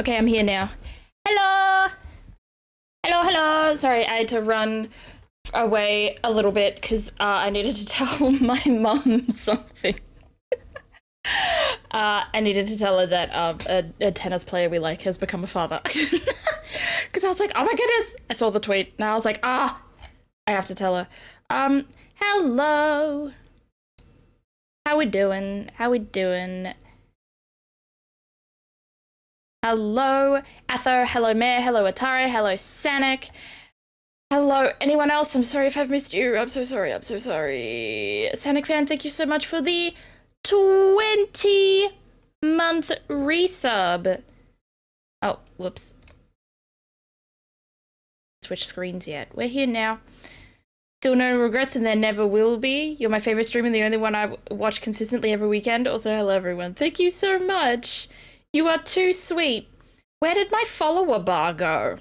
Okay, I'm here now. Hello! Hello, hello! Sorry, I had to run away a little bit because I needed to tell my mum something. I needed to tell her that a tennis player we like has become a father. Because I was like, oh my goodness! I saw the tweet and I was like, I have to tell her. Hello! How we doing? How we doing? Hello, Atho. Hello, Mare. Hello, Atari. Hello, Sanic. Hello, anyone else? I'm sorry if I've missed you. I'm so sorry. I'm so sorry. Sanic fan, thank you so much for the 20-month resub. Oh, whoops. Switch screens yet. We're here now. Still no regrets and there never will be. You're my favorite streamer, the only one I watch consistently every weekend. Also, hello, everyone. Thank you so much. You are too sweet. Where did my follower bar go?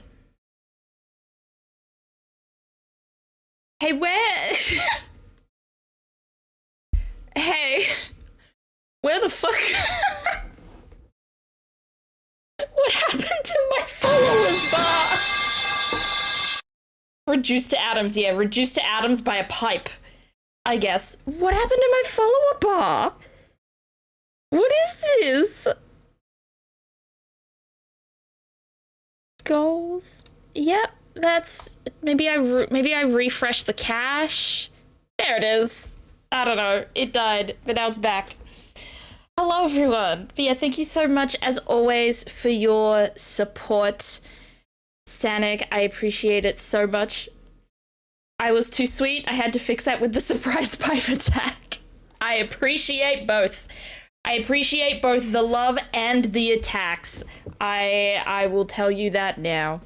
Hey, where? Hey, where the fuck? What happened to my followers bar? Reduced to atoms, yeah, reduced to atoms by a pipe, I guess. What happened to my follower bar? What is this? Goals. Yep, that's maybe I refresh the cache. There it is. I don't know. It died, but now it's back. Hello, everyone. But yeah, thank you so much as always for your support, Sanic. I appreciate it so much. I was too sweet. I had to fix that with the surprise pipe attack. I appreciate both. I appreciate both the love and the attacks. I will tell you that now.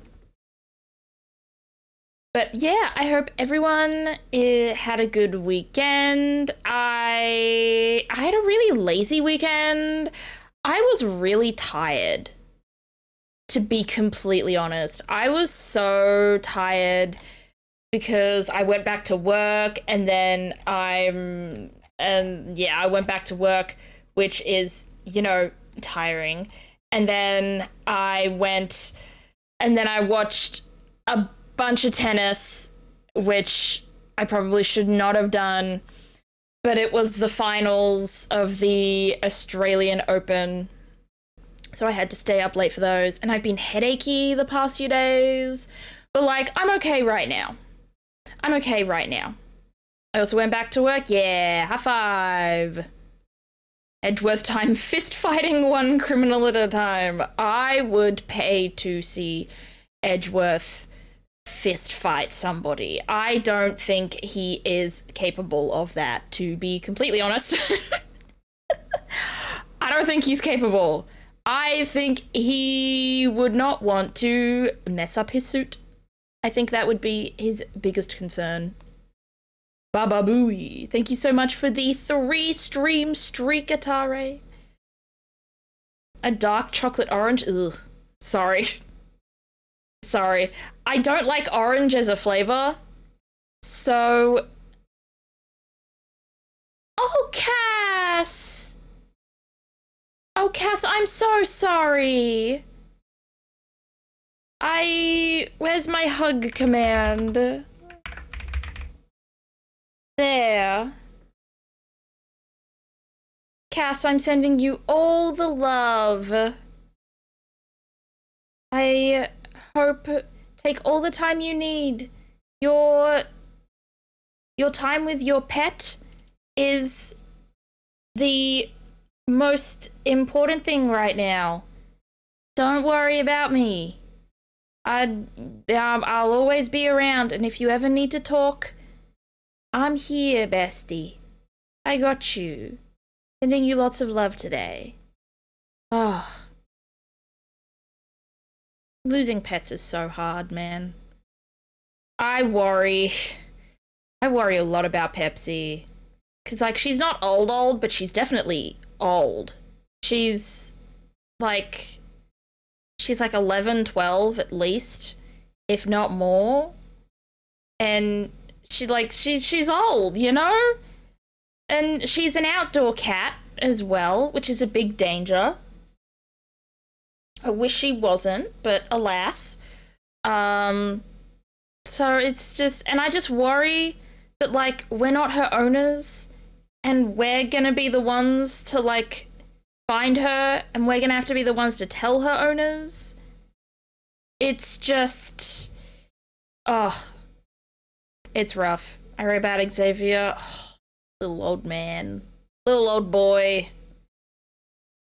But yeah, I hope everyone had a good weekend. I had a really lazy weekend. I was really tired, to be completely honest. I was so tired because I went back to work and then I went back to work, which is, you know, tiring. And then I watched a bunch of tennis, which I probably should not have done, but it was the finals of the Australian Open, so I had to stay up late for those, and I've been headachy the past few days, but like, I'm okay right now. I'm okay right now. I also went back to work, yeah, high five. Edgeworth time fist fighting one criminal at a time. I would pay to see Edgeworth fist fight somebody. I don't think he is capable of that, to be completely honest. I don't think he's capable. I think he would not want to mess up his suit. I think that would be his biggest concern. Baba Booey, thank you so much for the 3-stream streak, Atare. A dark chocolate orange? Ugh. Sorry. Sorry. I don't like orange as a flavor. So... Oh, Cass! Oh, Cass, I'm so sorry. Where's my hug command? There. Cass, I'm sending you all the love. I hope take all the time you need. Your time with your pet is the most important thing right now. Don't worry about me. I'll always be around, and if you ever need to talk, I'm here, bestie. I got you. Sending you lots of love today. Oh. Losing pets is so hard, man. I worry a lot about Pepsi. 'Cause, like, she's not old, but she's definitely old. She's like 11, 12 at least, if not more. And she's old, you know? And she's an outdoor cat as well, which is a big danger. I wish she wasn't, but alas. So it's just, and I just worry that, like, we're not her owners, and we're gonna be the ones to, like, find her, and we're gonna have to be the ones to tell her owners. It's just, oh, it's rough. I wrote about Xavier. Oh, little old man. Little old boy.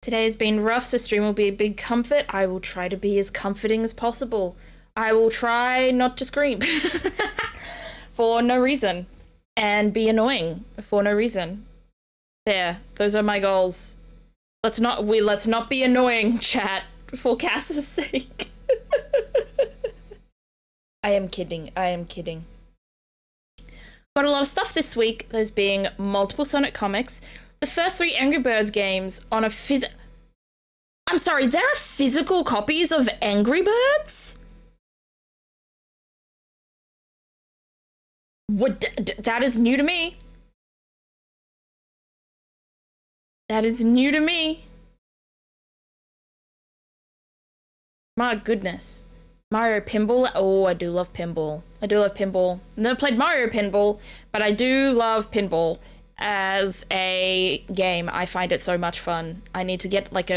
Today has been rough, so stream will be a big comfort. I will try to be as comforting as possible. I will try not to scream for no reason and be annoying for no reason. There, those are my goals. Let's not be annoying, chat, for Cass's sake. I am kidding. Got a lot of stuff this week, those being multiple Sonic comics, the first 3 Angry Birds games on a I'm sorry, there are physical copies of Angry Birds? What? That is new to me. That is new to me. My goodness. Mario Pinball. Oh, I do love pinball. I never played Mario Pinball, but I do love pinball as a game. I find it so much fun. I need to get like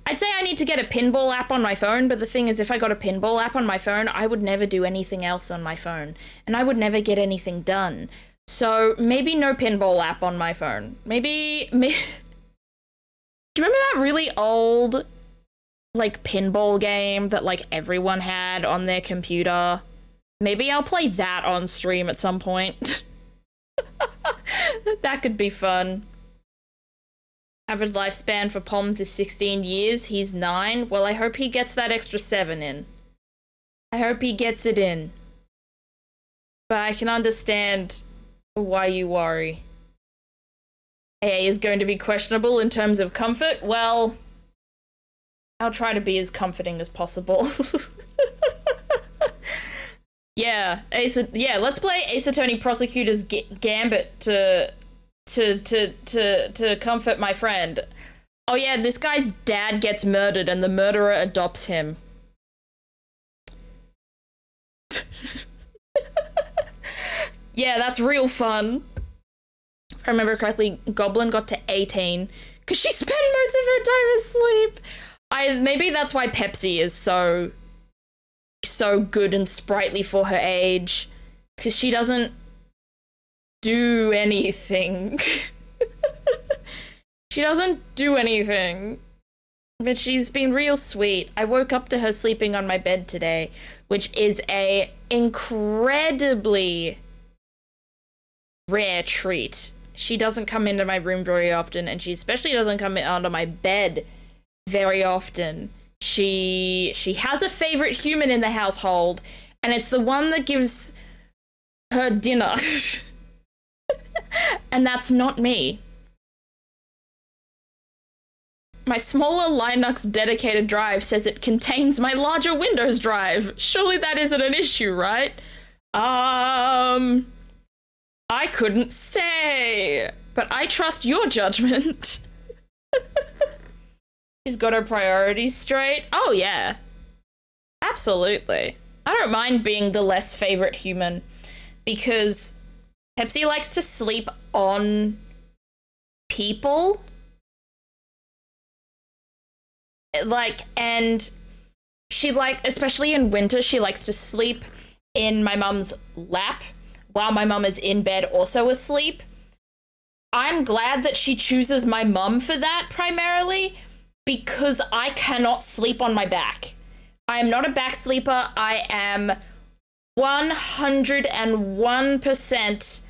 I'd say I need to get a pinball app on my phone, but the thing is, if I got a pinball app on my phone, I would never do anything else on my phone, and I would never get anything done. So maybe no pinball app on my phone. Maybe do you remember that really old, like, pinball game that, like, everyone had on their computer? Maybe I'll play that on stream at some point. That could be fun. Average lifespan for Poms is 16 years. He's 9. Well, I hope he gets that extra 7 in. I hope he gets it in. But I can understand why you worry. AA is going to be questionable in terms of comfort. Well, I'll try to be as comforting as possible. Yeah, let's play Ace Attorney Prosecutor's Gambit to comfort my friend. Oh yeah, this guy's dad gets murdered and the murderer adopts him. Yeah, that's real fun. If I remember correctly, Goblin got to 18 because she spent most of her time asleep. Maybe that's why Pepsi is so good and sprightly for her age, because she doesn't do anything. She doesn't do anything, but she's been real sweet. I woke up to her sleeping on my bed today, which is a incredibly rare treat. She doesn't come into my room very often, and she especially doesn't come onto my bed very often. She has a favorite human in the household, and it's the one that gives her dinner. And that's not me. My smaller Linux dedicated drive says it contains my larger Windows drive. Surely that isn't an issue, right? I couldn't say, but I trust your judgment. She's got her priorities straight. Oh yeah, absolutely. I don't mind being the less favorite human, because Pepsi likes to sleep on people. Like, and she especially in winter, she likes to sleep in my mum's lap while my mum is in bed also asleep. I'm glad that she chooses my mum for that primarily, because I cannot sleep on my back. I am not a back sleeper. I am 101%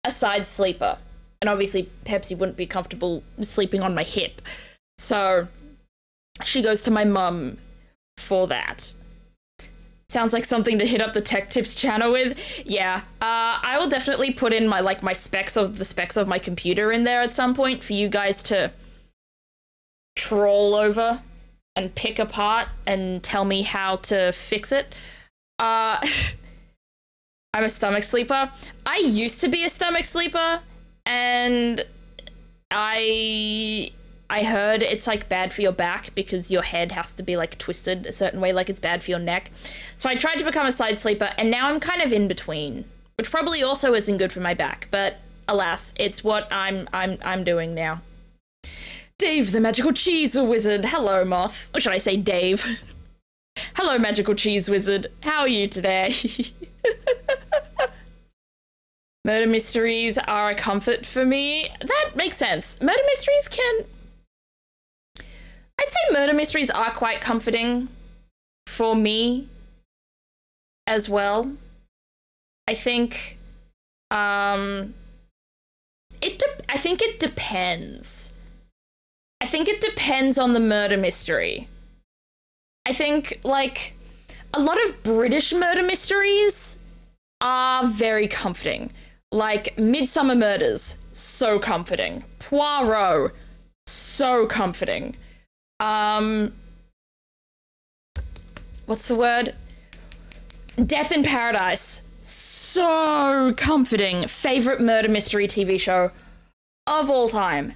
a side sleeper. And obviously Pepsi wouldn't be comfortable sleeping on my hip. So she goes to my mum for that. Sounds like something to hit up the Tech Tips channel with. Yeah, I will definitely put in my specs of my computer in there at some point for you guys to troll over and pick apart and tell me how to fix it. I'm a stomach sleeper. I used to be a stomach sleeper, and I I heard it's like bad for your back because your head has to be like twisted a certain way, like it's bad for your neck. So I tried to become a side sleeper, and now I'm kind of in between, which probably also isn't good for my back, but alas, it's what I'm doing now. Dave, the magical cheese wizard. Hello, Moth. Or should I say Dave? Hello, magical cheese wizard. How are you today? Murder mysteries are a comfort for me. That makes sense. Murder mysteries I'd say murder mysteries are quite comforting for me as well. I think, I think it depends. I think it depends on the murder mystery. I think, like, a lot of British murder mysteries are very comforting. Like, Midsummer Murders, so comforting. Poirot, so comforting. What's the word? Death in Paradise, so comforting. Favorite murder mystery TV show of all time.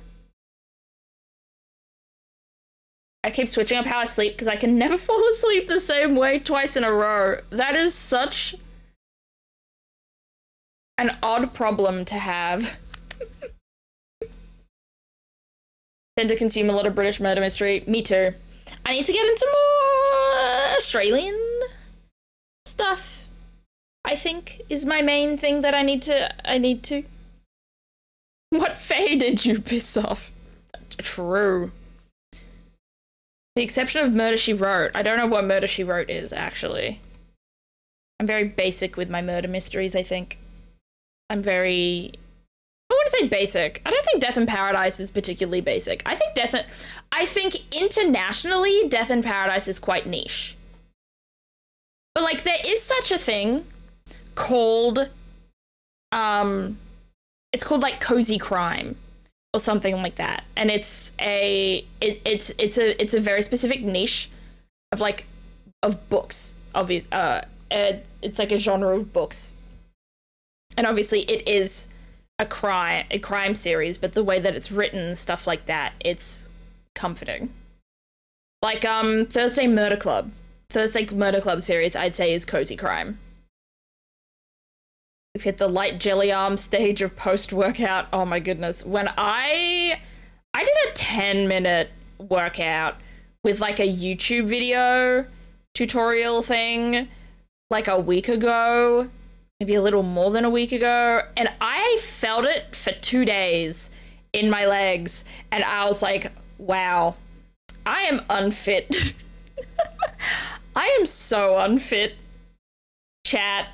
I keep switching up how I sleep because I can never fall asleep the same way twice in a row. That is such an odd problem to have. Tend to consume a lot of British murder mystery. Me too. I need to get into more Australian stuff, I think, is my main thing that I need to. What Faye did you piss off? True. The exception of Murder, She Wrote. I don't know what Murder, She Wrote is, actually. I'm very basic with my murder mysteries, I think. I wouldn't say basic. I don't think Death in Paradise is particularly basic. I think internationally, Death in Paradise is quite niche. But, like, there is such a thing called, it's called, like, cozy crime or something like that. And it's a very specific niche of, like, of books, obvious. It's like a genre of books. And obviously it is a crime series, but the way that it's written, stuff like that, it's comforting. Like, Thursday Murder Club series, I'd say, is cozy crime. We've hit the light jelly arm stage of post-workout. Oh my goodness. When I did a 10-minute workout with, like, a YouTube video tutorial thing, like, a week ago, maybe a little more than a week ago, and I felt it for 2 days in my legs, and I was like, wow, I am unfit. I am so unfit, chat.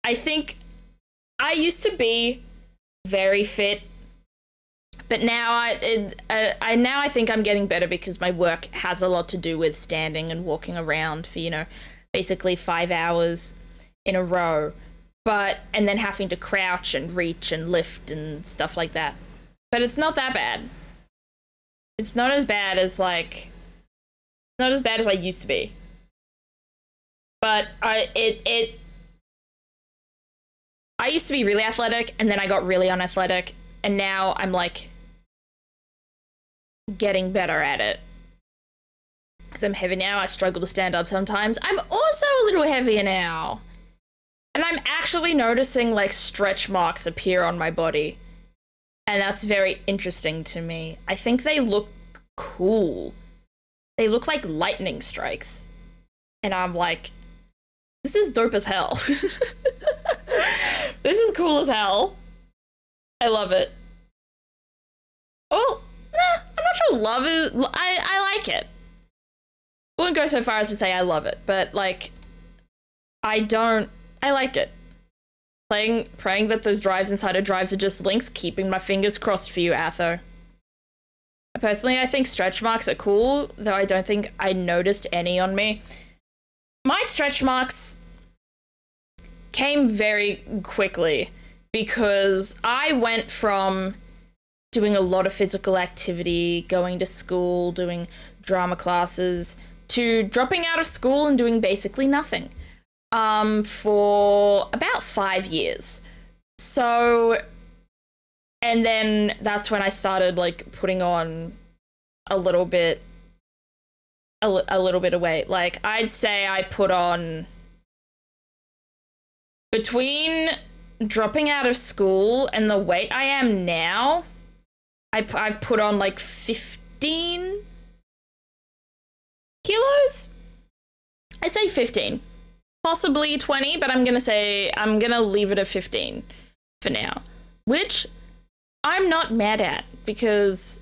I think I used to be very fit, but now I think I'm getting better because my work has a lot to do with standing and walking around for, you know, basically 5 hours in a row, and then having to crouch and reach and lift and stuff like that. But it's not that bad. It's not as bad as I used to be. But I used to be really athletic, and then I got really unathletic, and now I'm, like, getting better at it. Because I'm heavy now, I struggle to stand up sometimes. I'm also a little heavier now. And I'm actually noticing, like, stretch marks appear on my body. And that's very interesting to me. I think they look cool. They look like lightning strikes. And I'm like, this is dope as hell. This is cool as hell. I love it. Well, I'm not sure love is... I like it. I wouldn't go so far as to say I love it, but, like, I like it. Praying that those drives inside of drives are just links, keeping my fingers crossed for you, Atho. Personally, I think stretch marks are cool, though I don't think I noticed any on me. My stretch marks came very quickly because I went from doing a lot of physical activity, going to school, doing drama classes, to dropping out of school and doing basically nothing. For about 5 years. So, and then that's when I started, like, putting on a little bit a little bit of weight. Like, I'd say I put on, between dropping out of school and the weight I am now, I've put on like 15 kilos? I say 15. Possibly 20, but I'm gonna leave it at 15 for now. Which I'm not mad at, because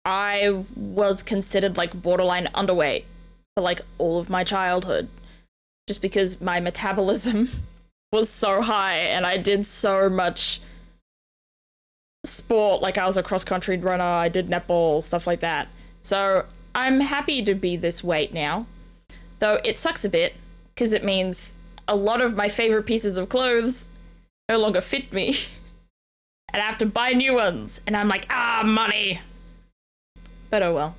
I was considered like borderline underweight for like all of my childhood, just because my metabolism was so high and I did so much sport. Like, I was a cross-country runner, I did netball, stuff like that. So I'm happy to be this weight now, though it sucks a bit because it means a lot of my favorite pieces of clothes no longer fit me and I have to buy new ones, and I'm like, money. But oh well.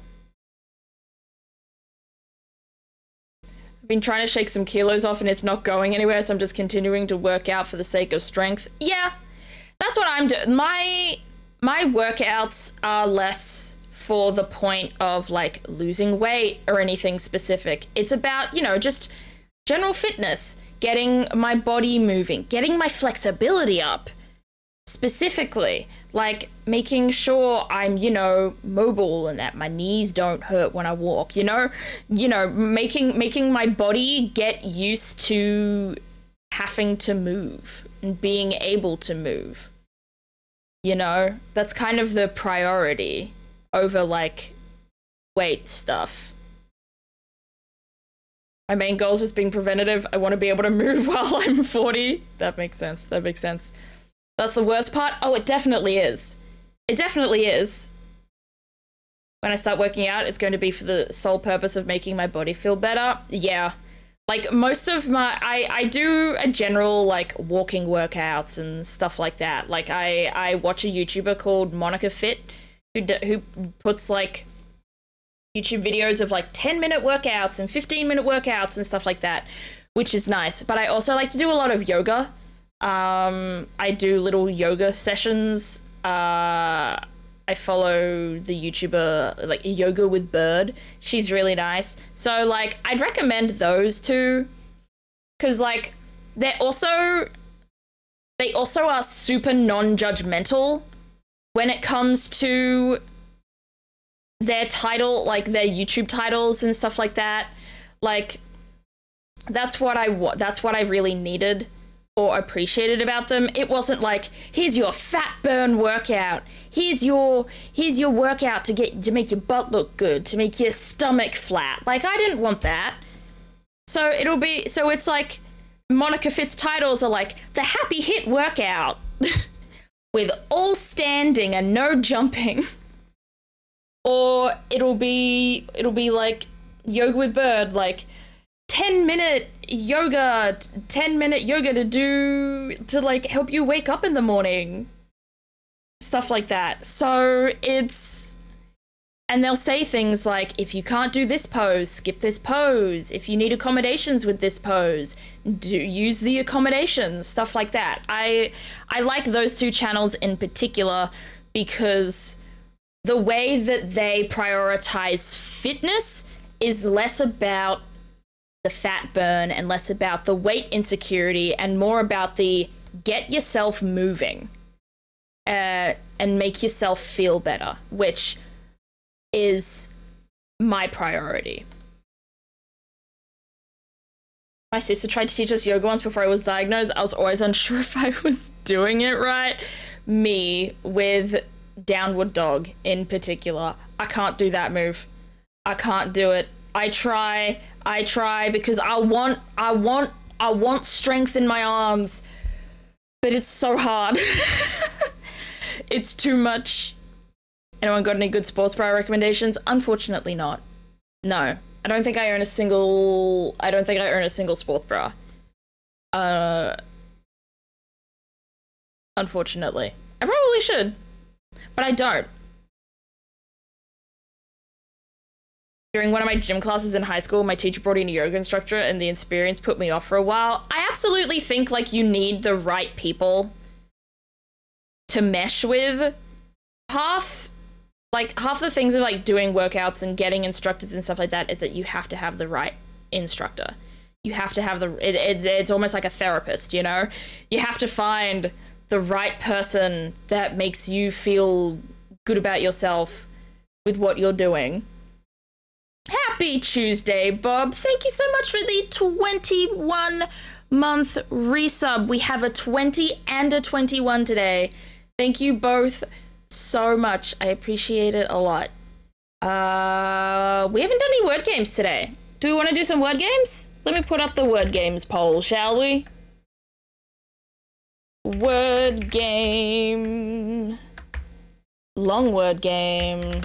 I've been trying to shake some kilos off and it's not going anywhere, so I'm just continuing to work out for the sake of strength. Yeah, that's what I'm doing. My workouts are less for the point of like losing weight or anything specific. It's about, just general fitness, getting my body moving, getting my flexibility up. Specifically, like making sure I'm, mobile and that my knees don't hurt when I walk, making my body get used to having to move and being able to move. That's kind of the priority over like weight stuff. My main goal is just being preventative. I want to be able to move while I'm 40. That makes sense. That's the worst part. Oh, it definitely is. It definitely is. When I start working out, it's going to be for the sole purpose of making my body feel better. Yeah. Like, most of I do a general, like, walking workouts and stuff like that. Like, I watch a YouTuber called Monica Fit, who puts, like, YouTube videos of, like, 10-minute workouts and 15-minute workouts and stuff like that, which is nice. But I also like to do a lot of yoga. I do little yoga sessions. I follow the YouTuber, like, Yoga with Bird. She's really nice. So, like, I'd recommend those two, because, like, they also are super non-judgmental when it comes to their title, like, their YouTube titles and stuff like that. Like, that's what I really needed or appreciated about them. It wasn't like, here's your fat burn workout, here's your workout to make your butt look good, to make your stomach flat. Like, I didn't want that. So it's like Monica Fit's titles are like the happy hit workout with all standing and no jumping. Or it'll be like Yoga with Bird, like 10-minute yoga to like help you wake up in the morning. Stuff like that. So and they'll say things like, if you can't do this pose, skip this pose. If you need accommodations with this pose, use the accommodations, stuff like that. I like those two channels in particular because the way that they prioritize fitness is less about the fat burn and less about the weight insecurity and more about the get yourself moving and make yourself feel better, which is my priority. My sister tried to teach us yoga once before I was diagnosed. I was always unsure if I was doing it right. Me with downward dog in particular. I can't do that move. I can't do it. I try because I want strength in my arms, but it's so hard. It's too much. Anyone got any good sports bra recommendations? Unfortunately not. No. I don't think I own a single sports bra. Unfortunately. I probably should, but I don't. During one of my gym classes in high school, my teacher brought in a yoga instructor and the experience put me off for a while. I absolutely think, like, you need the right people to mesh with. Half like, half the things of, like, doing workouts and getting instructors and stuff like that is that you have to have the right instructor. You have to have it's almost like a therapist, you know? You have to find the right person that makes you feel good about yourself with what you're doing. Happy Tuesday, Bob. Thank you so much for the 21-month resub. We have a 20 and a 21 today. Thank you both so much. I appreciate it a lot. We haven't done any word games today. Do we want to do some word games? Let me put up the word games poll, shall we? Word game. Long word game.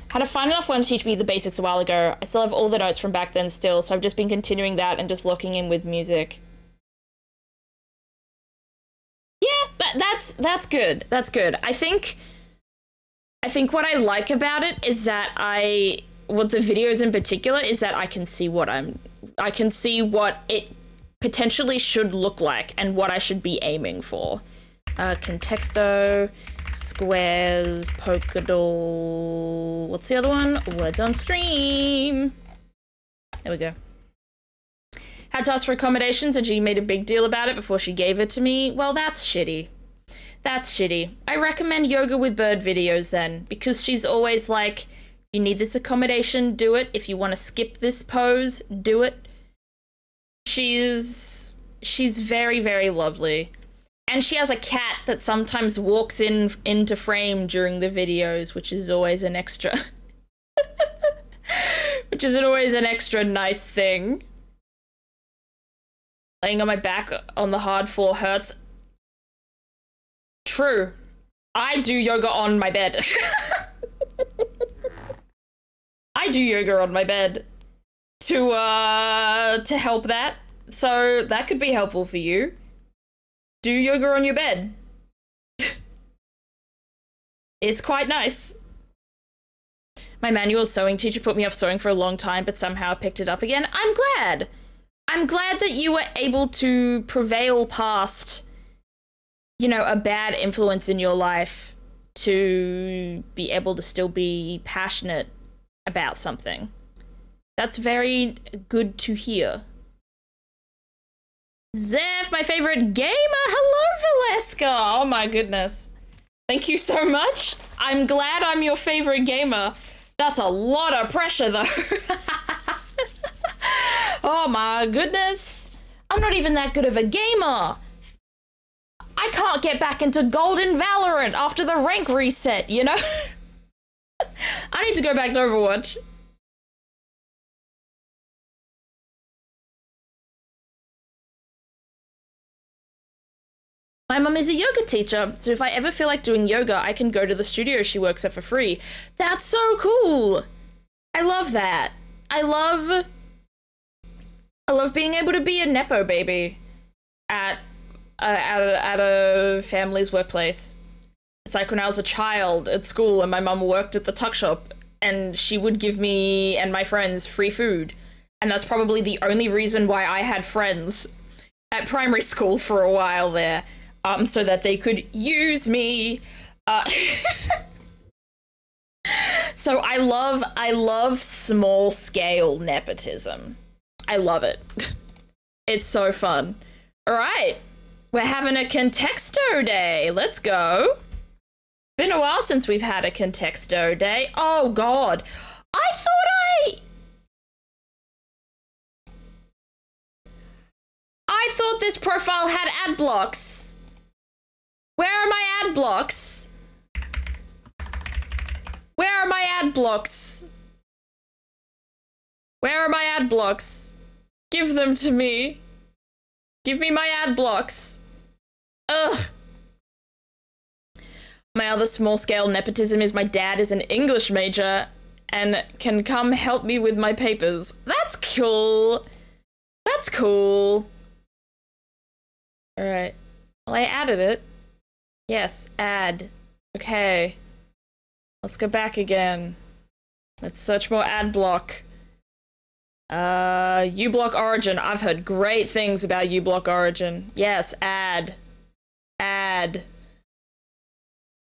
Had a fine enough one to teach me the basics a while ago. I still have all the notes from back then still, so I've just been continuing that and just locking in with music. Yeah, that's good. That's good. I think what I like about it is that what the videos in particular is that I can see what it potentially should look like and what I should be aiming for. Contexto, squares, polkadot, what's the other one? Words on stream. There we go. Had to ask for accommodations and she made a big deal about it before she gave it to me. Well, that's shitty. That's shitty. I recommend yoga with bird videos then, because she's always like, you need this accommodation, do it. If you want to skip this pose, do it. She's very, very lovely. And she has a cat that sometimes walks into frame during the videos, which is always an extra nice thing. Laying on my back on the hard floor hurts. True. I do yoga on my bed. I do yoga on my bed to help that. So that could be helpful for you. Do yoga on your bed. It's quite nice. My manual sewing teacher put me off sewing for a long time, but somehow picked it up again. I'm glad. I'm glad that you were able to prevail past, you know, a bad influence in your life to be able to still be passionate about something. That's very good to hear. Zeph, my favorite gamer. Hello, Valeska. Oh my goodness. Thank you so much. I'm glad I'm your favorite gamer. That's a lot of pressure though. Oh my goodness. I'm not even that good of a gamer. I can't get back into Golden Valorant after the rank reset, you know? I need to go back to Overwatch. My mum is a yoga teacher, so if I ever feel like doing yoga, I can go to the studio she works at for free. That's so cool. I love that. I love being able to be a nepo baby at a family's workplace. It's like when I was a child at school and my mum worked at the tuck shop and she would give me and my friends free food. And that's probably the only reason why I had friends at primary school for a while there. So that they could use me. So I love small scale nepotism. I love it. It's so fun. All right, we're having a Contexto day. Let's go. Been a while since we've had a Contexto day. Oh God, I thought this profile had ad blocks. Where are my ad blocks? Where are my ad blocks? Where are my ad blocks? Give them to me. Give me my ad blocks. Ugh. My other small-scale nepotism is my dad is an English major and can come help me with my papers. That's cool. That's cool. All right. Well, I added it. Yes, add. Okay. Let's go back again. Let's search more ad block. uBlock Origin. I've heard great things about uBlock Origin. Yes, add. Add.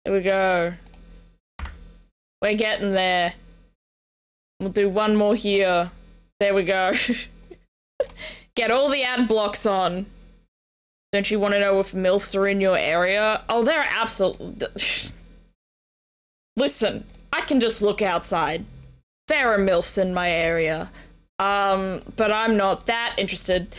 There we go. We're getting there. We'll do one more here. There we go. Get all the ad blocks on. Don't you want to know if MILFs are in your area? Oh, they're absolutely... Listen, I can just look outside. There are MILFs in my area. But I'm not that interested.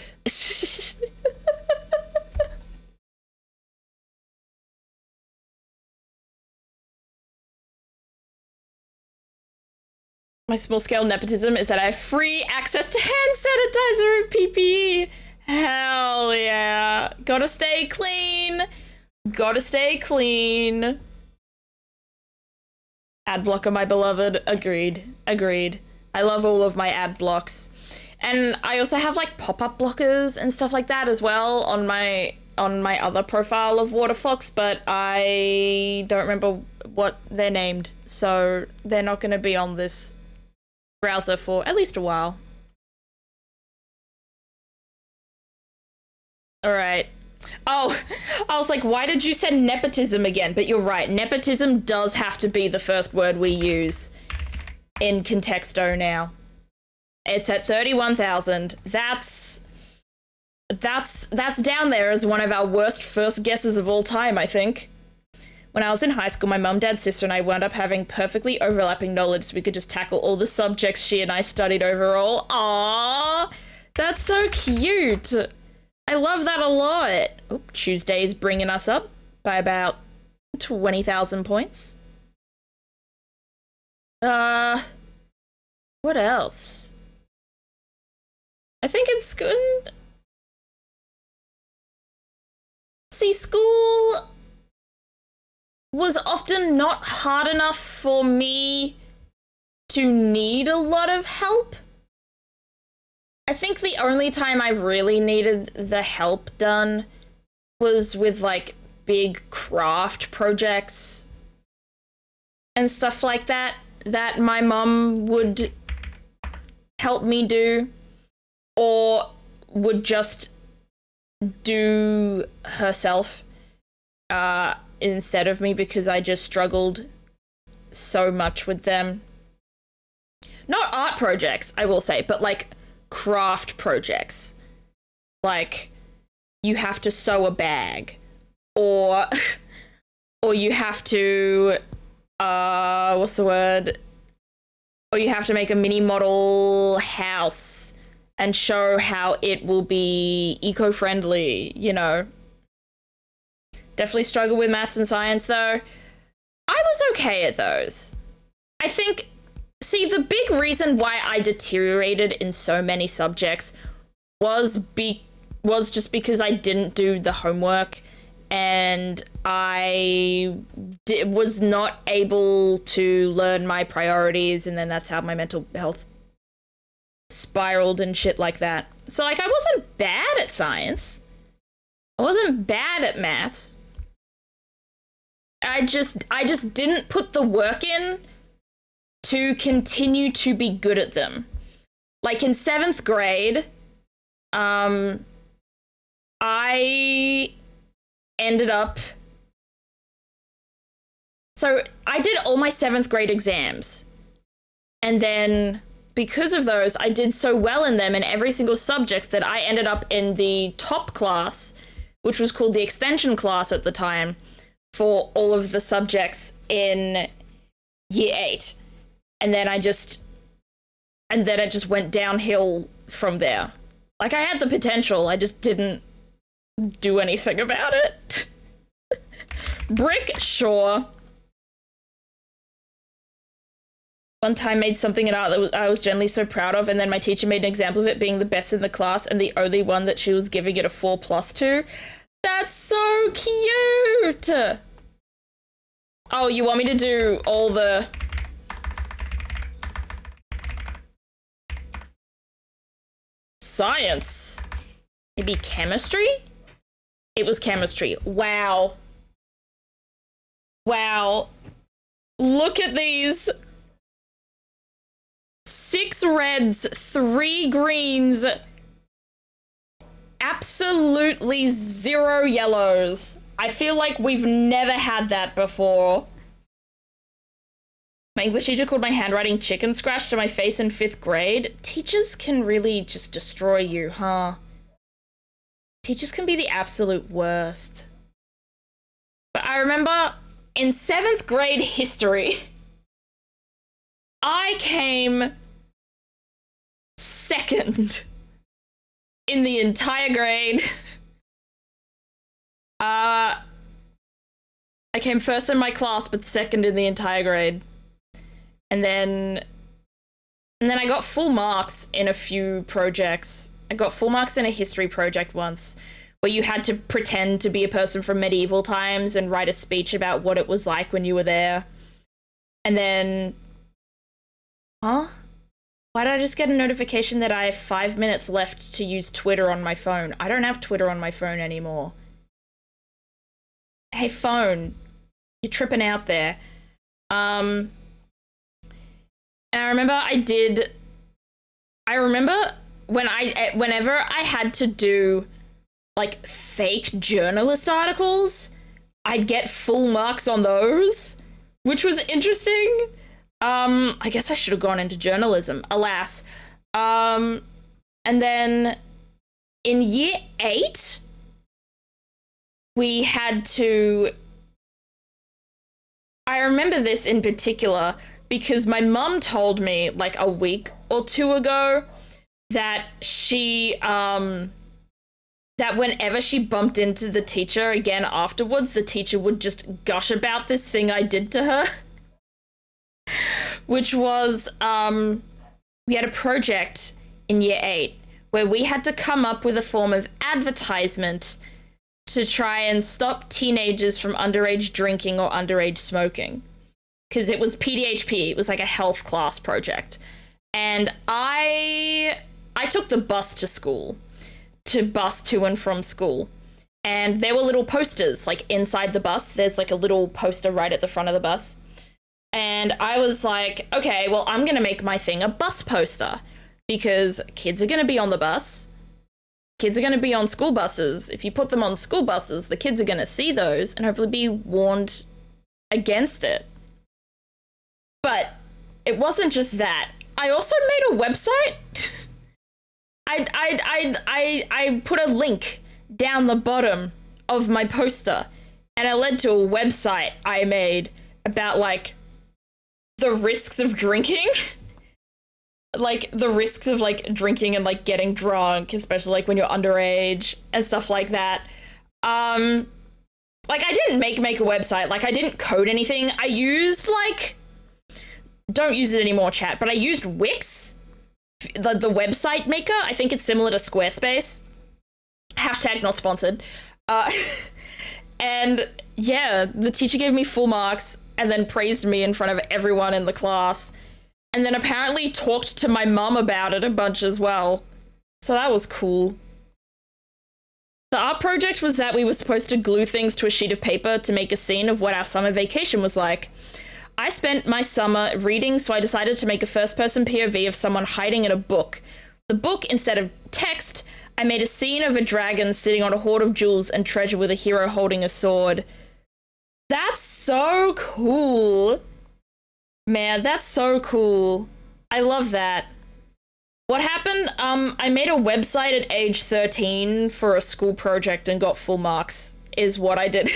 My small-scale nepotism is that I have free access to hand sanitizer and PPE. Hell yeah. Gotta stay clean. Gotta stay clean. Ad blocker, my beloved. Agreed. Agreed. I love all of my ad blocks. And I also have like pop-up blockers and stuff like that as well on my other profile of Waterfox, but I don't remember what they're named, so they're not going to be on this browser for at least a while. All right. Oh, I was like, why did you say nepotism again? But you're right. Nepotism does have to be the first word we use in Contexto now. It's at 31,000. That's down there as one of our worst first guesses of all time, I think. When I was in high school, my mum, dad, sister, and I wound up having perfectly overlapping knowledge so we could just tackle all the subjects she and I studied overall. Aww, that's so cute. I love that a lot. Oop, Tuesday's bringing us up by about 20,000 points. What else? I think it's good. See, school was often not hard enough for me to need a lot of help. I think the only time I really needed the help done was with like big craft projects and stuff like that my mum would help me do, or would just do herself instead of me, because I just struggled so much with them. Not art projects, I will say, but like craft projects. Like, you have to sew a bag, or you have to what's the word? Or you have to make a mini model house and show how it will be eco-friendly, you know. Definitely struggle with maths and science, though. I was okay at those. I think, see, the big reason why I deteriorated in so many subjects was just because I didn't do the homework, and I was not able to learn my priorities, and then that's how my mental health spiraled and shit like that. So, like, I wasn't bad at science. I wasn't bad at maths. I just didn't put the work in to continue to be good at them. Like, in 7th grade, I ended up... So, I did all my 7th grade exams. And then, because of those, I did so well in them in every single subject that I ended up in the top class, which was called the extension class at the time, for all of the subjects in year 8. And then it just went downhill from there. Like, I had the potential, I just didn't do anything about it. Brick, sure. One time made something in art that I was generally so proud of, and then my teacher made an example of it being the best in the class and the only one that she was giving it a 4+ to. That's so cute! Oh, you want me to do all the... Science? Maybe chemistry? It was chemistry. Wow. Wow. Look at these. 6 reds, 3 greens, absolutely 0 yellows. I feel like we've never had that before. My English teacher called my handwriting chicken scratch to my face in 5th grade. Teachers can really just destroy you, huh? Teachers can be the absolute worst. But I remember in 7th grade history, I came second in the entire grade. I came first in my class, but second in the entire grade. And then I got full marks in a few projects. I got full marks in a history project once, where you had to pretend to be a person from medieval times and write a speech about what it was like when you were there. And then... Huh? Why did I just get a notification that I have 5 minutes left to use Twitter on my phone? I don't have Twitter on my phone anymore. Hey, phone. You're tripping out there. And I remember whenever I had to do like fake journalist articles, I'd get full marks on those, which was interesting. I guess I should have gone into journalism, alas. And then in year 8, we had to... I remember this in particular because my mum told me like a week or 2 ago that she, that whenever she bumped into the teacher again afterwards, the teacher would just gush about this thing I did to her. Which was, we had a project in year 8 where we had to come up with a form of advertisement to try and stop teenagers from underage drinking or underage smoking. Because it was PDHP, it was like a health class project. And I took the bus to school, to bus to and from school. And there were little posters, like inside the bus, there's like a little poster right at the front of the bus. And I was like, okay, well, I'm going to make my thing a bus poster because kids are going to be on the bus. Kids are going to be on school buses. If you put them on school buses, the kids are going to see those and hopefully be warned against it. But it wasn't just that. I also made a website. I put a link down the bottom of my poster and it led to a website I made about like the risks of drinking. Like the risks of like drinking and like getting drunk, especially like when you're underage and stuff like that. Like I didn't make a website, like I didn't code anything. I used like, don't use it anymore, chat, but I used Wix, the website maker. I think it's similar to Squarespace. Hashtag not sponsored. And yeah, the teacher gave me full marks and then praised me in front of everyone in the class. And then apparently talked to my mum about it a bunch as well. So that was cool. The art project was that we were supposed to glue things to a sheet of paper to make a scene of what our summer vacation was like. I spent my summer reading, so I decided to make a first-person POV of someone hiding in a book. The book, instead of text, I made a scene of a dragon sitting on a hoard of jewels and treasure with a hero holding a sword. That's so cool. Man, that's so cool. I love that. What happened? I made a website at age 13 for a school project and got full marks, is what I did.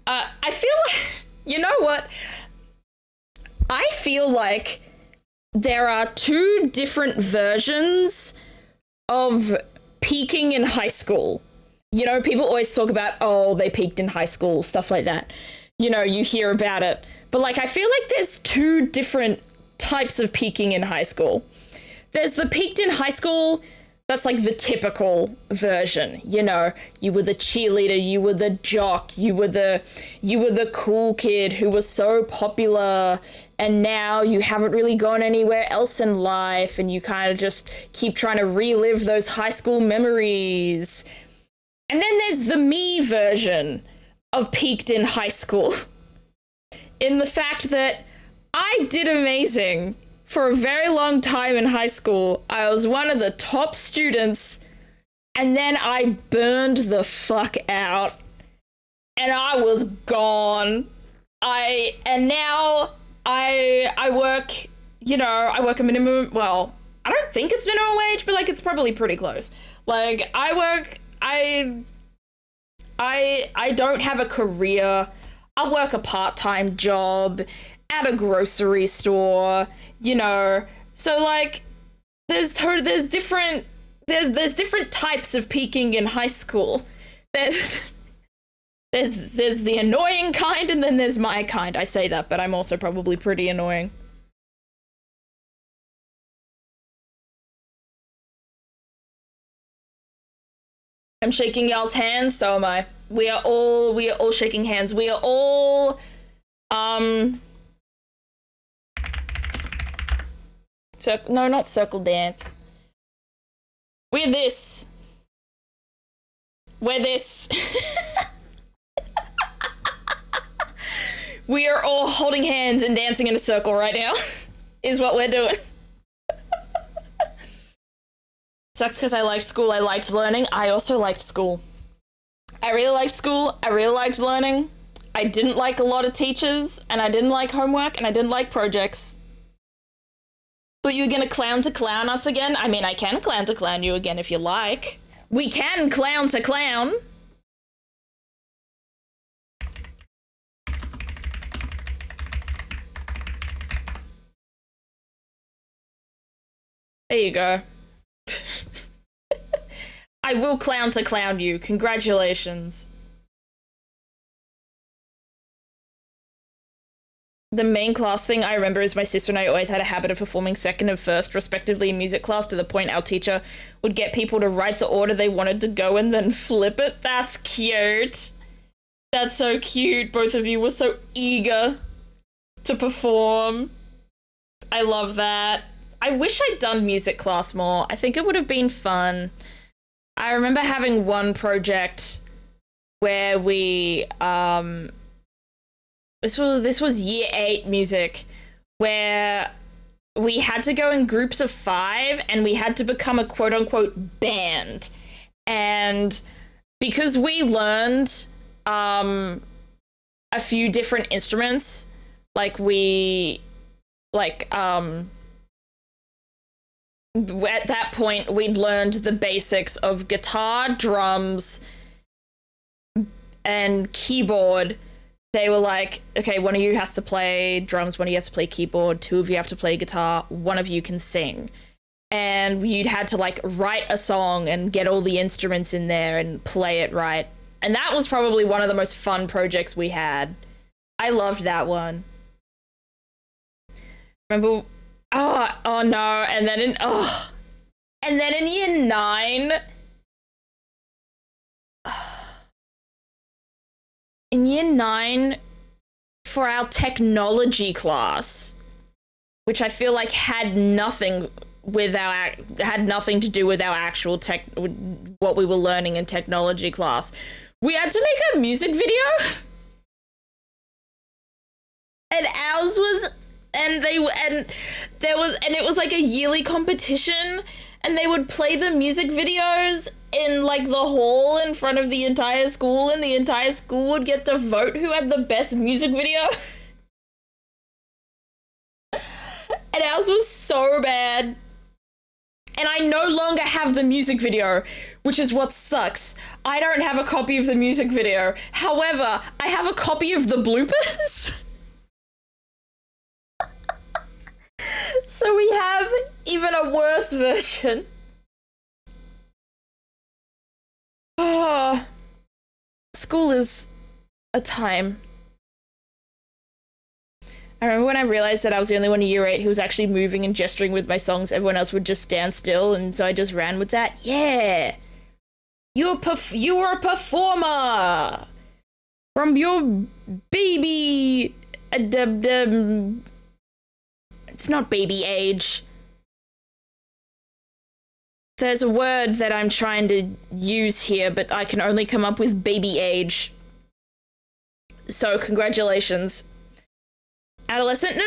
I feel like, you know what? I feel like there are 2 different versions of peaking in high school. You know, people always talk about, oh, they peaked in high school, stuff like that. You know, you hear about it. But like, I feel like there's 2 different types of peaking in high school. There's the peaked in high school, that's like the typical version. You know, you were the cheerleader, you were the jock, you were the cool kid who was so popular, and now you haven't really gone anywhere else in life, and you kind of just keep trying to relive those high school memories. And then there's the me version of peaked in high school, in the fact that I did amazing for a very long time in high school. I was one of the top students, and then I burned the fuck out, and I was gone. Now I work, I work a minimum, well, I don't think it's minimum wage, but like it's probably pretty close. Like I don't have a career. I work a part-time job at a grocery store, So like there's different types of peaking in high school. There's the annoying kind, and then there's my kind. I say that, but I'm also probably pretty annoying. I'm shaking y'all's hands, so am I. We are all shaking hands. We are all no, not circle dance. We're this. We are all holding hands and dancing in a circle right now, is what we're doing. Sucks because I liked school, I liked learning. I also liked school. I really liked school, I really liked learning. I didn't like a lot of teachers, and I didn't like homework, and I didn't like projects. But you were gonna clown to clown us again? I mean, I can clown to clown you again if you like. We can clown to clown. There you go. I will clown to clown you. Congratulations. The main class thing I remember is my sister and I always had a habit of performing second and first, respectively, in music class, to the point our teacher would get people to write the order they wanted to go and then flip it. That's cute. That's so cute. Both of you were so eager to perform. I love that. I wish I'd done music class more. I think it would have been fun. I remember having one project where we, this was year 8 music, where we had to go in groups of 5 and we had to become a quote unquote band. And because we learned a few different instruments, at that point, we'd learned the basics of guitar, drums, and keyboard. They were like, okay, one of you has to play drums, one of you has to play keyboard, 2 of you have to play guitar, 1 of you can sing. And you'd had to like write a song and get all the instruments in there and play it right. And that was probably one of the most fun projects we had. I loved that one. Remember? Oh no, and then in year 9, for our technology class, which I feel like had nothing to do with our actual what we were learning in technology class, we had to make a music video, and ours was. And it was like a yearly competition, and they would play the music videos in like the hall in front of the entire school, and the entire school would get to vote who had the best music video. And ours was so bad. And I no longer have the music video, which is what sucks. I don't have a copy of the music video. However, I have a copy of the bloopers. So we have even a worse version. Oh, school is a time. I remember when I realized that I was the only one in year 8 who was actually moving and gesturing with my songs. Everyone else would just stand still, and so I just ran with that. Yeah! You were a performer! From your baby... It's not baby age. There's a word that I'm trying to use here, but I can only come up with baby age. So, congratulations. Adolescent?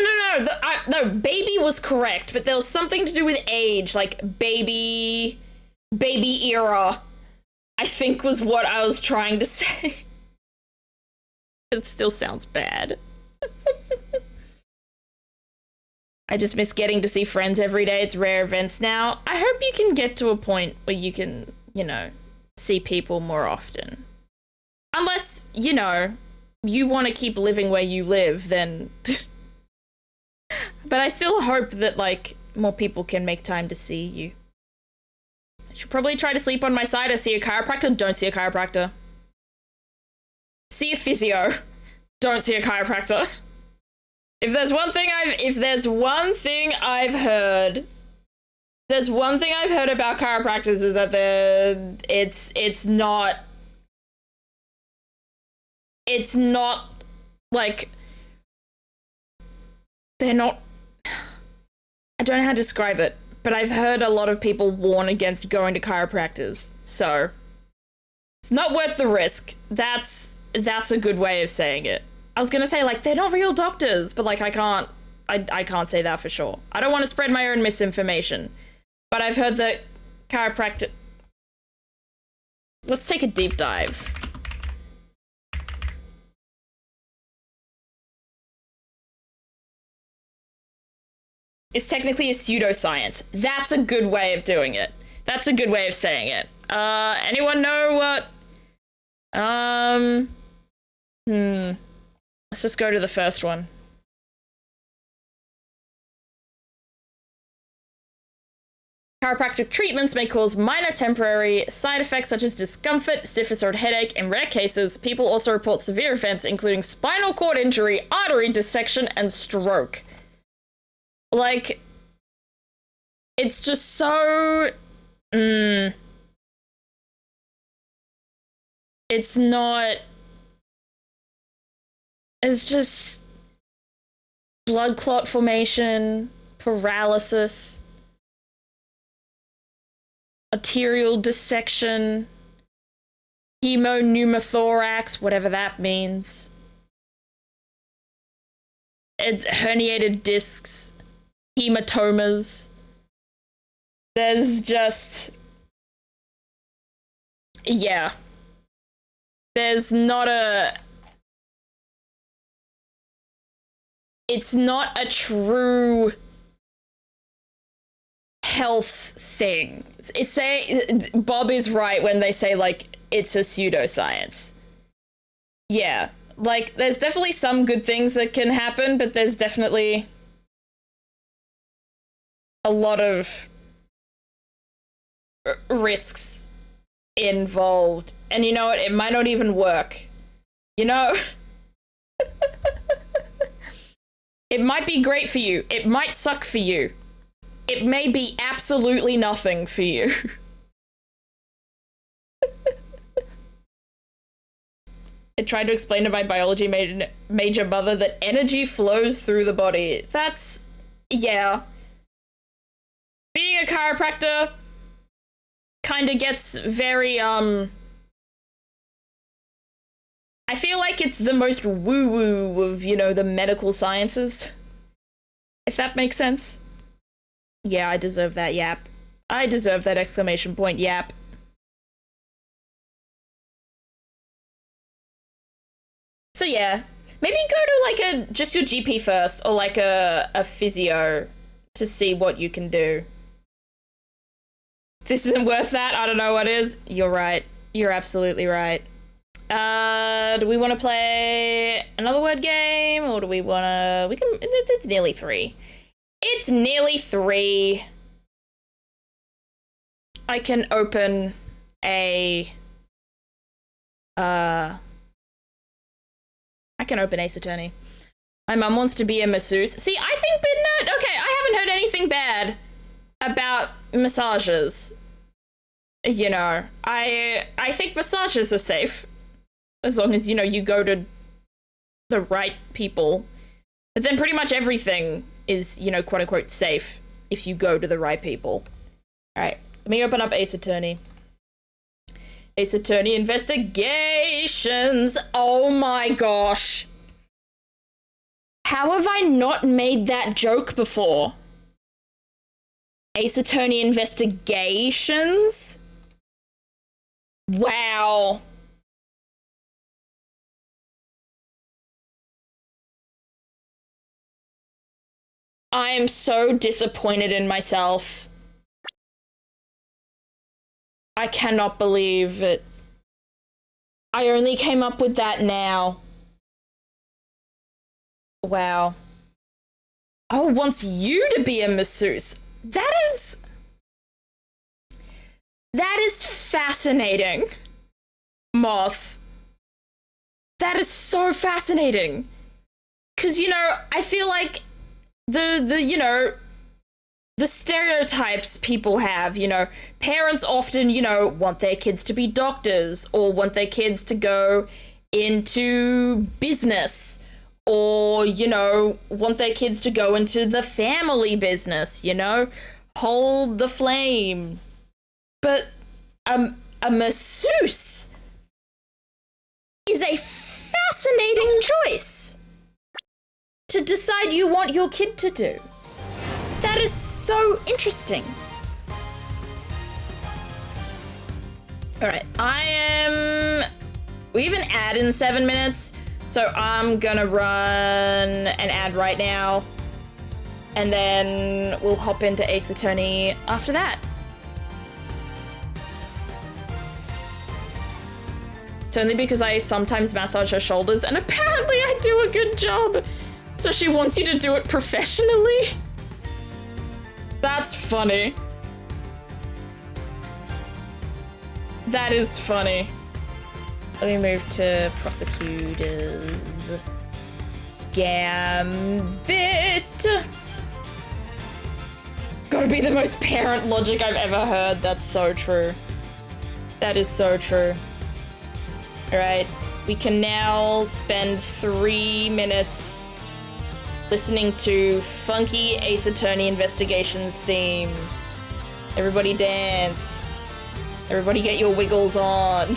No, baby was correct, but there was something to do with age, like baby era, I think was what I was trying to say. It still sounds bad. I just miss getting to see friends every day. It's rare events now. I hope you can get to a point where you can, you know, see people more often. Unless, you know, you want to keep living where you live, then... But I still hope that, like, more people can make time to see you. I should probably try to sleep on my side or see a chiropractor. Don't see a chiropractor. See a physio. Don't see a chiropractor. If there's one thing I've heard about chiropractors is that it's not like, they're not, I don't know how to describe it, but I've heard a lot of people warn against going to chiropractors, so it's not worth the risk. That's a good way of saying it. I was gonna say, like, they're not real doctors, but, like, I can't say that for sure. I don't want to spread my own misinformation, but I've heard that chiropractic... Let's take a deep dive. It's technically a pseudoscience. That's a good way of doing it. That's a good way of saying it. Anyone know what? Let's just go to the first one. Chiropractic treatments may cause minor temporary side effects such as discomfort, stiffness, or headache. In rare cases, people also report severe events including spinal cord injury, artery dissection, and stroke. Like, it's just so... It's not... It's just blood clot formation, paralysis, arterial dissection, hemopneumothorax, whatever that means. It's herniated discs, hematomas. There's just... Yeah. There's not a... It's not a true health thing. Bob is right when they say, like, it's a pseudoscience. Yeah, like, there's definitely some good things that can happen, but there's definitely a lot of risks involved. And you know what? It might not even work. You know? It might be great for you. It might suck for you. It may be absolutely nothing for you. I tried to explain to my biology major mother that energy flows through the body. That's... yeah. Being a chiropractor kind of gets very, I feel like it's the most woo-woo of, you know, the medical sciences. If that makes sense. Yeah, I deserve that yap. I deserve that exclamation point yap. So yeah, maybe go to, like, just your GP first, or, like, a physio to see what you can do. If this isn't worth that, I don't know what is. You're right. You're absolutely right. Do we want to play another word game, or do we want to... It's nearly 3. It's nearly 3. I can open a... I can open Ace Attorney. My mum wants to be a masseuse. See, I think... Okay, I haven't heard anything bad about massages. You know, I think massages are safe. As long as, you know, you go to the right people. But then pretty much everything is, you know, quote-unquote safe if you go to the right people. Alright, let me open up Ace Attorney. Ace Attorney Investigations! Oh my gosh! How have I not made that joke before? Ace Attorney Investigations? Wow. I am so disappointed in myself. I cannot believe it. I only came up with that now. Wow. Oh, wants you to be a masseuse. That is fascinating, Moth. That is so fascinating. 'Cause, you know, I feel like the stereotypes people have, you know, parents often, you know, want their kids to be doctors or want their kids to go into business or, you know, want their kids to go into the family business, you know, hold the flame. But a masseuse is a fascinating choice to decide you want your kid to do. That is so interesting. All right, we have an ad in 7 minutes, so I'm gonna run an ad right now, and then we'll hop into Ace Attorney after that. It's only because I sometimes massage her shoulders, and apparently I do a good job. So she wants you to do it professionally? That's funny. That is funny. Let me move to prosecutors. Gambit. Gotta be the most parent logic I've ever heard. That's so true. That is so true. All right, we can now spend 3 minutes listening to funky Ace Attorney Investigations theme. Everybody dance. Everybody get your wiggles on.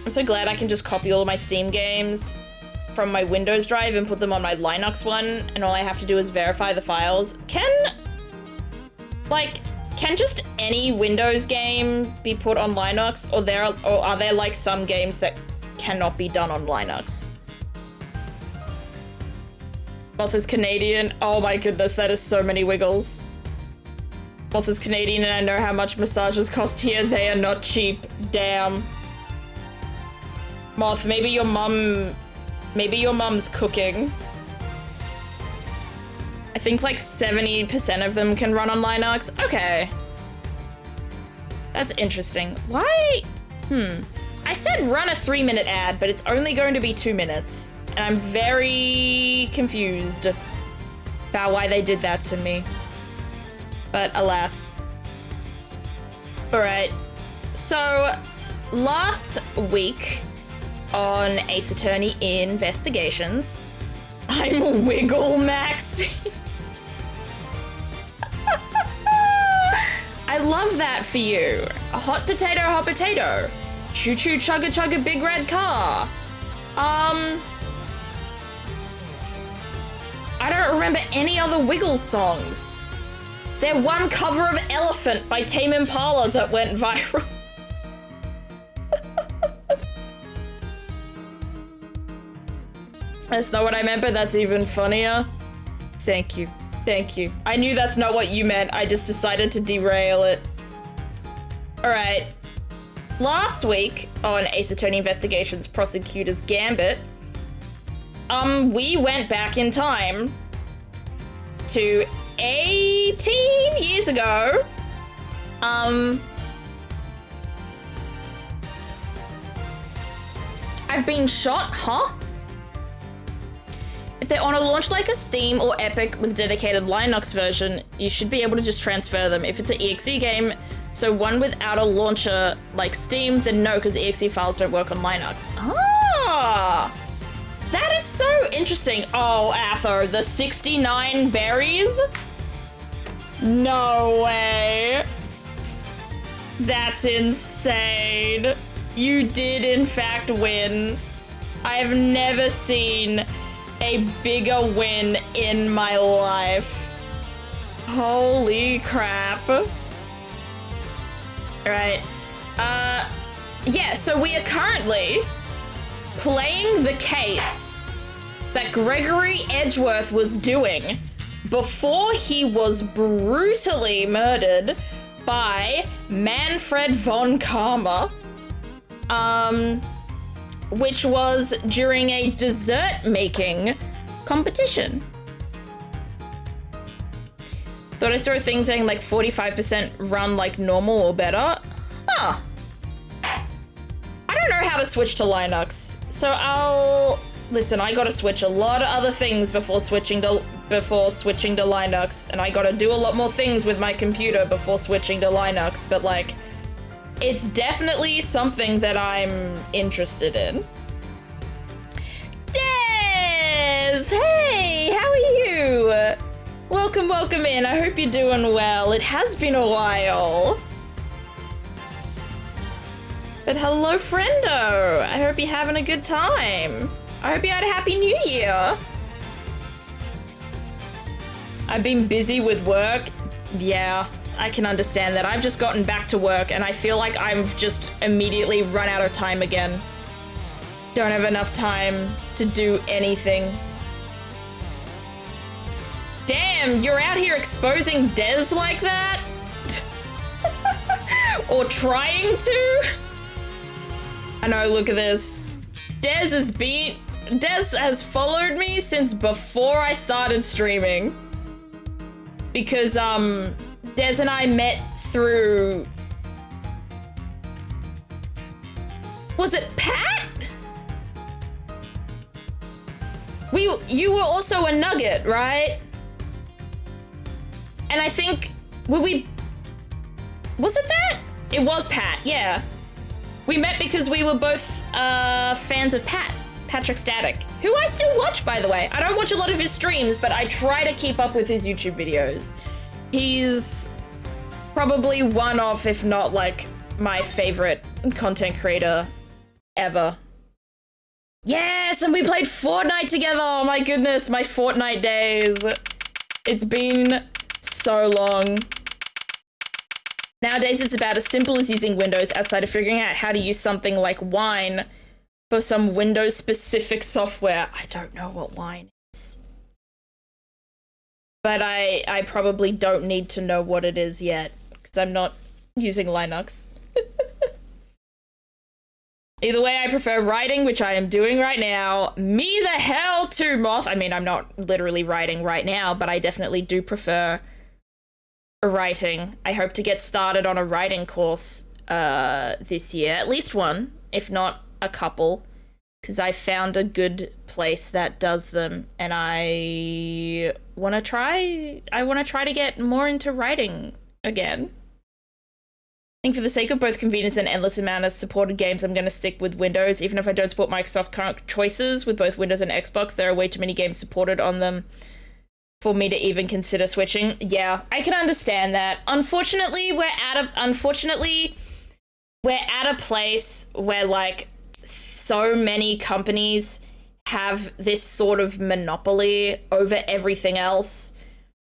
I'm so glad I can just copy all of my Steam games from my Windows drive and put them on my Linux one, and all I have to do is verify the files. Can just any Windows game be put on Linux, or are there like some games that cannot be done on Linux? Moth is Canadian. Oh my goodness, that is so many wiggles. Moth is Canadian and I know how much massages cost here. They are not cheap. Damn. Moth, maybe your mum's cooking. I think like 70% of them can run on Linux. Okay. That's interesting. Why? I said run a 3-minute ad, but it's only going to be 2 minutes. And I'm very confused about why they did that to me. But alas. All right. So last week on Ace Attorney Investigations, I'm Wiggle Maxi. I love that for you. A hot potato, hot potato. Choo choo chugga chugga big red car. I don't remember any other Wiggles songs. There's one cover of Elephant by Tame Impala that went viral. That's not what I meant, but that's even funnier. Thank you. Thank you. I knew that's not what you meant. I just decided to derail it. All right. Last week on Ace Attorney Investigations Prosecutor's Gambit, we went back in time to 18 years ago. I've been shot, huh? If they're on a launch like a Steam or Epic with dedicated Linux version, you should be able to just transfer them. If it's an EXE game, so one without a launcher like Steam, then no, because EXE files don't work on Linux. Ah! That is so interesting. Oh, Atho, the 69 berries? No way. That's insane. You did, in fact, win. I've never seen a bigger win in my life. Holy crap. All right. Yeah, so we are currently playing the case that Gregory Edgeworth was doing before he was brutally murdered by Manfred von Karma, which was during a dessert making competition. Thought I saw a thing saying like 45% run like normal or better. Huh. I don't know how to switch to Linux, so listen, I gotta switch a lot of other things before switching to Linux, and I gotta do a lot more things with my computer before switching to Linux, but like, it's definitely something that I'm interested in. Des! Hey, how are you? Welcome in. I hope you're doing well. It has been a while. But hello, friendo. I hope you're having a good time. I hope you had a happy new year. I've been busy with work. Yeah, I can understand that. I've just gotten back to work and I feel like I've just immediately run out of time again. Don't have enough time to do anything. Damn, you're out here exposing Des like that? Or trying to? I know, look at this. Des has followed me since before I started streaming. Because, Des and I met through... Was it Pat? You were also a Nugget, right? And I think, was it that? It was Pat, yeah. We met because we were both fans of Patrick Static, who I still watch, by the way. I don't watch a lot of his streams, but I try to keep up with his YouTube videos. He's probably one of, if not like, my favorite content creator ever. Yes, and we played Fortnite together. Oh my goodness, my Fortnite days. It's been so long. Nowadays, it's about as simple as using Windows outside of figuring out how to use something like Wine for some Windows-specific software. I don't know what Wine is. But I probably don't need to know what it is yet, because I'm not using Linux. Either way, I prefer writing, which I am doing right now. Me the hell to Moth. I mean, I'm not literally writing right now, but I definitely do prefer writing. I hope to get started on a writing course this year. At least one, if not a couple, because I found a good place that does them, and I want to try to get more into writing again. I think for the sake of both convenience and endless amount of supported games, I'm going to stick with Windows. Even if I don't support Microsoft current choices with both Windows and Xbox, there are way too many games supported on them for me to even consider switching. Yeah, I can understand that. Unfortunately, we're at a place where, like, so many companies have this sort of monopoly over everything else.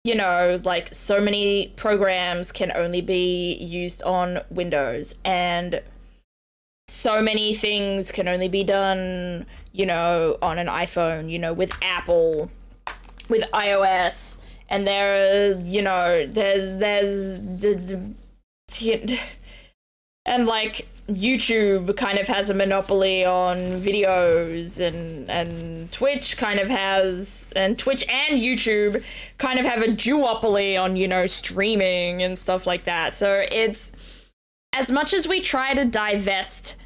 You know, like, so many programs can only be used on Windows, and so many things can only be done, you know, on an iPhone, you know, with Apple, with iOS, and there's and like YouTube kind of has a monopoly on videos, and Twitch kind of has, and Twitch and YouTube kind of have a duopoly on, you know, streaming and stuff like that. So it's, as much as we try to divest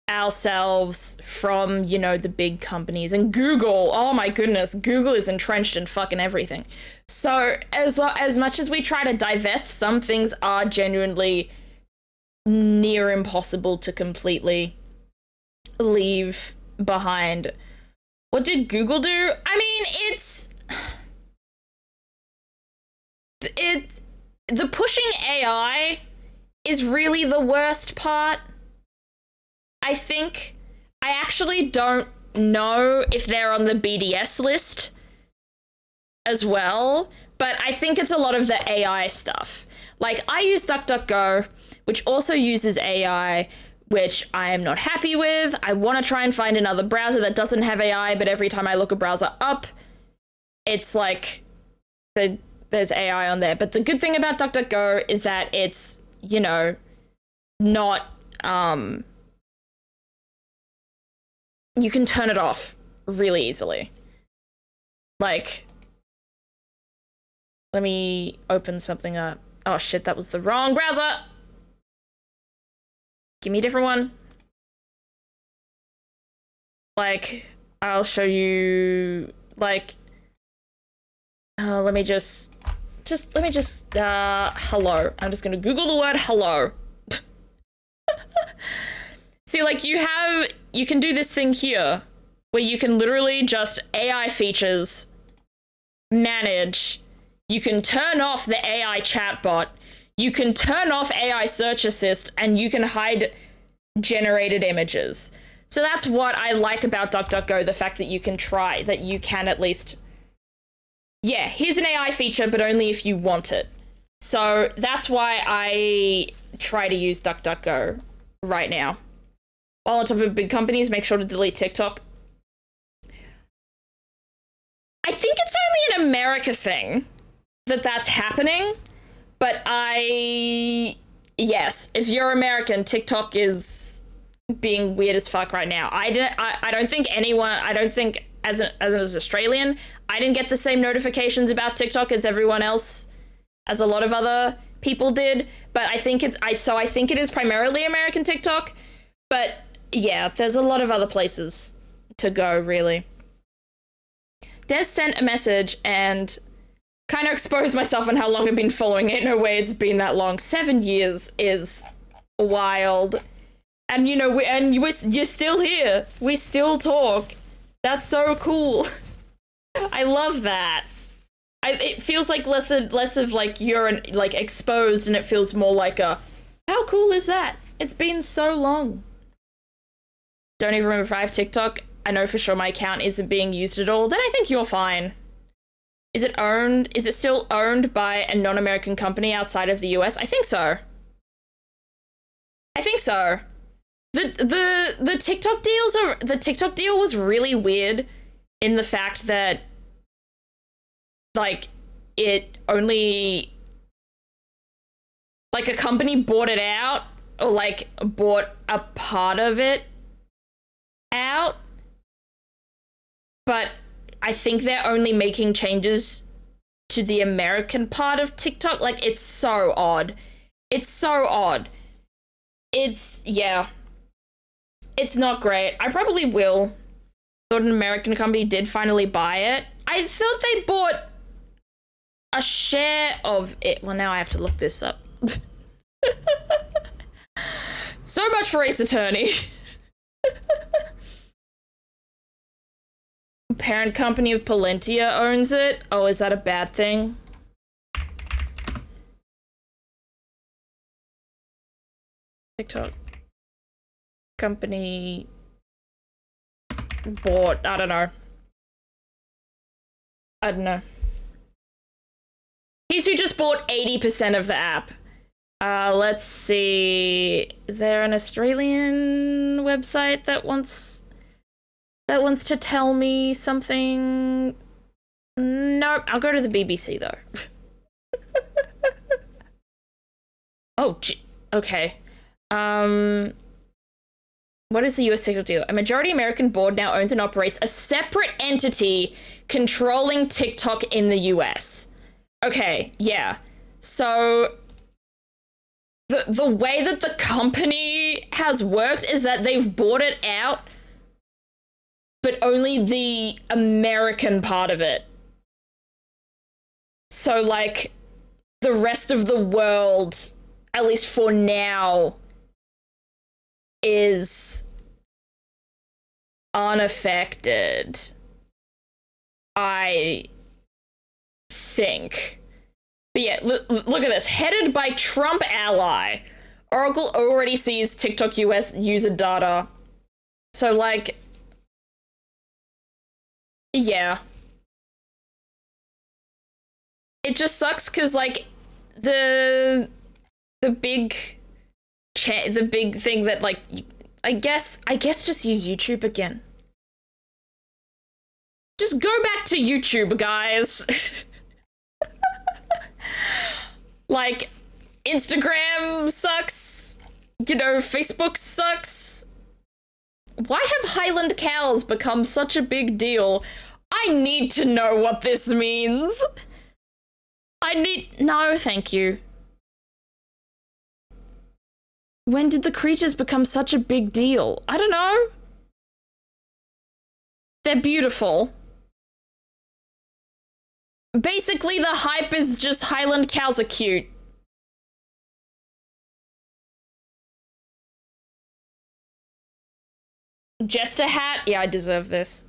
ourselves from, you know, the big companies, and Google, oh my goodness, Google is entrenched in fucking everything. So as much as we try to divest, some things are genuinely near impossible to completely leave behind. What did Google do? I mean, the pushing AI is really the worst part. I think, I actually don't know if they're on the BDS list as well, but I think it's a lot of the AI stuff. Like, I use DuckDuckGo, which also uses AI, which I am not happy with. I want to try and find another browser that doesn't have AI, but every time I look a browser up, it's like there's AI on there. But the good thing about DuckDuckGo is that it's, you know, not, you can turn it off really easily. Like, let me open something up. Oh shit, that was the wrong browser. Give me a different one. Like, I'll show you, like, let me just, hello. I'm just gonna Google the word hello. See, like, you can do this thing here, where you can literally just AI features, manage, you can turn off the AI chatbot, you can turn off AI search assist, and you can hide generated images. So that's what I like about DuckDuckGo, the fact that you can at least, yeah, here's an AI feature, but only if you want it. So that's why I try to use DuckDuckGo right now. While on top of big companies, make sure to delete TikTok. I think it's only an America thing that's happening, but yes, if you're American, TikTok is being weird as fuck right now. I don't think as an Australian, I didn't get the same notifications about TikTok as everyone else, as a lot of other people did, but I think it is primarily American TikTok, but yeah, there's a lot of other places to go, really. Des sent a message and kind of exposed myself on how long I've been following it. No way it's been that long. 7 years is wild. And, you know, you're still here. We still talk. That's so cool. I love that. It feels like less of like you're like exposed, and it feels more like a, how cool is that? It's been so long. Don't even remember if I have TikTok. I know for sure my account isn't being used at all. Then I think you're fine. Is it still owned by a non-American company outside of the US? I think so. The TikTok deal was really weird in the fact that, like, it only, like, a company bought it out, or like bought a part of it out, but I think they're only making changes to the American part of TikTok. Like, it's so odd. Yeah. It's not great. I probably will. Thought an American company did finally buy it. I thought they bought a share of it. Well, now I have to look this up. So much for Ace Attorney. Parent company of Palentia owns it. Oh, is that a bad thing? TikTok company bought, I don't know. He's who just bought 80% of the app. Let's see. Is there an Australian website that wants to tell me something? Nope, I'll go to the BBC though. Oh, okay. What is the US TikTok deal? A majority American board now owns and operates a separate entity controlling TikTok in the US. Okay, yeah. So the way that the company has worked is that they've bought it out, but only the American part of it. So, like, the rest of the world, at least for now, is unaffected, I think. But yeah, look at this. Headed by Trump ally, Oracle already sees TikTok US user data. So, like, yeah. It just sucks because, like, the big the big thing that, like, I guess just use YouTube again. Just go back to YouTube, guys. Like, Instagram sucks. You know, Facebook sucks. Why have Highland cows become such a big deal? I need to know what this means. No, thank you. When did the creatures become such a big deal? I don't know. They're beautiful. Basically, the hype is just Highland cows are cute. Jester hat? Yeah, I deserve this.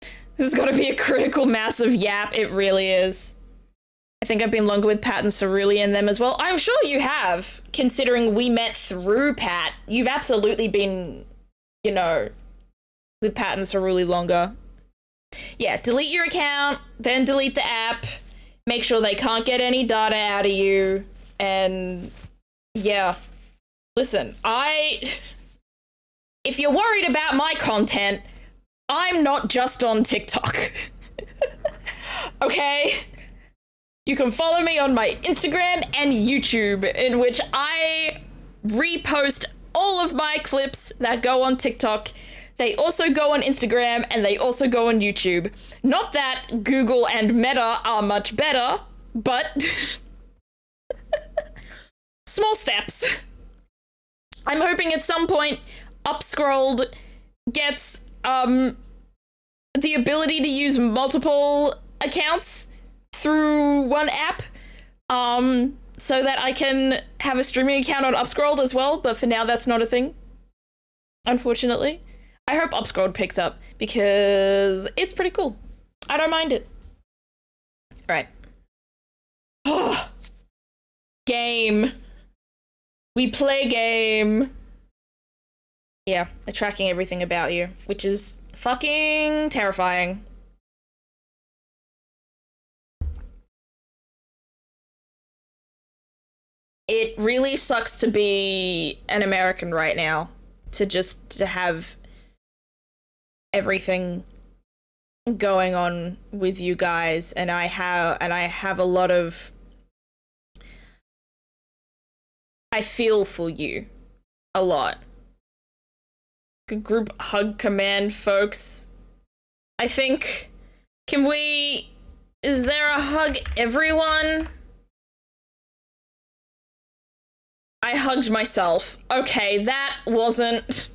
This has got to be a critical mass of yap. It really is. I think I've been longer with Pat and Cerulean them as well. I'm sure you have, considering we met through Pat. You've absolutely been, you know, with Pat and Cerulean longer. Yeah, delete your account, then delete the app. Make sure they can't get any data out of you. And yeah, listen, if you're worried about my content, I'm not just on TikTok. Okay? You can follow me on my Instagram and YouTube, in which I repost all of my clips that go on TikTok. They also go on Instagram and they also go on YouTube. Not that Google and Meta are much better, but small steps. I'm hoping at some point Upscrolled gets the ability to use multiple accounts through one app, so that I can have a streaming account on Upscrolled as well, but for now that's not a thing, unfortunately. I hope Upscrolled picks up, because it's pretty cool. I don't mind it. Right. Game. We play game. Yeah, they're tracking everything about you, which is fucking terrifying. It really sucks to be an American right now, to have everything going on with you guys, and I have a lot of, I feel for you a lot. Group hug command, folks. I think, is there a hug everyone? I hugged myself. Okay, that wasn't...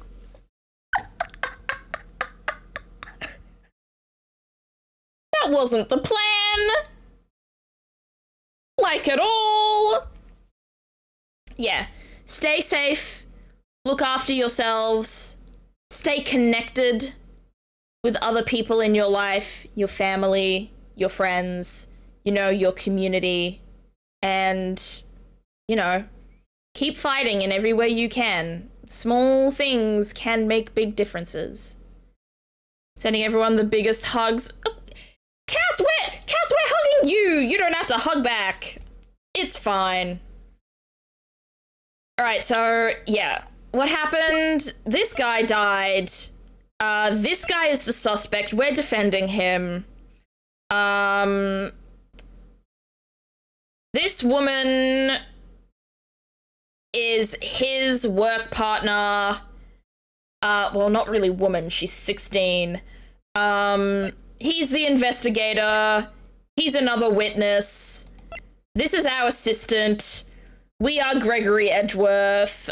that wasn't the plan! Like at all! Yeah, stay safe, look after yourselves, stay connected with other people in your life, your family, your friends, you know, your community, and, you know, keep fighting in every way you can. Small things can make big differences. Sending everyone the biggest hugs. Oh, Cass, we're hugging you! You don't have to hug back. It's fine. Alright, so, yeah. What happened? This guy died. This guy is the suspect. We're defending him. This woman is his work partner. Well, not really woman, she's 16. He's the investigator. He's another witness. This is our assistant. We are Gregory Edgeworth.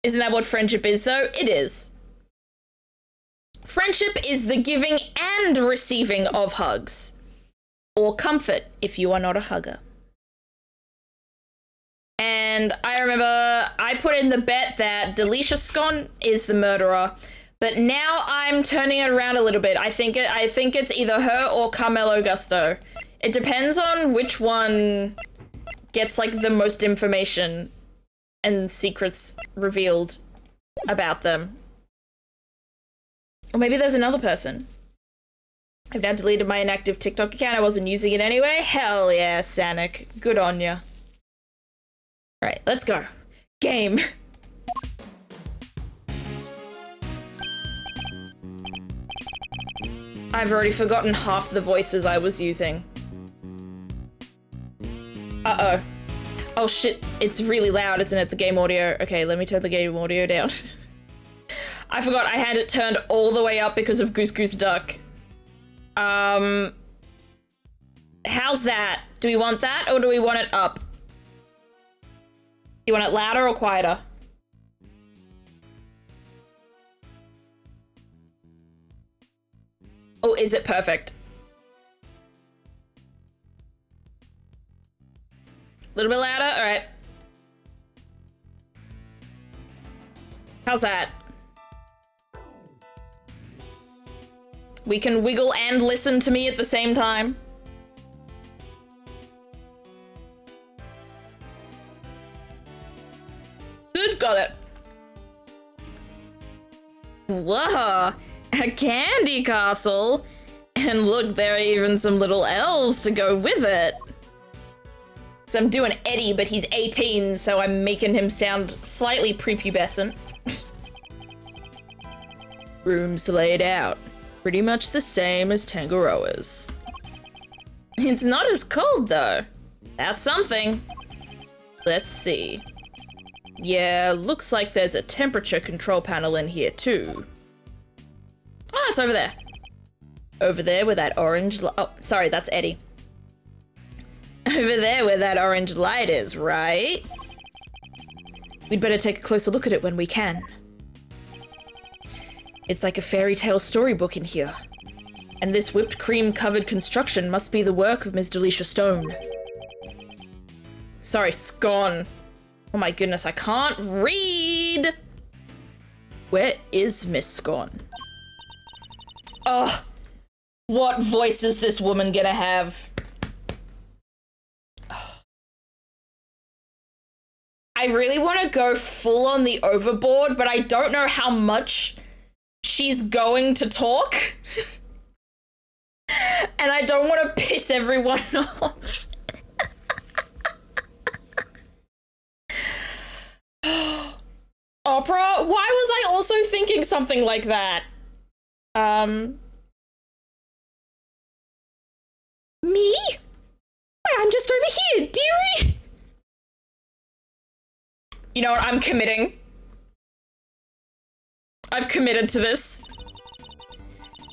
Isn't that what friendship is, though? It is. Friendship is the giving and receiving of hugs. Or comfort, if you are not a hugger. And I remember I put in the bet that Delisha Scone is the murderer, but now I'm turning it around a little bit. I think it's either her or Carmelo Gusto. It depends on which one gets, like, the most information and secrets revealed about them. Or maybe there's another person. I've now deleted my inactive TikTok account. I wasn't using it anyway. Hell yeah, Sanic. Good on ya. Alright, let's go. Game. I've already forgotten half the voices I was using. Uh-oh. Oh shit, it's really loud, isn't it, the game audio? Okay, let me turn the game audio down. I forgot I had it turned all the way up because of Goose Goose Duck. How's that? Do we want that or do we want it up? You want it louder or quieter? Oh, is it perfect? A little bit louder? All right. How's that? We can wiggle and listen to me at the same time. Good, got it. Whoa, a candy castle. And look, there are even some little elves to go with it. So I'm doing Eddie, but he's 18, so I'm making him sound slightly prepubescent. Rooms laid out. Pretty much the same as Tangaroa's. It's not as cold, though. That's something. Let's see. Yeah, looks like there's a temperature control panel in here, too. Oh, it's over there. Over there where that orange oh, sorry, that's Eddie. Over there where that orange light is, right? We'd better take a closer look at it when we can. It's like a fairy tale storybook in here. And this whipped cream covered construction must be the work of Ms. Delisha Stone. Sorry, Scone. Oh my goodness, I can't read! Where is Miss Scone? Oh, what voice is this woman gonna have? Oh. I really want to go full on the overboard, but I don't know how much she's going to talk. And I don't want to piss everyone off. Opera? Why was I also thinking something like that? Me? I'm just over here, dearie. You know what? I'm committing. I've committed to this.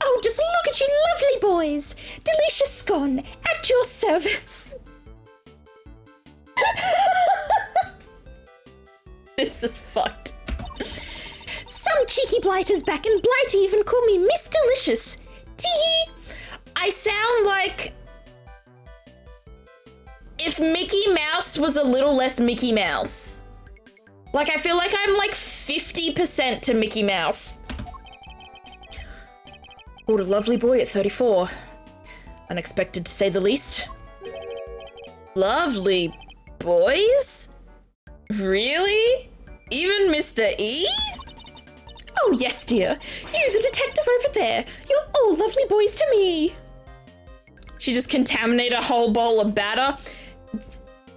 Oh, just look at you lovely boys. Delicious scone at your service. This is fucked. Some cheeky blighters back in Blighty even call me Miss Delicious. Tee. I sound like if Mickey Mouse was a little less Mickey Mouse. Like, I feel like I'm like 50% to Mickey Mouse. What a lovely boy at 34. Unexpected to say the least. Lovely boys? Really? Even Mr. E? Oh, yes, dear. You, the detective over there. You're all lovely boys to me. She just contaminated a whole bowl of batter.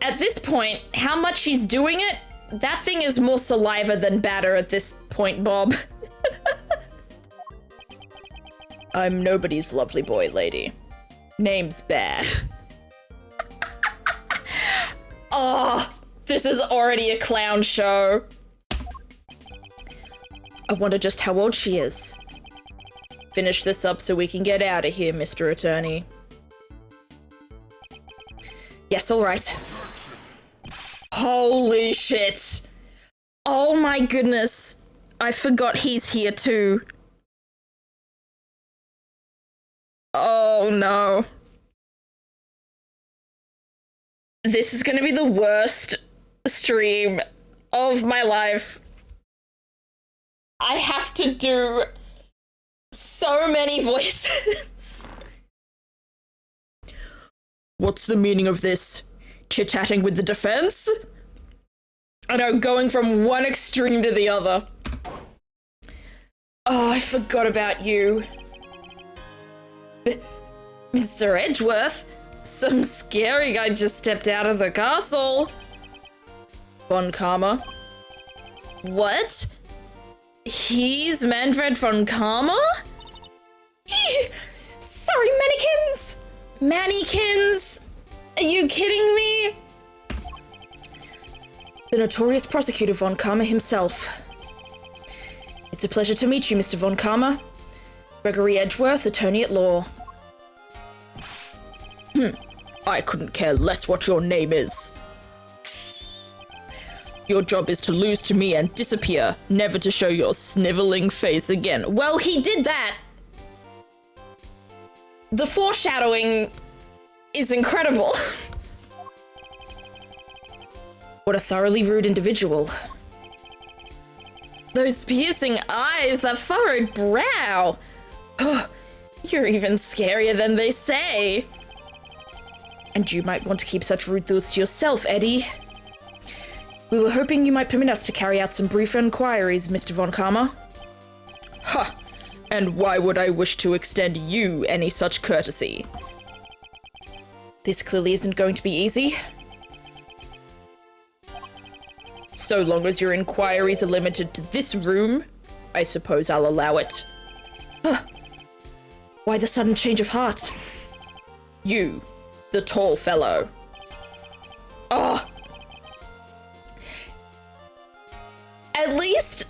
At this point, how much she's doing it, that thing is more saliva than batter at this point, Bob. I'm nobody's lovely boy, lady. Name's bad. Oh, this is already a clown show. I wonder just how old she is. Finish this up so we can get out of here, Mr. Attorney. Yes, all right. Holy shit. Oh my goodness. I forgot he's here too. Oh no. This is gonna be the worst stream of my life. I have to do so many voices. What's the meaning of this? Chit-chatting with the defense? I know, going from one extreme to the other. Oh, I forgot about you. Mr. Edgeworth? Some scary guy just stepped out of the castle. Von Karma? What? He's Manfred von Karma? Sorry, mannequins! Mannykins? Are you kidding me? The notorious prosecutor Von Karma himself. It's a pleasure to meet you, Mr. Von Karma. Gregory Edgeworth, attorney at law. I couldn't care less what your name is. Your job is to lose to me and disappear, never to show your sniveling face again. Well, he did that. The foreshadowing is incredible. What a thoroughly rude individual. Those piercing eyes, that furrowed brow. You're even scarier than they say. And you might want to keep such rude thoughts to yourself, Eddie. We were hoping you might permit us to carry out some brief inquiries, Mr. Von Karma. Ha! And why would I wish to extend you any such courtesy? This clearly isn't going to be easy. So long as your inquiries are limited to this room, I suppose I'll allow it. Why the sudden change of heart? You, the tall fellow. Oh. At least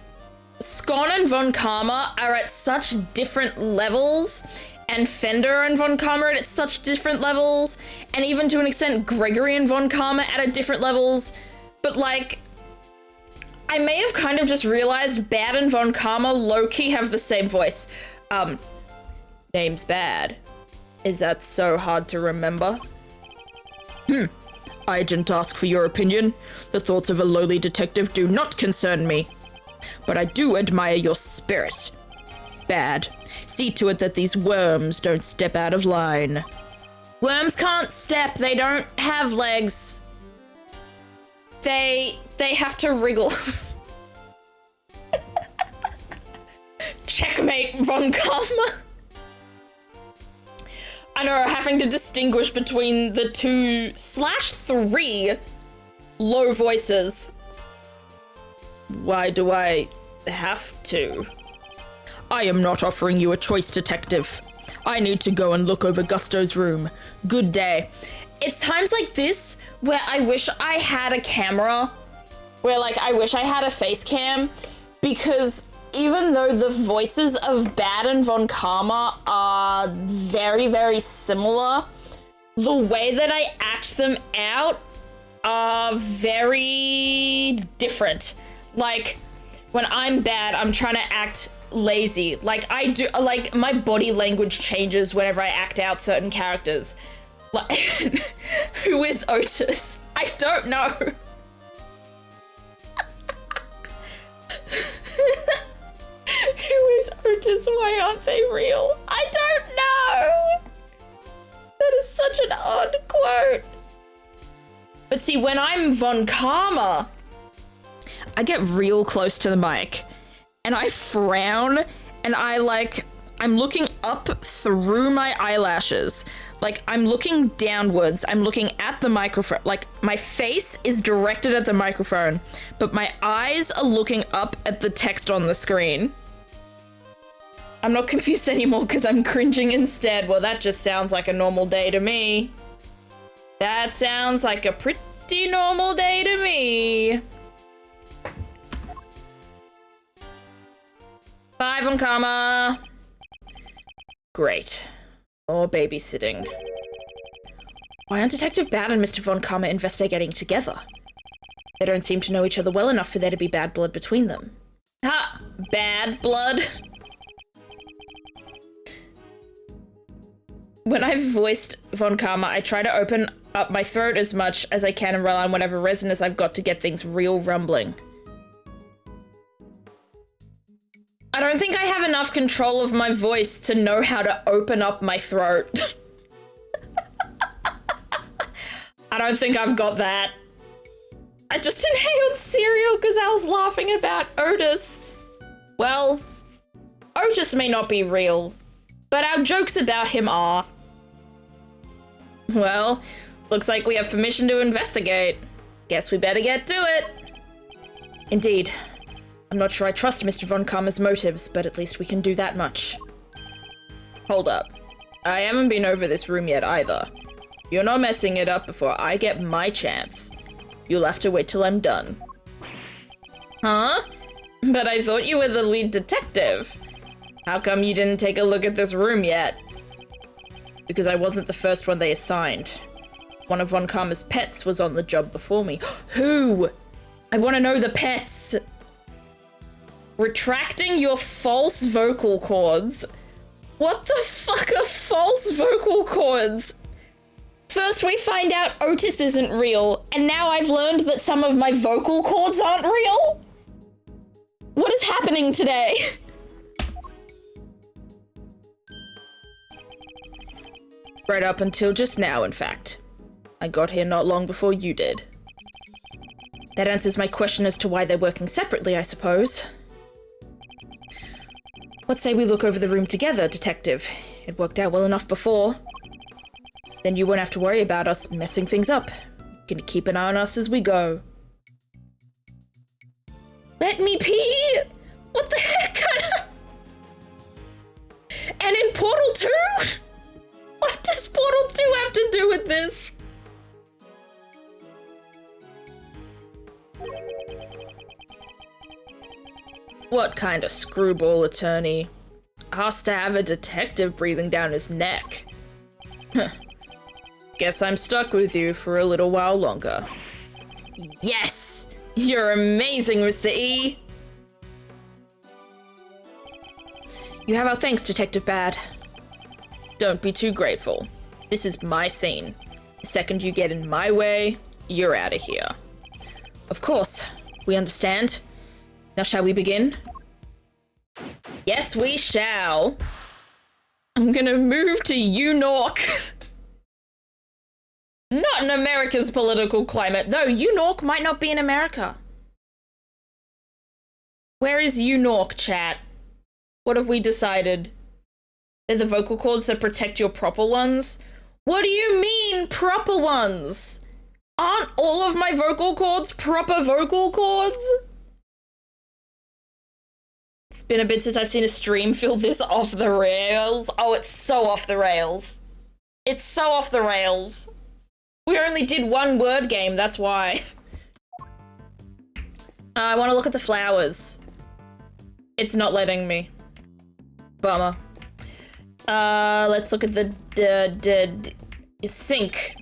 Scon and Von Karma are at such different levels, and Fender and Von Karma are at such different levels, and even to an extent Gregory and Von Karma at different levels, but like, I may have kind of just realized Bad and Von Karma low-key have the same voice. Name's Bad. Is that so hard to remember? I didn't ask for your opinion. The thoughts of a lowly detective do not concern me. But I do admire your spirit. Bad. See to it that these worms don't step out of line. Worms can't step. They don't have legs. They have to wriggle. Checkmate, Von Karma. I know, having to distinguish between the 2/3 low voices. Why do I have to? I am not offering you a choice, detective. I need to go and look over Gusto's room. Good day. It's times like this where I wish I had a camera, where like I wish I had a face cam, because even though the voices of Bad and Von Karma are very, very similar, the way that I act them out are very different. Like, when I'm Bad, I'm trying to act lazy. Like, I do, like, my body language changes whenever I act out certain characters. Like, who is Otis? I don't know. Who is Otis? Why aren't they real? I don't know. That is such an odd quote. But see, when I'm Von Karma, I get real close to the mic and I frown and I'm looking up through my eyelashes. Like, I'm looking downwards. I'm looking at the microphone. Like, my face is directed at the microphone, but my eyes are looking up at the text on the screen. I'm not confused anymore because I'm cringing instead. Well, that just sounds like a normal day to me. That sounds like a pretty normal day to me. Bye, Von Karma. Great. More babysitting. Why aren't Detective Bad and Mr. Von Karma investigating together? They don't seem to know each other well enough for there to be bad blood between them. Ha! Bad blood? When I've voiced Von Karma, I try to open up my throat as much as I can and rely on whatever resonance I've got to get things real rumbling. I don't think I have enough control of my voice to know how to open up my throat. I don't think I've got that. I just inhaled cereal because I was laughing about Otis. Well, Otis may not be real, but our jokes about him are. Well, looks like we have permission to investigate. Guess we better get to it. Indeed. I'm not sure I trust Mr. Von Karma's motives, but at least we can do that much. Hold up. I haven't been over this room yet either. You're not messing it up before I get my chance. You'll have to wait till I'm done. Huh? But I thought you were the lead detective. How come you didn't take a look at this room yet? Because I wasn't the first one they assigned. One of Von Karma's pets was on the job before me. Who? I want to know the pets. Retracting your false vocal cords. What the fuck are false vocal cords? First we find out Otis isn't real, and now I've learned that some of my vocal cords aren't real? What is happening today? Right up until just now, in fact. I got here not long before you did. That answers my question as to why they're working separately, I suppose. What say we look over the room together, Detective? It worked out well enough before. Then you won't have to worry about us messing things up. Gonna keep an eye on us as we go. Let me pee? What the heck? And in Portal 2? What does Portal 2 have to do with this? What kind of screwball attorney asked to have a detective breathing down his neck? Guess I'm stuck with you for a little while longer. Yes! You're amazing, Mr. E! You have our thanks, Detective Bad. Don't be too grateful. This is my scene. The second you get in my way, you're out of here. Of course, we understand. Now shall we begin? Yes, we shall. I'm gonna move to Unork. Not in America's political climate, though Unork might not be in America. Where is Unork, chat? What have we decided? They're the vocal cords that protect your proper ones? What do you mean, proper ones? Aren't all of my vocal cords proper vocal cords? It's been a bit since I've seen a stream feel this off the rails. Oh, it's so off the rails. It's so off the rails. We only did one word game, that's why. I want to look at the flowers. It's not letting me. Bummer. Let's look at the sink.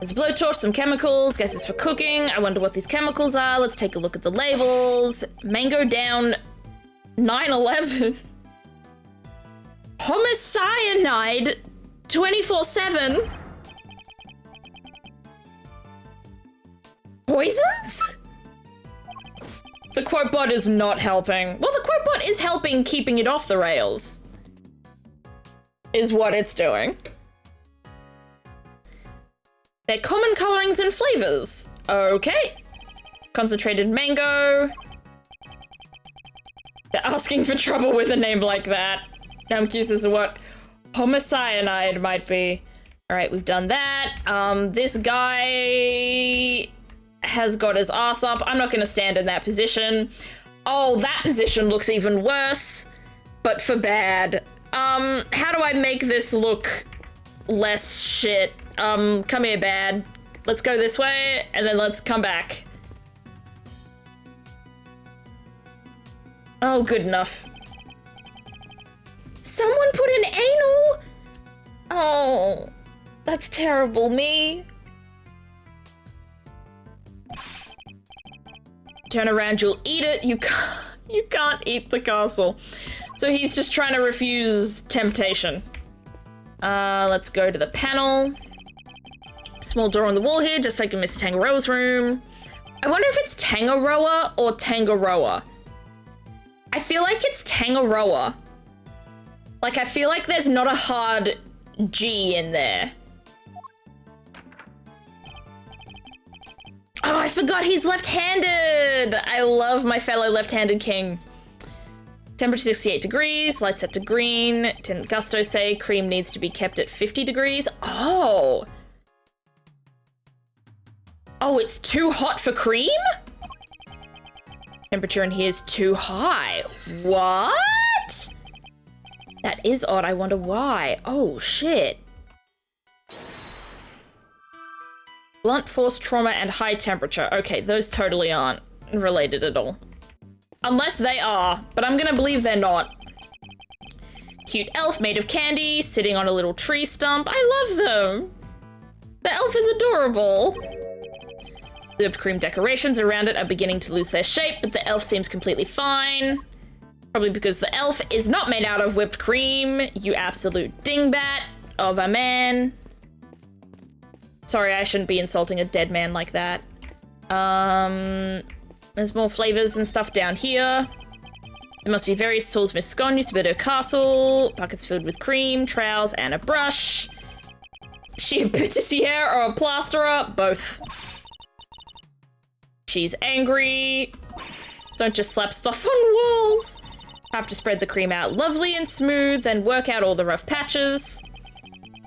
There's a blowtorch, some chemicals, guess it's for cooking. I wonder what these chemicals are. Let's take a look at the labels. Mango down 9/11. Homicyanide 24/7. Poisons? The quote bot is not helping. Well, the quote bot is helping keeping it off the rails. Is what it's doing. They're common colorings and flavors. Okay. Concentrated mango. They're asking for trouble with a name like that. Now I'm curious as to what homicyanide might be. All right, we've done that. This guy has got his ass up. I'm not gonna stand in that position. Oh, that position looks even worse, but for bad. How do I make this look less shit? Come here, bad. Let's go this way, and then let's come back. Oh, good enough. Someone put an anal? Oh, that's terrible, me. Turn around, you'll eat it. You can't eat the castle. So he's just trying to refuse temptation. Let's go to the panel. Small door on the wall here, just like in Miss Tangaroa's room. I wonder if it's Tangaroa or Tangaroa. I feel like it's Tangaroa. Like, I feel like there's not a hard G in there. Oh, I forgot he's left-handed! I love my fellow left-handed king. Temperature 68 degrees, light set to green. Didn't Gusto say cream needs to be kept at 50 degrees? Oh! Oh, it's too hot for cream? Temperature in here is too high. What? That is odd. I wonder why. Oh, shit. Blunt force trauma and high temperature. Okay, those totally aren't related at all. Unless they are, but I'm gonna believe they're not. Cute elf made of candy, sitting on a little tree stump. I love them. The elf is adorable. The whipped cream decorations around it are beginning to lose their shape, but the elf seems completely fine. Probably because the elf is not made out of whipped cream, you absolute dingbat of a man. Sorry, I shouldn't be insulting a dead man like that. There's more flavors and stuff down here. There must be various tools Miss Scone used to build her castle. Buckets filled with cream, trowels, and a brush. Is she a patissiere or a plasterer? Both. She's angry. Don't just slap stuff on walls. Have to spread the cream out lovely and smooth, then work out all the rough patches.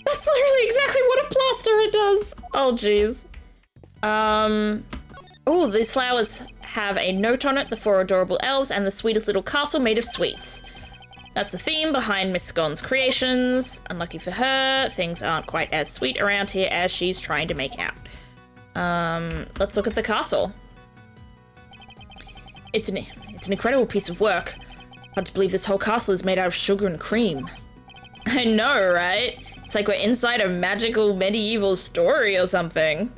That's literally exactly what a plasterer does. Oh, jeez. Oh, these flowers have a note on it, the 4 adorable elves, and the sweetest little castle made of sweets. That's the theme behind Miss Scone's creations. Unlucky for her, things aren't quite as sweet around here as she's trying to make out. Let's look at the castle. It's an incredible piece of work. Hard to believe this whole castle is made out of sugar and cream. I know, right? It's like we're inside a magical medieval story or something.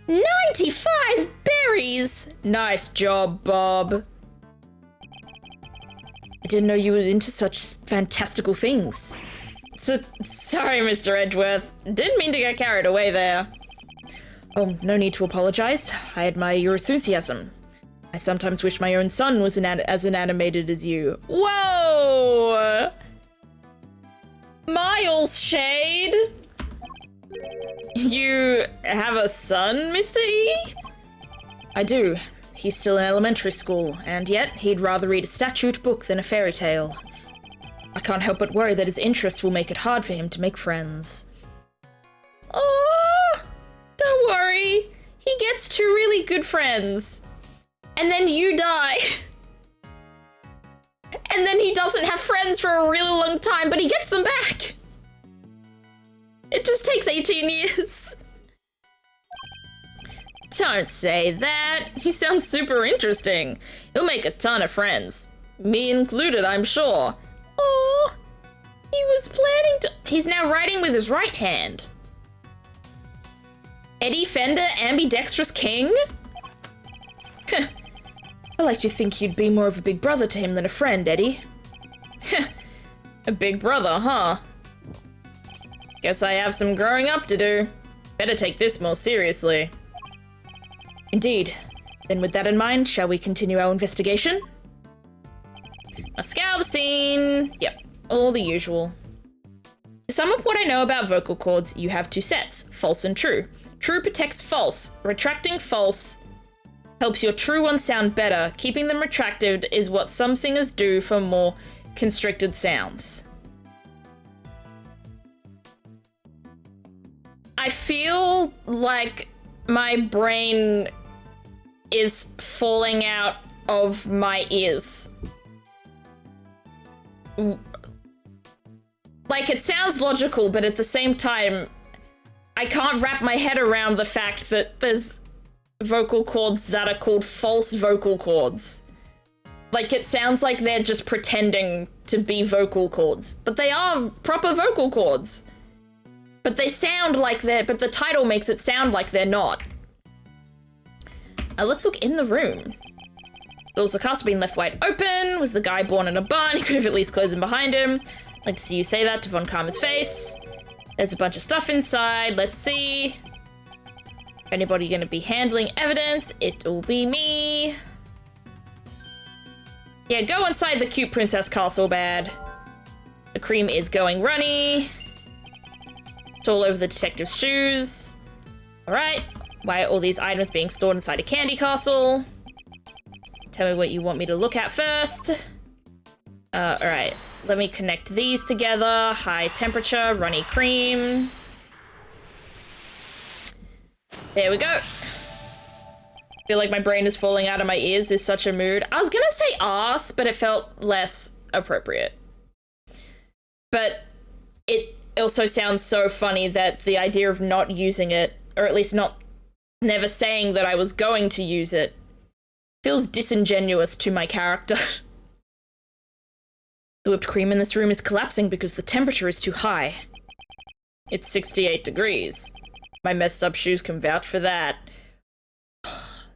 95 berries! Nice job, Bob. I didn't know you were into such fantastical things. Sorry, Mr. Edgeworth. Didn't mean to get carried away there. Oh, no need to apologize. I admire your enthusiasm. I sometimes wish my own son was as animated as you. Whoa! Miles Shade? You have a son, Mr. E? I do. He's still in elementary school, and yet he'd rather read a statute book than a fairy tale. I can't help but worry that his interests will make it hard for him to make friends. Oh, don't worry. He gets 2 really good friends. And then you die. And then he doesn't have friends for a really long time, but he gets them back. It just takes 18 years. Don't say that. He sounds super interesting. He'll make a ton of friends. Me included, I'm sure. Oh, he was planning to... He's now writing with his right hand. Eddie Fender, ambidextrous king? I like to think you'd be more of a big brother to him than a friend, Eddie. A big brother, huh? Guess I have some growing up to do. Better take this more seriously. Indeed. Then with that in mind, shall we continue our investigation? I'll scour the scene. Yep, all the usual. To sum up what I know about vocal cords, you have 2 sets, false and true. True protects false. Retracting false helps your true ones sound better. Keeping them retracted is what some singers do for more constricted sounds. I feel like my brain is falling out of my ears. Like, it sounds logical, but at the same time, I can't wrap my head around the fact that there's vocal cords that are called false vocal cords. Like, it sounds like they're just pretending to be vocal cords, but they are proper vocal cords. But they sound like they're, but the title makes it sound like they're not. Let's look in the room. Was the castle being left wide open? Was the guy born in a barn? He could have at least closed them behind him. I'd like to see you say that to Von Karma's face. There's a bunch of stuff inside. Let's see. Anybody gonna be handling evidence? It'll be me. Yeah, go inside the cute princess castle, bad. The cream is going runny. It's all over the detective's shoes. All right, why are all these items being stored inside a candy castle? Tell me what you want me to look at first. All right, let me connect these together. High temperature, runny cream. There we go. feel like my brain is falling out of my ears is such a mood. I was gonna say ass, but it felt less appropriate. But it also sounds so funny that the idea of not using it, or at least never saying that I was going to use it, feels disingenuous to my character. The whipped cream in this room is collapsing because the temperature is too high. It's 68 degrees. My messed up shoes can vouch for that.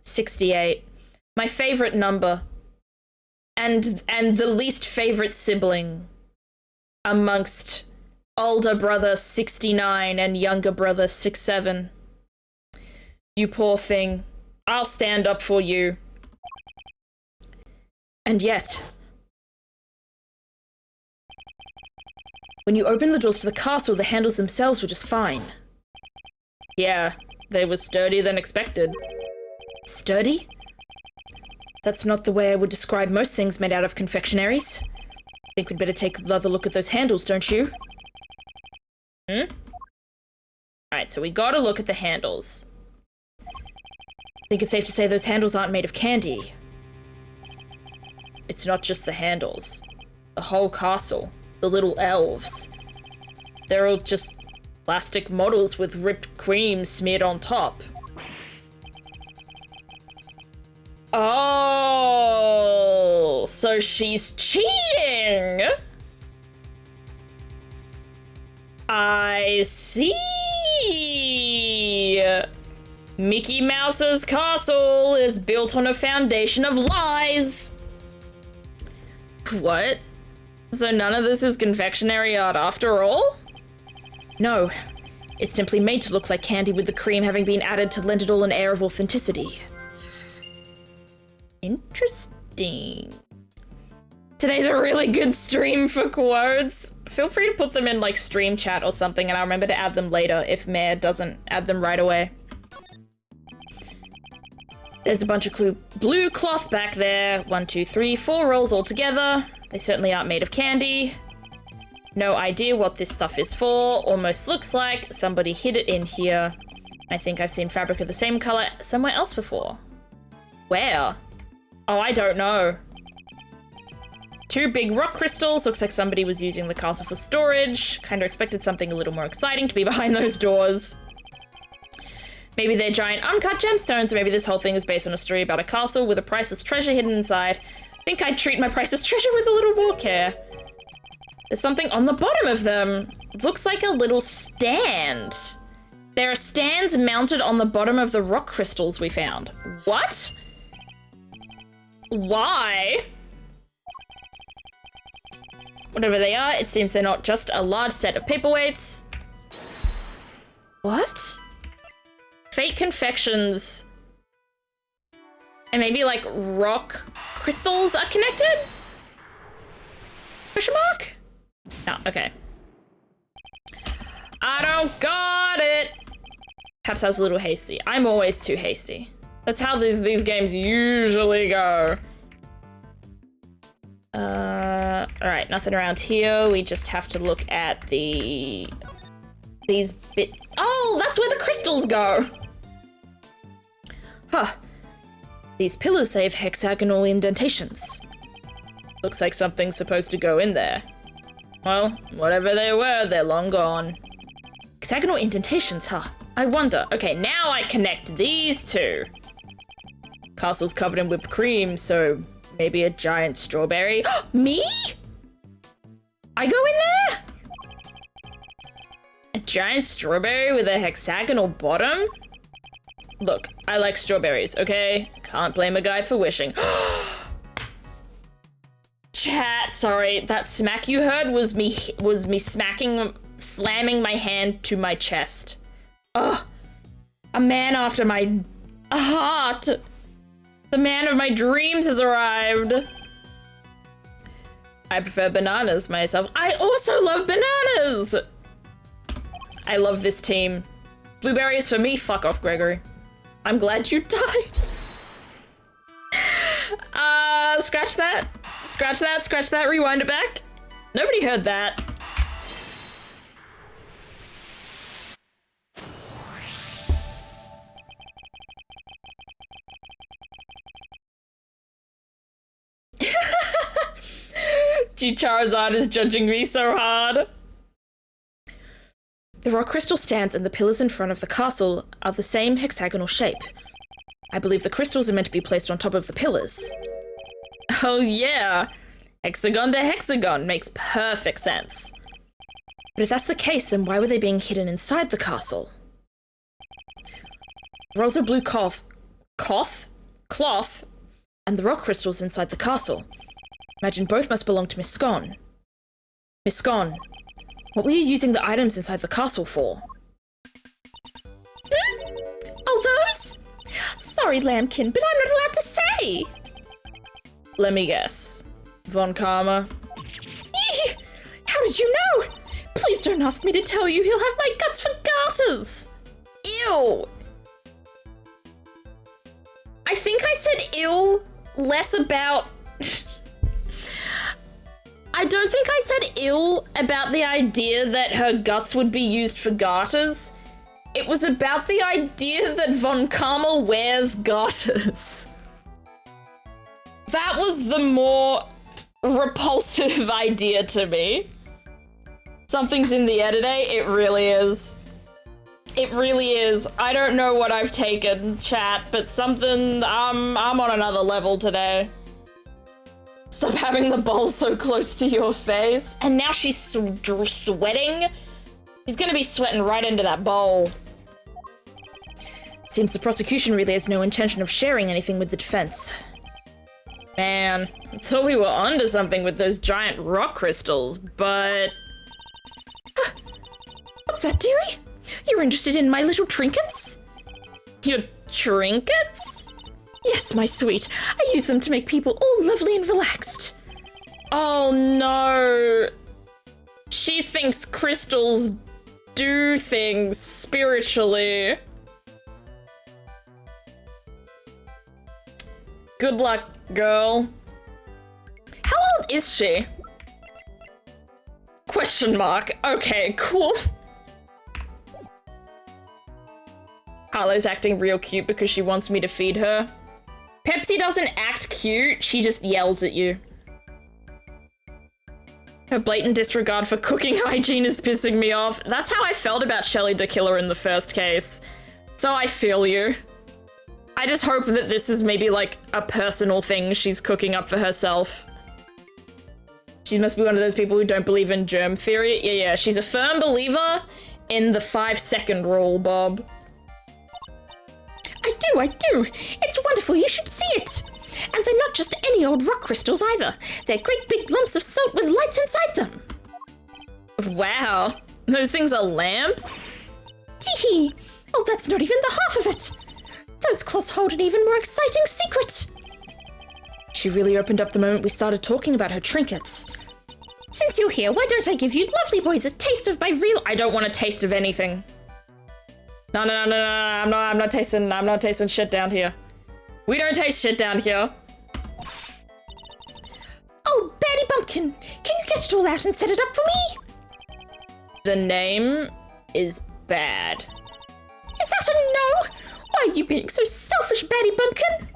68. My favorite number. And the least favorite sibling amongst older brother 69 and younger brother 67. You poor thing. I'll stand up for you. And yet, when you opened the doors to the castle, the handles themselves were just fine. Yeah, they were sturdier than expected. Sturdy? That's not the way I would describe most things made out of confectionaries. Think we'd better take another look at those handles, don't you? Alright, so we gotta look at the handles. I think it's safe to say those handles aren't made of candy. It's not just the handles. The whole castle. The little elves. They're all just plastic models with whipped cream smeared on top. Oh, so she's cheating. I see. Mickey Mouse's castle is built on a foundation of lies. What? So none of this is confectionery art after all? No, it's simply made to look like candy with the cream having been added to lend it all an air of authenticity. Interesting. Today's a really good stream for quotes. Feel free to put them in like stream chat or something and I'll remember to add them later if Mare doesn't add them right away. There's a bunch of blue cloth back there. 1, 2, 3, 4 rolls all together. They certainly aren't made of candy. No idea what this stuff is for. Almost looks like somebody hid it in here. I think I've seen fabric of the same color somewhere else before. Where? Oh, I don't know. 2 big rock crystals. Looks like somebody was using the castle for storage. Kinda expected something a little more exciting to be behind those doors. Maybe they're giant uncut gemstones, or maybe this whole thing is based on a story about a castle with a priceless treasure hidden inside. I think I'd treat my priceless treasure with a little more care. There's something on the bottom of them. Looks like a little stand. There are stands mounted on the bottom of the rock crystals we found. What? Why? Whatever they are, it seems they're not just a large set of paperweights. What? Fake confections. And maybe like rock crystals are connected? Question mark? No, okay. I don't got it. Perhaps I was a little hasty. I'm always too hasty. That's how these games usually go. Alright, nothing around here. We just have to look at these oh, that's where the crystals go. Huh. These pillars, they have hexagonal indentations. Looks like something's supposed to go in there. Well, whatever they were, they're long gone. Hexagonal indentations, huh? I wonder. Okay, now I connect these two. Castle's covered in whipped cream, so maybe a giant strawberry. Me? I go in there? A giant strawberry with a hexagonal bottom? Look, I like strawberries, okay? Can't blame a guy for wishing. Chat, sorry, that smack you heard was me slamming my hand to my chest. Ugh. A man after my heart. The man of my dreams has arrived. I prefer bananas myself. I also love bananas! I love this team. Blueberries for me, fuck off, Gregory. I'm glad you died. Scratch that. Scratch that, scratch that, rewind it back. Nobody heard that. Teachy Charizard is judging me so hard. The rock crystal stands and the pillars in front of the castle are the same hexagonal shape. I believe the crystals are meant to be placed on top of the pillars. Oh yeah, hexagon to hexagon makes perfect sense. But if that's the case, then why were they being hidden inside the castle? Rolls of blue cloth, and the rock crystals inside the castle. Imagine both must belong to Miss Scone. Miss Scone, what were you using the items inside the castle for? Oh, those? Sorry, Lambkin, but I'm not allowed to say. Let me guess. Von Karma? How did you know? Please don't ask me to tell you. He'll have my guts for garters. Ew! I think I said ew less about... I don't think I said ill about the idea that her guts would be used for garters. It was about the idea that Von Karma wears garters. That was the more repulsive idea to me. Something's in the editing. It really is. It really is. I don't know what I've taken, chat, but something, I'm on another level today. Stop having the bowl so close to your face. And now she's sweating. She's gonna be sweating right into that bowl. Seems the prosecution really has no intention of sharing anything with the defense. Man, I thought we were onto something with those giant rock crystals, but... What's that, dearie? You're interested in my little trinkets? Your trinkets? Yes, my sweet. I use them to make people all lovely and relaxed. Oh no. She thinks crystals do things spiritually. Good luck, girl. How old is she? Question mark. Okay, cool. Harlow's acting real cute because she wants me to feed her. Pepsi doesn't act cute, she just yells at you. Her blatant disregard for cooking hygiene is pissing me off. That's how I felt about Shelly the Killer in the first case. So I feel you. I just hope that this is maybe like a personal thing she's cooking up for herself. She must be one of those people who don't believe in germ theory. Yeah, she's a firm believer in the 5-second rule, Bob. I do. It's wonderful, you should see it. And they're not just any old rock crystals either. They're great big lumps of salt with lights inside them. Wow, those things are lamps? Tee-hee. Oh, that's not even the half of it. Those cloths hold an even more exciting secret. She really opened up the moment we started talking about her trinkets. Since you're here, why don't I give you lovely boys a taste of my real— I don't want a taste of anything. No, I'm not tasting shit down here. We don't taste shit down here. Oh, Batty Bumpkin, can you get it all out and set it up for me? The name is bad. Is that a no? Why are you being so selfish, Batty Bumpkin?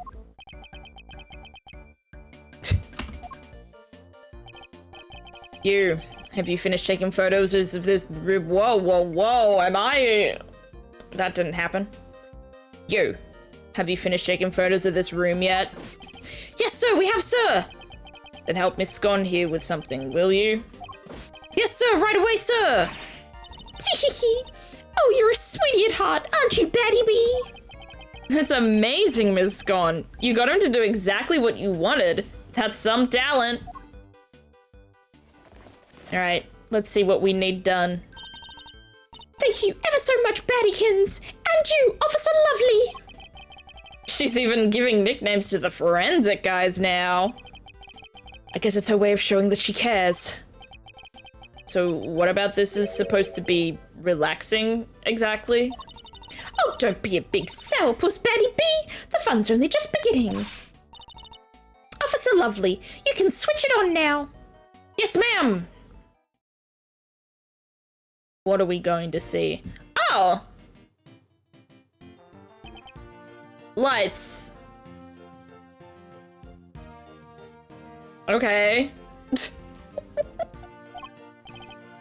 Have you finished taking photos of this? Whoa, am I? That didn't happen. Have you finished taking photos of this room yet? Yes, sir, we have, sir. Then help Miss Scone here with something, will you? Yes, sir, right away, sir. Tee-hee-hee. Oh, you're a sweetie at heart, aren't you, Batty Bee? That's amazing, Miss Scone. You got him to do exactly what you wanted. That's some talent. All right, let's see what we need done. Thank you ever so much, Battykins. And you, Officer Lovely. She's even giving nicknames to the forensic guys now. I guess it's her way of showing that she cares. So what about this is supposed to be relaxing, exactly? Oh, don't be a big sourpuss, Batty Bee. The fun's only just beginning. Officer Lovely, you can switch it on now. Yes, ma'am. What are we going to see? Oh! Lights. Okay.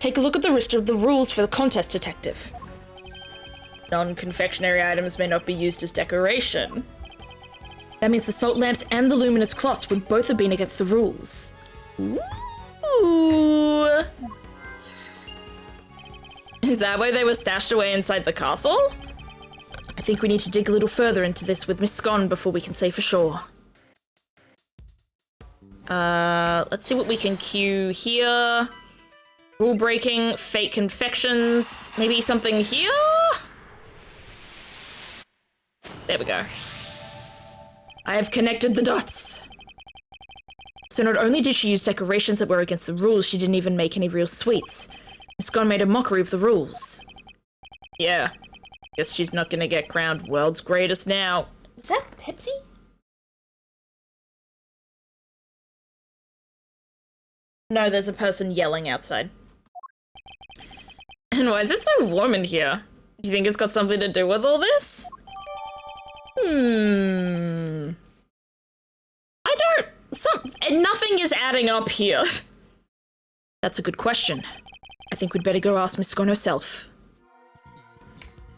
Take a look at the list of the rules for the contest, detective. Non-confectionery items may not be used as decoration. That means the salt lamps and the luminous cloths would both have been against the rules. Ooh. Is that why they were stashed away inside the castle? I think we need to dig a little further into this with Miss Scone before we can say for sure. Let's see what we can queue here. Rule breaking, fake confections, maybe something here? There we go. I have connected the dots. So not only did she use decorations that were against the rules, she didn't even make any real sweets. Miss Scone made a mockery of the rules. Yeah. Guess she's not gonna get crowned world's greatest now. Was that Pepsi? No, there's a person yelling outside. And why is it so warm in here? Do you think it's got something to do with all this? Nothing is adding up here. That's a good question. I think we'd better go ask Miss Scone herself.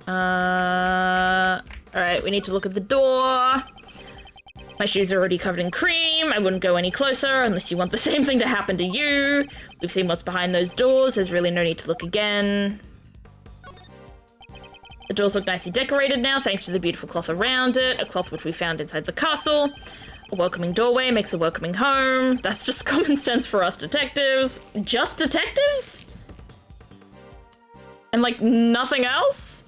Alright, we need to look at the door. My shoes are already covered in cream. I wouldn't go any closer unless you want the same thing to happen to you. We've seen what's behind those doors. There's really no need to look again. The doors look nicely decorated now, thanks to the beautiful cloth around it, a cloth which we found inside the castle. A welcoming doorway makes a welcoming home. That's just common sense for us detectives. Just detectives? And like nothing else?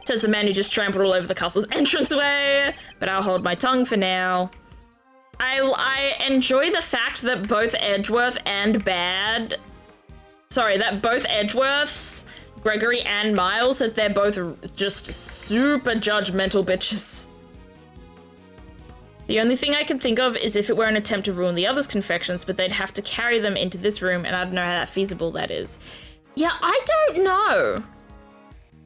Says the man who just trampled all over the castle's entranceway, but I'll hold my tongue for now. I enjoy the fact that both Edgeworth and both Edgeworths, Gregory and Miles, that they're both just super judgmental bitches. The only thing I can think of is if it were an attempt to ruin the others' confections, but they'd have to carry them into this room, and I don't know how feasible that is. Yeah, I don't know.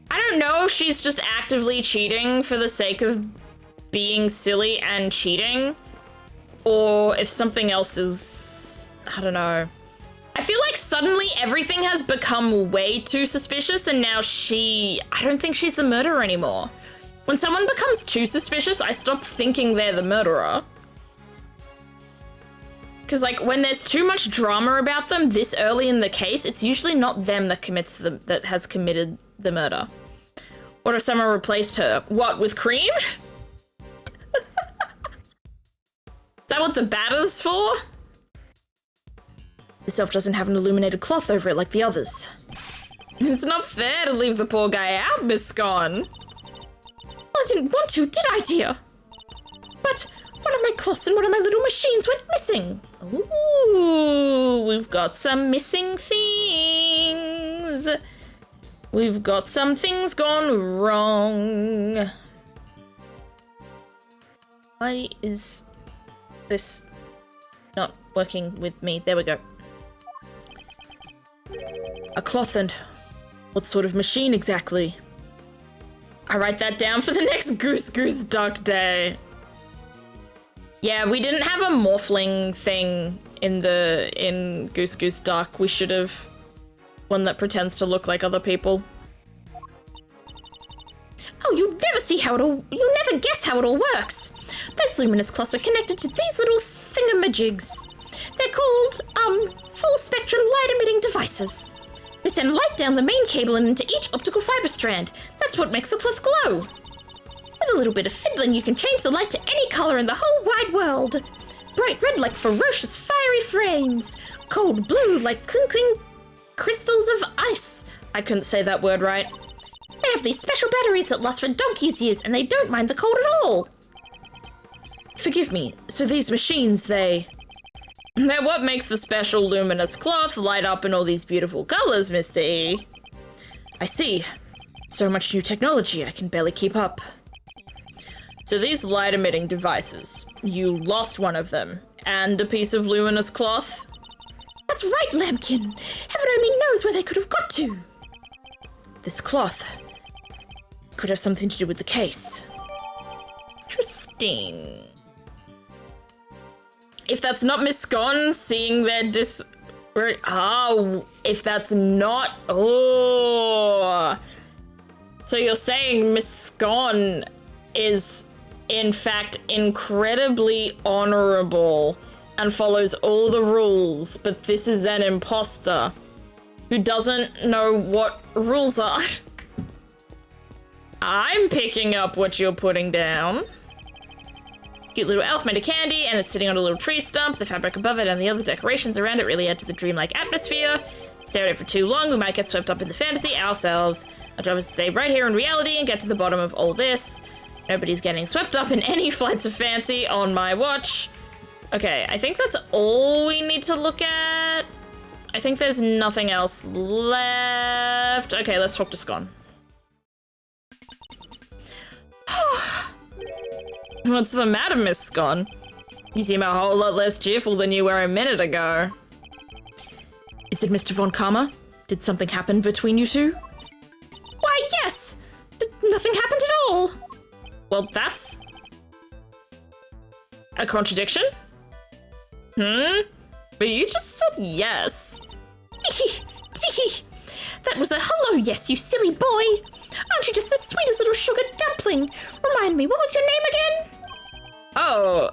I don't know if she's just actively cheating for the sake of being silly and cheating, or if something else is, I don't know. I feel like suddenly everything has become way too suspicious, and now I don't think she's the murderer anymore. When someone becomes too suspicious, I stop thinking they're the murderer. Because, like, when there's too much drama about them this early in the case, it's usually not them that has committed the murder. What if someone replaced her? What, with cream? Is that what the batter's for? This elf doesn't have an illuminated cloth over it like the others. It's not fair to leave the poor guy out, Miss Scone. I didn't want to, did I, dear? But one of my cloths and one of my little machines went missing. Ooh, we've got some missing things. We've got some things gone wrong. Why is this not working with me? There we go. A cloth and what sort of machine exactly? I write that down for the next Goose Goose Duck Day. Yeah, we didn't have a morphling thing in Goose Goose Duck. We should have one that pretends to look like other people. Oh, you'll never guess how it all works. Those luminous cloths are connected to these little thingamajigs. They're called, full spectrum light emitting devices. They send light down the main cable and into each optical fiber strand. That's what makes the cloth glow. With a little bit of fiddling, you can change the light to any color in the whole wide world. Bright red like ferocious fiery flames. Cold blue like clinking crystals of ice. I couldn't say that word right. They have these special batteries that last for donkey's years, and they don't mind the cold at all. Forgive me, so these machines, they're what makes the special luminous cloth light up in all these beautiful colors, Mr. E. I see. So much new technology, I can barely keep up. So these light-emitting devices, you lost one of them, and a piece of luminous cloth? That's right, Lambkin. Heaven only knows where they could have got to. This cloth could have something to do with the case. Interesting. If that's not Miss Scone seeing their Right. Oh, if that's not... Oh. So you're saying Miss Scone is, in fact, incredibly honorable and follows all the rules, but this is an imposter who doesn't know what rules are. I'm picking up what you're putting down. Cute little elf made of candy, and it's sitting on a little tree stump. The fabric above it and the other decorations around it really add to the dreamlike atmosphere. Stare at it for too long, we might get swept up in the fantasy ourselves. Our job is to stay right here in reality and get to the bottom of all this. Nobody's getting swept up in any flights of fancy on my watch. Okay, I think that's all we need to look at. I think there's nothing else left. Okay, let's talk to Scone. What's the matter, Miss Scone? You seem a whole lot less cheerful than you were a minute ago. Is it Mr. Von Karma? Did something happen between you two? Why, yes! Nothing happened at all! Well, that's... a contradiction? But you just said yes. That was a hello yes, you silly boy! Aren't you just the sweetest little sugar dumpling? Remind me, what was your name again? Oh,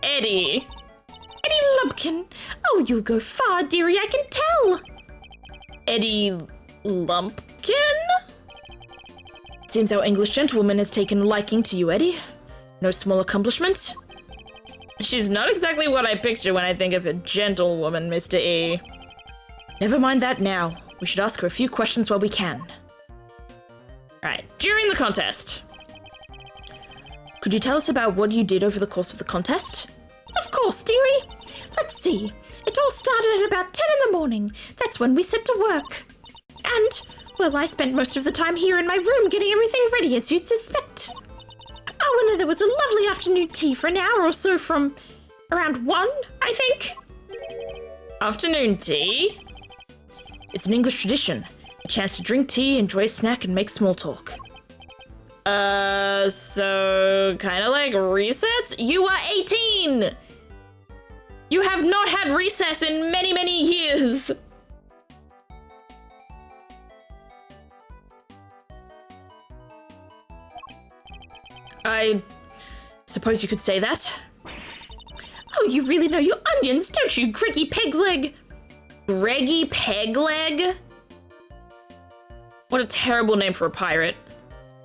Eddie. Eddie Lumpkin. Oh, you go far, dearie, I can tell. Eddie Lumpkin? Seems our English gentlewoman has taken a liking to you, Eddie. No small accomplishment. She's not exactly what I picture when I think of a gentlewoman, Mr. E. Never mind that now. We should ask her a few questions while we can. Right, during the contest. Could you tell us about what you did over the course of the contest? Of course, dearie. Let's see. It all started at about 10 in the morning. That's when we set to work. And, well, I spent most of the time here in my room getting everything ready, as you'd suspect. Oh, and then there was a lovely afternoon tea for an hour or so from around 1, I think. Afternoon tea? It's an English tradition. A chance to drink tea, enjoy a snack, and make small talk. So kind of like recess? You are 18! You have not had recess in many, many years. I suppose you could say that. Oh, you really know your onions, don't you, Greggy Pegleg? Greggy Pegleg? What a terrible name for a pirate.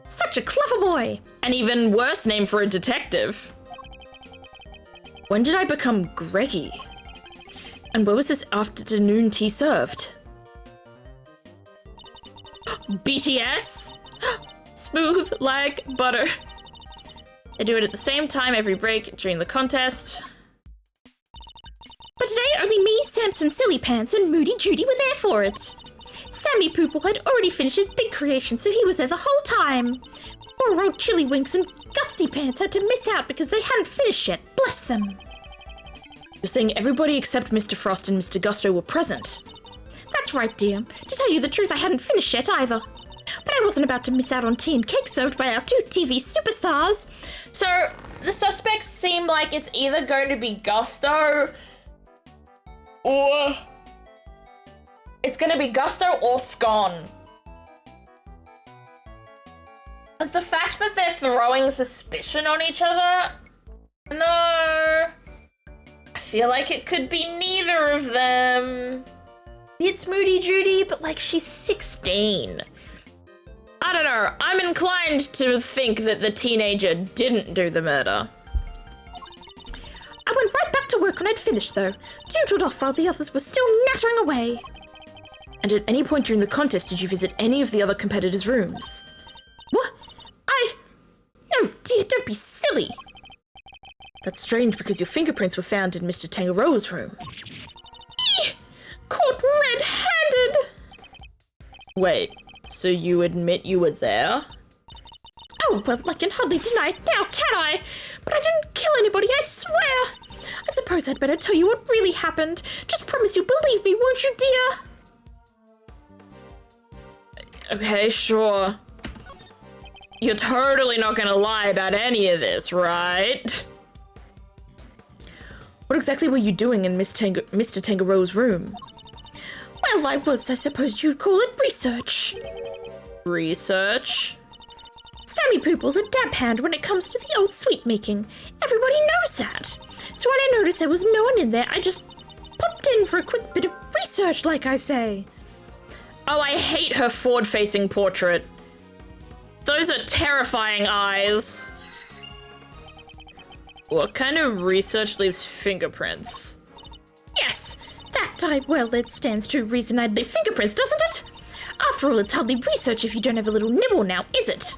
Such a clever boy. An even worse name for a detective. When did I become Greggy? And where was this afternoon tea served? BTS? Smooth like butter. They do it at the same time every break during the contest. But today only me, Samson Sillypants, and Moody Judy were there for it. Sammy Poople had already finished his big creation, so he was there the whole time. Poor old Chillywinks and Gusty Pants had to miss out because they hadn't finished yet, bless them. You're saying everybody except Mr. Frost and Mr. Gusto were present? That's right, dear. To tell you the truth, I hadn't finished yet either. But I wasn't about to miss out on tea and cake served by our 2 TV superstars. So, the suspects seem like it's either going to be Gusto or... It's going to be Gusto or Scone. But the fact that they're throwing suspicion on each other... No. I feel like it could be neither of them. It's Moody Judy, but like she's 16. I don't know. I'm inclined to think that the teenager didn't do the murder. I went right back to work when I'd finished, though. Doodled off while the others were still nattering away. And at any point during the contest, did you visit any of the other competitors' rooms? What? No, dear, don't be silly. That's strange because your fingerprints were found in Mr. Tangaroa's room. Caught red-handed! Wait, so you admit you were there? Oh, well, I can hardly deny it now, can I? But I didn't kill anybody, I swear! I suppose I'd better tell you what really happened. Just promise you'll believe me, won't you, dear? Okay, sure. You're totally not gonna lie about any of this, right? What exactly were you doing in Mr. Tangaro's room? Well, I suppose you'd call it research. Research? Sammy Poople's a dab hand when it comes to the old sweet making. Everybody knows that. So when I noticed there was no one in there, I just popped in for a quick bit of research, like I say. Oh, I hate her forward-facing portrait. Those are terrifying eyes. What kind of research leaves fingerprints? Yes, it stands to reason I'd leave fingerprints, doesn't it? After all, it's hardly research if you don't have a little nibble now, is it?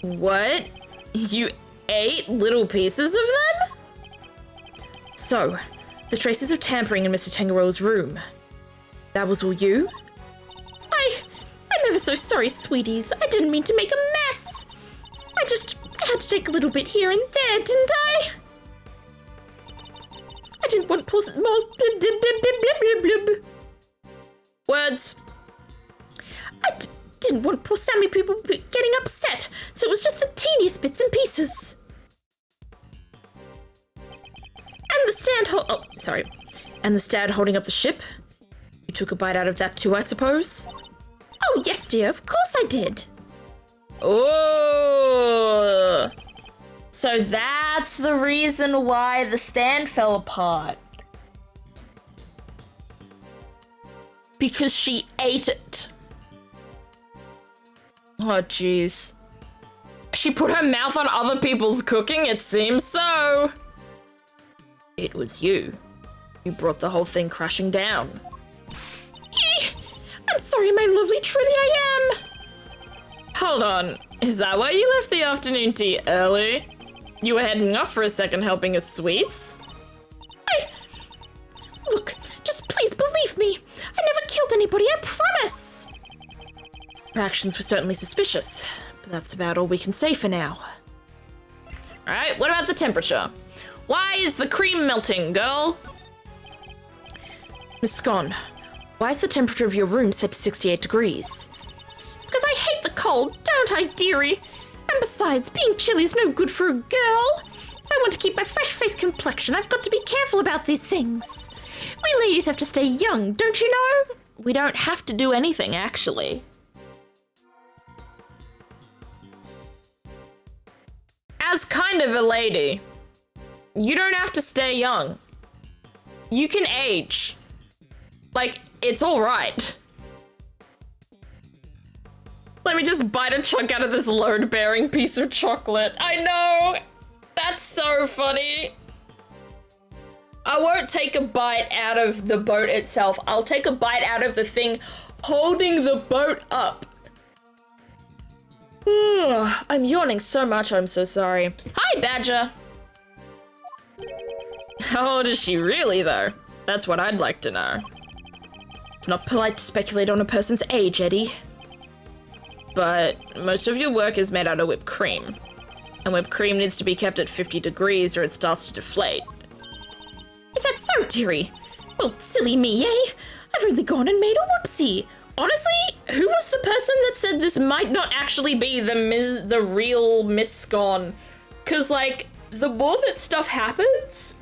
What? You ate little pieces of them? So, the traces of tampering in Mr. Tangaro's room. That was all you? I'm ever so sorry, sweeties. I didn't mean to make a mess. I had to take a little bit here and there, didn't I? I didn't want Words. didn't want poor Sammy people getting upset, so it was just the teeniest bits and pieces. And the stand And the stand holding up the ship? You took a bite out of that too, I suppose? Oh, yes, dear, of course I did. Oh. So that's the reason why the stand fell apart. Because she ate it. Oh, jeez. She put her mouth on other people's cooking, it seems so. It was you. You brought the whole thing crashing down. I'm sorry, my lovely, truly I am. Hold on, is that why you left the afternoon tea early? You were heading off for a second helping of sweets? Look, just please believe me. I never killed anybody, I promise. Your actions were certainly suspicious, but that's about all we can say for now. Alright, what about the temperature? Why is the cream melting, girl? Miss Scone, why is the temperature of your room set to 68 degrees? Because I hate the cold, don't I, dearie? And besides, being chilly is no good for a girl. I want to keep my fresh-faced complexion. I've got to be careful about these things. We ladies have to stay young, don't you know? We don't have to do anything, actually. As kind of a lady, you don't have to stay young. You can age. Like, it's all right. Let me just bite a chunk out of this load-bearing piece of chocolate. I know! That's so funny. I won't take a bite out of the boat itself. I'll take a bite out of the thing holding the boat up. I'm yawning so much, I'm so sorry. Hi, Badger. How old is she really, though? That's what I'd like to know. It's not polite to speculate on a person's age, Eddie. But most of your work is made out of whipped cream. And whipped cream needs to be kept at 50 degrees or it starts to deflate. Is that so, dearie? Well, silly me, eh? I've only gone and made a whoopsie. Honestly, who was the person that said this might not actually be the real Miss Scone? Cause like, the more that stuff happens,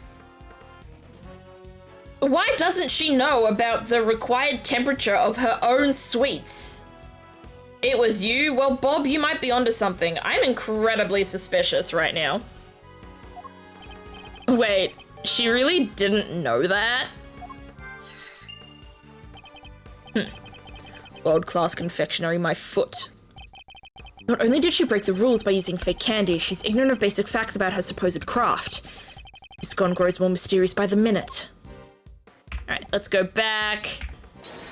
why doesn't she know about the required temperature of her own sweets? It was you? Well, Bob, you might be onto something. I'm incredibly suspicious right now. Wait, she really didn't know that? World-class confectionery, my foot. Not only did she break the rules by using fake candy, she's ignorant of basic facts about her supposed craft. Miss Scone grows more mysterious by the minute. Alright, let's go back.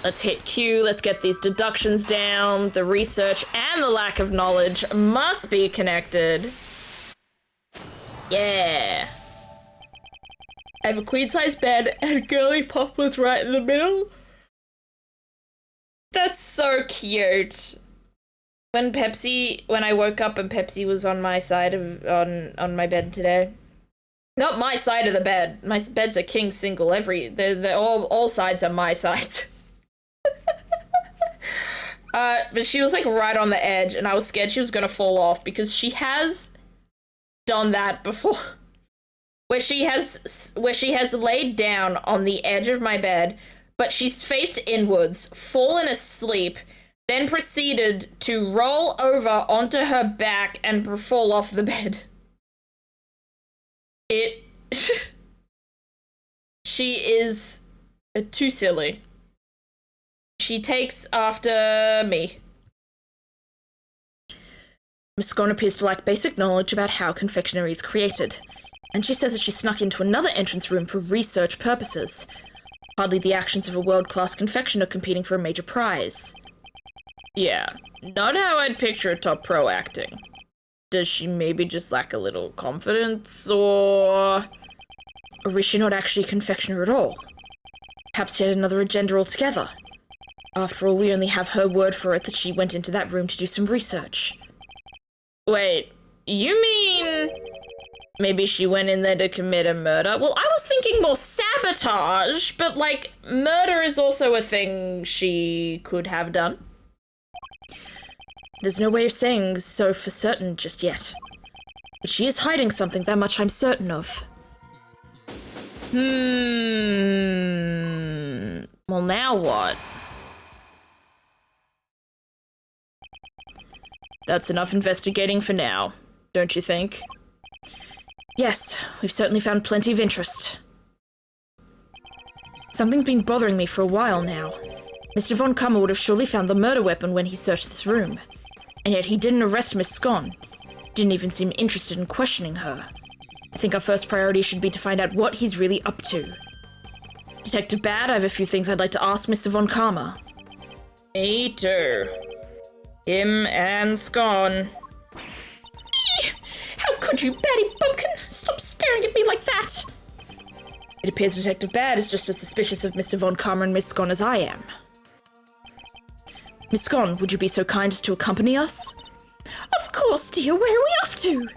Let's hit Q, let's get these deductions down. The research and the lack of knowledge must be connected. Yeah. I have a queen-size bed and Girly Pop was right in the middle. That's so cute. When I woke up and Pepsi was on my side of, on my bed today. Not my side of the bed. My bed's a king single. They're all sides are my sides. But she was like right on the edge and I was scared she was gonna fall off because she has done that before. where she has laid down on the edge of my bed, but she's faced inwards, fallen asleep, then proceeded to roll over onto her back and fall off the bed. She is too silly. She takes after me. Miss Scone appears to lack basic knowledge about how confectionery is created, and she says that she snuck into another entrance room for research purposes. Hardly the actions of a world-class confectioner competing for a major prize. Yeah, not how I'd picture a top pro acting. Does she maybe just lack a little confidence, or is she not actually a confectioner at all? Perhaps she had another agenda altogether. After all, we only have her word for it that she went into that room to do some research. Wait, you mean maybe she went in there to commit a murder? Well, I was thinking more sabotage, but, like, murder is also a thing she could have done. There's no way of saying so for certain just yet. But she is hiding something, that much I'm certain of. Well, now what? That's enough investigating for now, don't you think? Yes, we've certainly found plenty of interest. Something's been bothering me for a while now. Mr. Von Kammer would have surely found the murder weapon when he searched this room. And yet he didn't arrest Miss Scone. Didn't even seem interested in questioning her. I think our first priority should be to find out what he's really up to. Detective Bad, I have a few things I'd like to ask Mr. Von Kammer. Me too. Him and Scone. How could you, Batty Bumpkin? Stop staring at me like that! It appears Detective Bad is just as suspicious of Mr. Von Kammer and Miss Scone as I am. Miss Scone, would you be so kind as to accompany us? Of course, dear. Where are we off to?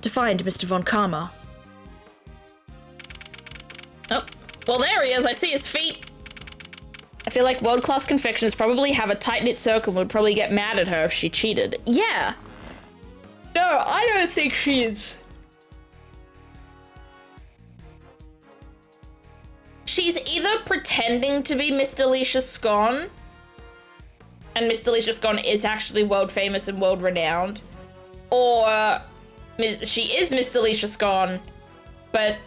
To find Mr. Von Kammer. Oh, well, there he is. I see his feet. I feel like world-class confectioners probably have a tight-knit circle and would probably get mad at her if she cheated. Yeah. No, I don't think she is. She's either pretending to be Miss Delisha Scone, and Miss Delisha Scone is actually world famous and world renowned, or she is Miss Delisha Scone, but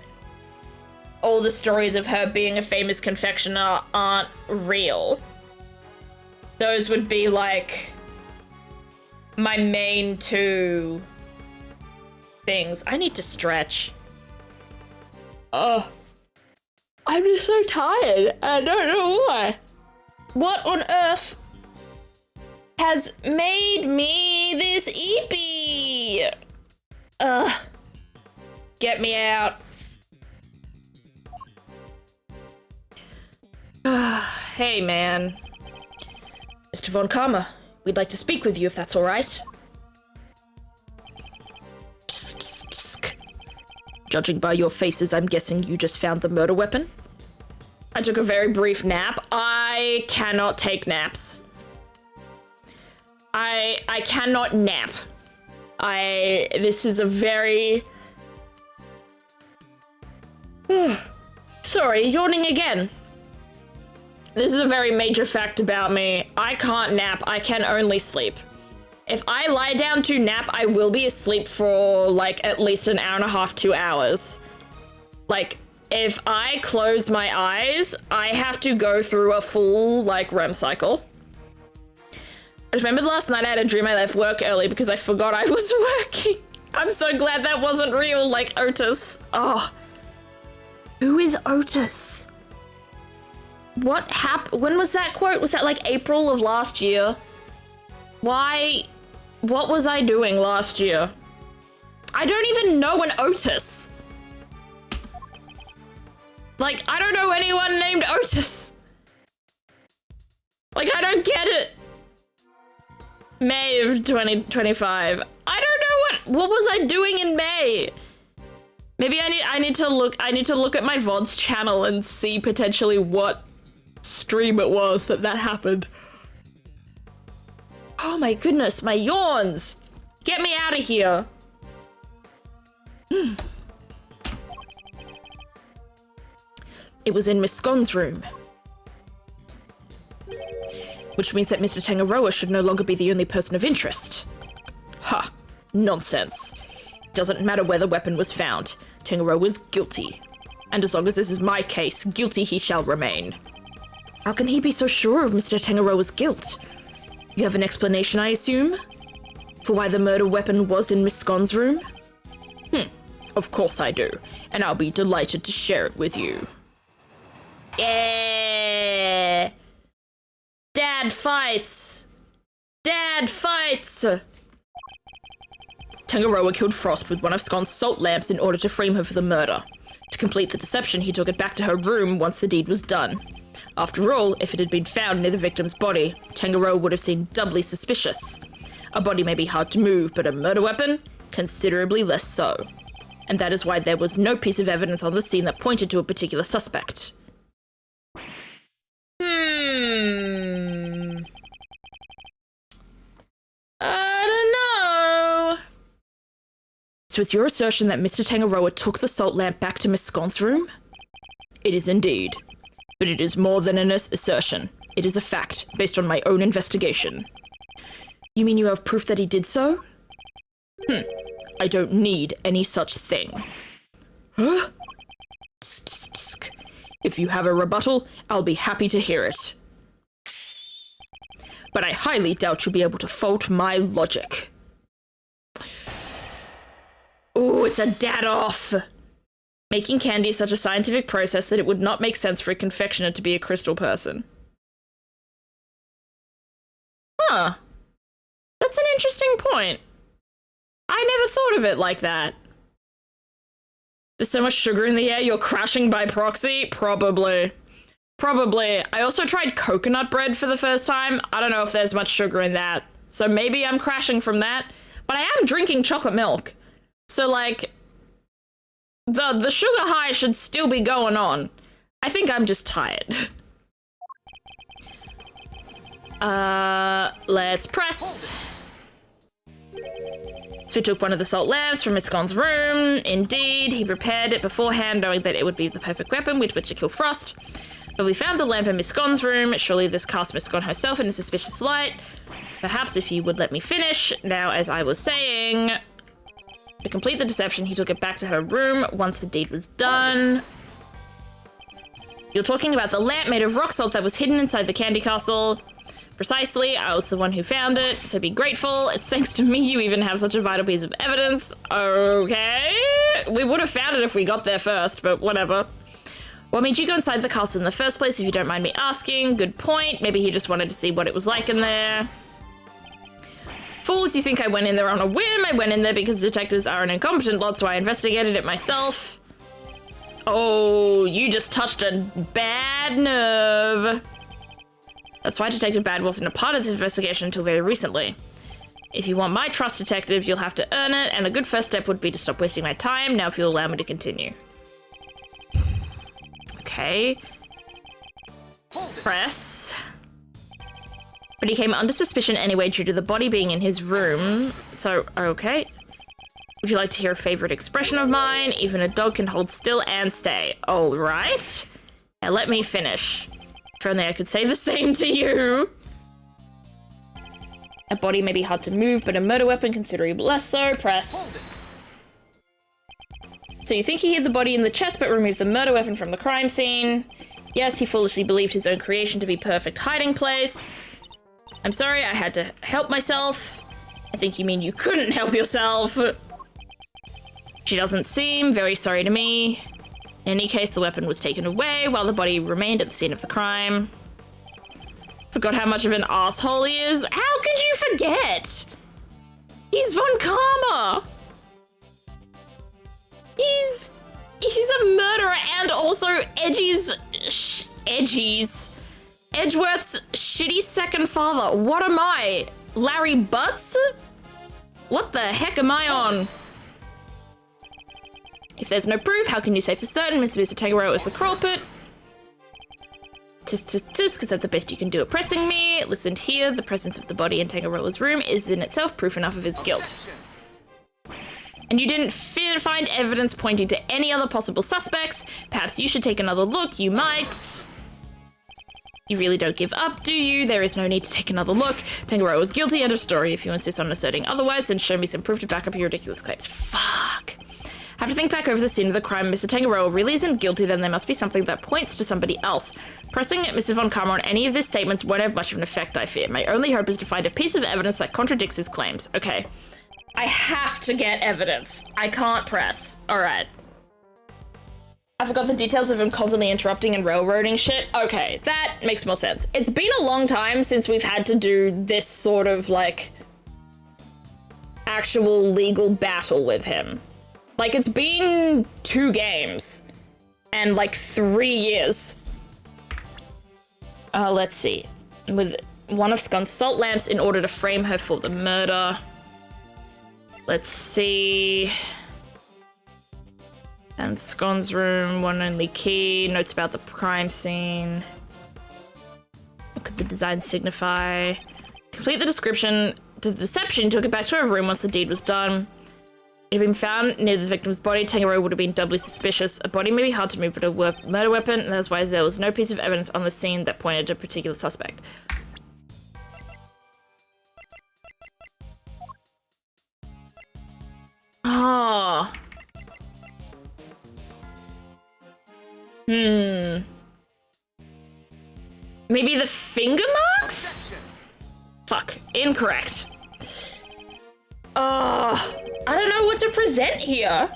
all the stories of her being a famous confectioner aren't real. Those would be like my main two things. I need to stretch. I'm just so tired. I don't know why. What on earth has made me this eepy? Get me out. Hey, man. Mr. Von Kammer, we'd like to speak with you if that's all right. Judging by your faces, I'm guessing you just found the murder weapon? I took a very brief nap. I cannot take naps. I cannot nap. This is a very... Sorry, yawning again. This is a very major fact about me. I can't nap, I can only sleep. If I lie down to nap, I will be asleep for like at least an hour and a half, 2 hours. Like, if I close my eyes, I have to go through a full like REM cycle. I just remembered last night I had a dream I left work early because I forgot I was working. I'm so glad that wasn't real, like Otis. Oh. Who is Otis? What happened? When was that quote? Was that like April of last year? Why? What was I doing last year? I don't even know an Otis. Like, I don't know anyone named Otis. Like, I don't get it. May of 2025. I don't know what was I doing in May? Maybe I need to look at my VOD's channel and see potentially what stream it was that happened. Oh my goodness, my yawns! Get me out of here. It was in Miss Scone's room. Which means that Mr. Tangaroa should no longer be the only person of interest. Ha! Nonsense. It doesn't matter where the weapon was found. Tangaroa was guilty. And as long as this is my case, guilty he shall remain. How can he be so sure of Mr. Tangaroa's guilt? You have an explanation, I assume? For why the murder weapon was in Miss Scone's room? Of course I do, and I'll be delighted to share it with you. Yeah! Dad fights! Dad fights! Tangaroa killed Frost with one of Scone's salt lamps in order to frame her for the murder. To complete the deception, he took it back to her room once the deed was done. After all, if it had been found near the victim's body, Tangaroa would have seemed doubly suspicious. A body may be hard to move, but a murder weapon? Considerably less so. And that is why there was no piece of evidence on the scene that pointed to a particular suspect. I don't know. So it's your assertion that Mr. Tangaroa took the salt lamp back to Miss Scone's room? It is indeed. But it is more than an assertion. It is a fact, based on my own investigation. You mean you have proof that he did so? I don't need any such thing. Huh? If you have a rebuttal, I'll be happy to hear it. But I highly doubt you'll be able to fault my logic. Ooh, it's a dad off. Making candy is such a scientific process that it would not make sense for a confectioner to be a crystal person. Huh. That's an interesting point. I never thought of it like that. There's so much sugar in the air, you're crashing by proxy? Probably. Probably. I also tried coconut bread for the first time. I don't know if there's much sugar in that. So maybe I'm crashing from that. But I am drinking chocolate milk. So, like, the sugar high should still be going on. I think I'm just tired. Let's press. So we took one of the salt lamps from Miss Scone's room. Indeed, he prepared it beforehand, knowing that it would be the perfect weapon with which to kill Frost. But we found the lamp in Miss Scone's room. Surely this cast Miss Scone herself in a suspicious light. Perhaps if you would let me finish. Now, as I was saying, to complete the deception, he took it back to her room once the deed was done. You're talking about the lamp made of rock salt that was hidden inside the candy castle. Precisely, I was the one who found it, so be grateful. It's thanks to me you even have such a vital piece of evidence. Okay. We would have found it if we got there first, but whatever. What made you go inside the castle in the first place, if you don't mind me asking? Good point. Maybe he just wanted to see what it was like in there. Fools, you think I went in there on a whim? I went in there because detectives are an incompetent lot, so I investigated it myself. Oh, you just touched a bad nerve. That's why Detective Bad wasn't a part of this investigation until very recently. If you want my trust, Detective, you'll have to earn it, and a good first step would be to stop wasting my time. Now if you'll allow me to continue. Okay. Press. But he came under suspicion anyway due to the body being in his room. So, okay. Would you like to hear a favorite expression of mine? Even a dog can hold still and stay. All right. Now let me finish. If only I could say the same to you. A body may be hard to move, but a murder weapon considerably less so. Press. So you think he hid the body in the chest but removed the murder weapon from the crime scene? Yes, he foolishly believed his own creation to be perfect hiding place. I'm sorry, I had to help myself. I think you mean you couldn't help yourself. She doesn't seem very sorry to me. In any case, the weapon was taken away while the body remained at the scene of the crime. Forgot how much of an asshole he is. How could you forget? He's Von Karma. He's a murderer and also Edgy's Edgeworth's shitty second father. What am I? Larry Butts? What the heck am I on? If there's no proof, how can you say for certain Mr. Tangaroa is the culprit? Tisk, because that's the best you can do at pressing me. Listen here, the presence of the body in Tangaroa's room is in itself proof enough of his guilt. and you didn't find evidence pointing to any other possible suspects. Perhaps you should take another look. You might. You really don't give up, do you? There is no need to take another look. Tangaroa was guilty, end of story. If you insist on asserting otherwise, then show me some proof to back up your ridiculous claims. Fuck. Have to think back over the scene of the crime. Mr. Tangaroa really isn't guilty, then there must be something that points to somebody else. Pressing Mr. Von Karma on any of his statements won't have much of an effect, I fear. My only hope is to find a piece of evidence that contradicts his claims. Okay. I have to get evidence. I can't press. Alright. I forgot the details of him constantly interrupting and railroading shit. Okay, that makes more sense. It's been a long time since we've had to do this sort of, like, actual legal battle with him. Like, it's been 2 games and, like, 3 years. Let's see. With one of Scon's salt lamps in order to frame her for the murder. Let's see. And Scon's room, one only key, notes about the crime scene. What could the design signify? Complete the description. The deception took it back to her room once the deed was done. It had been found near the victim's body. Tangaroa would have been doubly suspicious. A body may be hard to move, but a murder weapon, and that's why there was no piece of evidence on the scene that pointed to a particular suspect. Oh. Maybe the finger marks? Objection. Fuck. Incorrect. I don't know what to present here.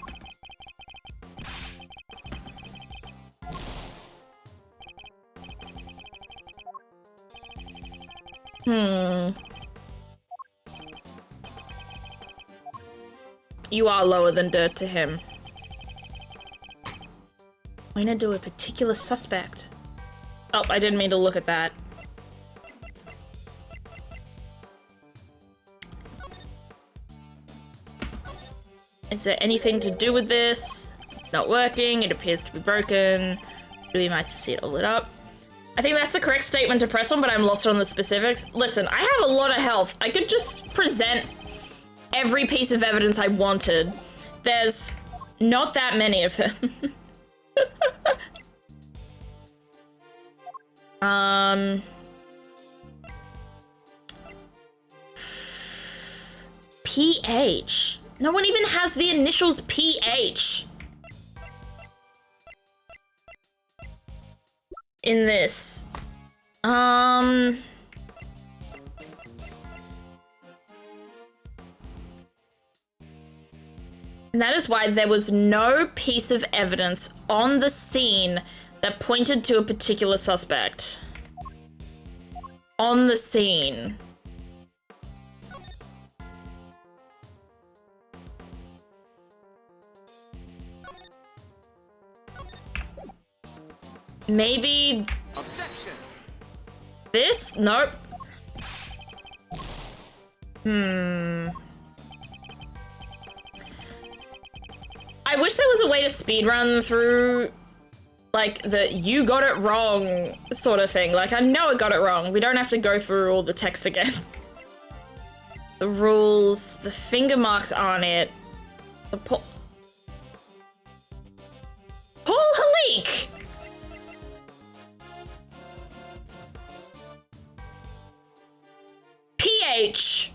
You are lower than dirt to him. Point to a particular suspect. Oh, I didn't mean to look at that. Is there anything to do with this? Not working, it appears to be broken. Really nice to see it all lit up. I think that's the correct statement to press on, but I'm lost on the specifics. Listen, I have a lot of health. I could just present every piece of evidence I wanted. There's not that many of them. PH. No one even has the initials PH in this. And that is why there was no piece of evidence on the scene that pointed to a particular suspect. On the scene. Maybe Objection. this? Nope. I wish there was a way to speedrun through, like, the you got it wrong sort of thing. Like, I know I got it wrong. We don't have to go through all the text again. The rules, the finger marks on it, the Paul Halik! PH.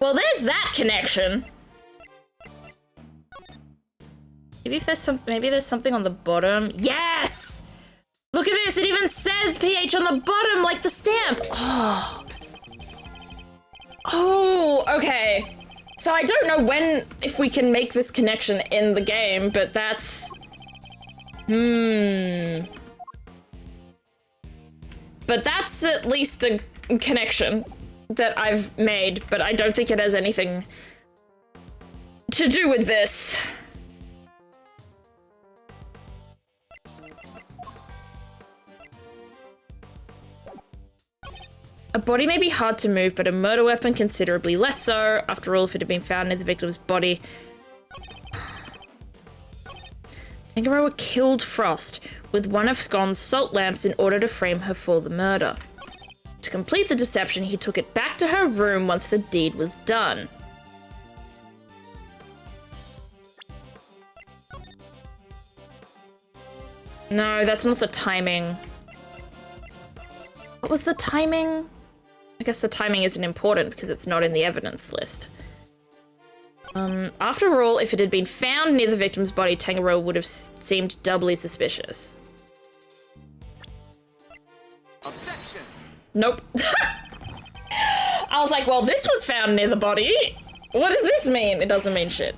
Well, there's that connection. Maybe if there's something on the bottom. Yes! Look at this, it even says PH on the bottom, like the stamp. Oh. Oh, okay. So I don't know if we can make this connection in the game, but that's... But that's at least a connection that I've made, but I don't think it has anything to do with this. A body may be hard to move, but a murder weapon considerably less so. After all, if it had been found near the victim's body... Tangaroa killed Frost with one of Scon's salt lamps in order to frame her for the murder. To complete the deception, he took it back to her room once the deed was done. No, that's not the timing. What was the timing? I guess the timing isn't important because it's not in the evidence list. After all, if it had been found near the victim's body, Tangaroa would have seemed doubly suspicious. Objection. Nope. I was like, well, this was found near the body. What does this mean? It doesn't mean shit.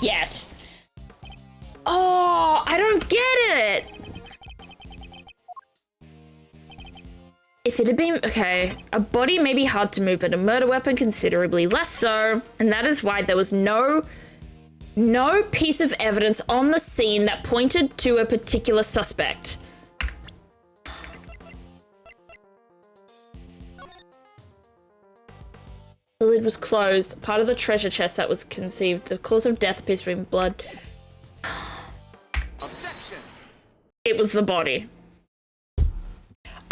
Yet. Oh, I don't get it. If it had been, okay, a body may be hard to move, but a murder weapon considerably less so, and that is why there was no piece of evidence on the scene that pointed to a particular suspect. The lid was closed. Part of the treasure chest that was conceived. The cause of death appears to be blood. Objection. It was the body.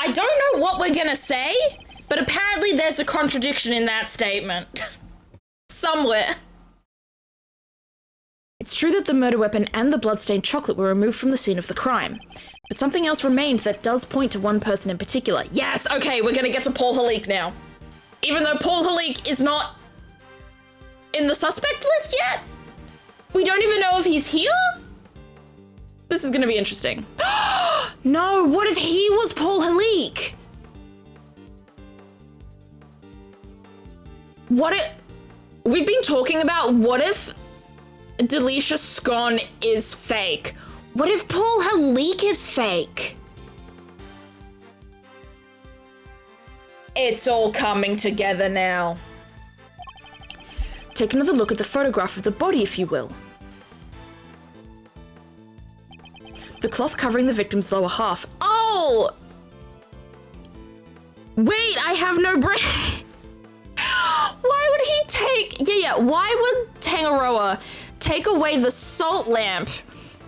I don't know what we're gonna say, but apparently there's a contradiction in that statement. Somewhere. It's true that the murder weapon and the bloodstained chocolate were removed from the scene of the crime, but something else remained that does point to one person in particular. Yes, okay, we're gonna get to Paul Halik now. Even though Paul Halik is not in the suspect list yet, we don't even know if he's here. This is gonna be interesting. No, what if he was Paul Halik? What if... We've been talking about what if Delisha Scone is fake? What if Paul Halik is fake? It's all coming together now. Take another look at the photograph of the body, if you will. The cloth covering the victim's lower half. Oh! Wait, I have no brain. Why would he take... Yeah, why would Tangaroa take away the salt lamp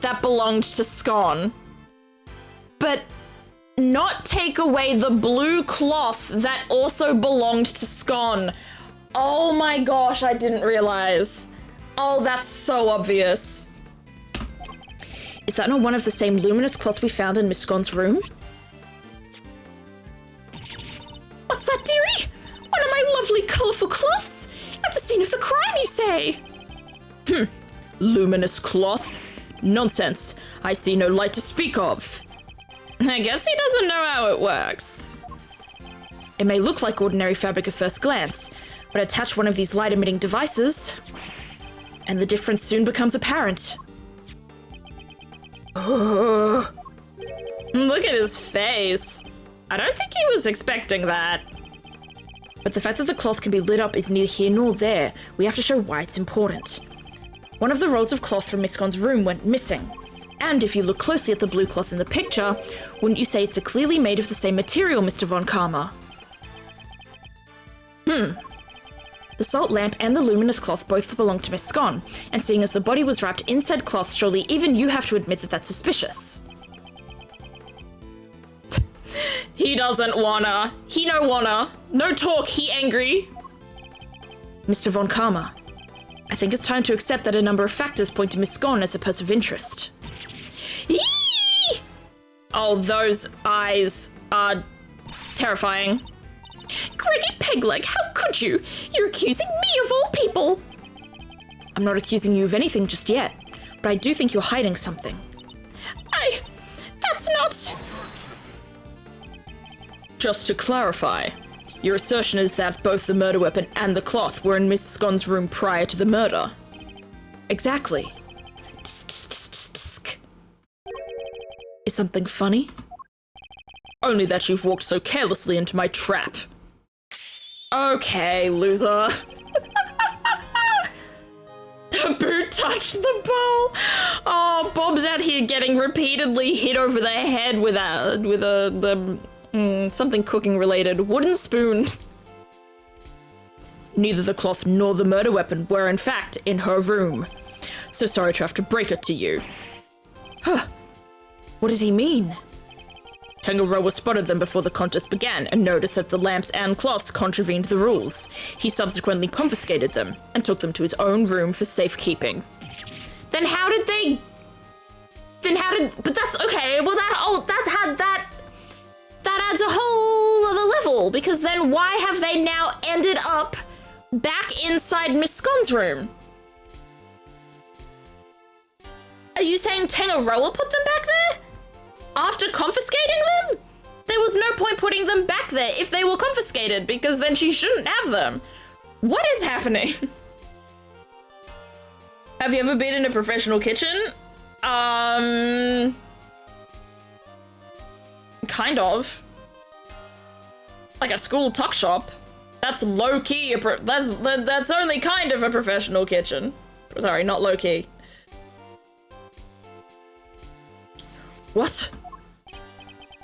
that belonged to Scone, but not take away the blue cloth that also belonged to Scone? Oh my gosh, I didn't realize. Oh, that's so obvious. Is that not one of the same luminous cloths we found in Miss Scone's room? What's that, dearie? One of my lovely colourful cloths? At the scene of the crime, you say? Luminous cloth? Nonsense. I see no light to speak of. I guess he doesn't know how it works. It may look like ordinary fabric at first glance, but attach one of these light-emitting devices, and the difference soon becomes apparent. Look at his face. I don't think he was expecting that. But the fact that the cloth can be lit up is neither here nor there. We have to show why it's important. One of the rolls of cloth from Miss Scone's room went missing. And if you look closely at the blue cloth in the picture, wouldn't you say it's clearly made of the same material, Mr. Von Karma? The salt lamp and the luminous cloth both belong to Miss Scone, and seeing as the body was wrapped in said cloth, surely even you have to admit that that's suspicious. He doesn't wanna. He no wanna. No talk, he angry. Mr. Von Karma, I think it's time to accept that a number of factors point to Miss Scone as a person of interest. Eee! Oh, those eyes are terrifying. Greggy Pegleg, how could you? You're accusing me of all people. I'm not accusing you of anything just yet, but I do think you're hiding something. That's not... Just to clarify, your assertion is that both the murder weapon and the cloth were in Miss Scone's room prior to the murder. Exactly. Is something funny? Only that you've walked so carelessly into my trap. Okay, loser. The boot touched the bowl. Oh, Bob's out here getting repeatedly hit over the head with something cooking related wooden spoon. Neither the cloth nor the murder weapon were in fact in her room. So sorry to have to break it to you. What does he mean? Tangaroa spotted them before the contest began and noticed that the lamps and cloths contravened the rules. He subsequently confiscated them and took them to his own room for safekeeping. Then how did they... But that's okay, well that adds a whole other level, because then why have they now ended up back inside Miss Scone's room? Are you saying Tangaroa put them back there? After confiscating them? There was no point putting them back there if they were confiscated, because then she shouldn't have them. What is happening? Have you ever been in a professional kitchen? Kind of. Like a school tuck shop. That's low-key, that's only kind of a professional kitchen. Sorry, not low-key. What?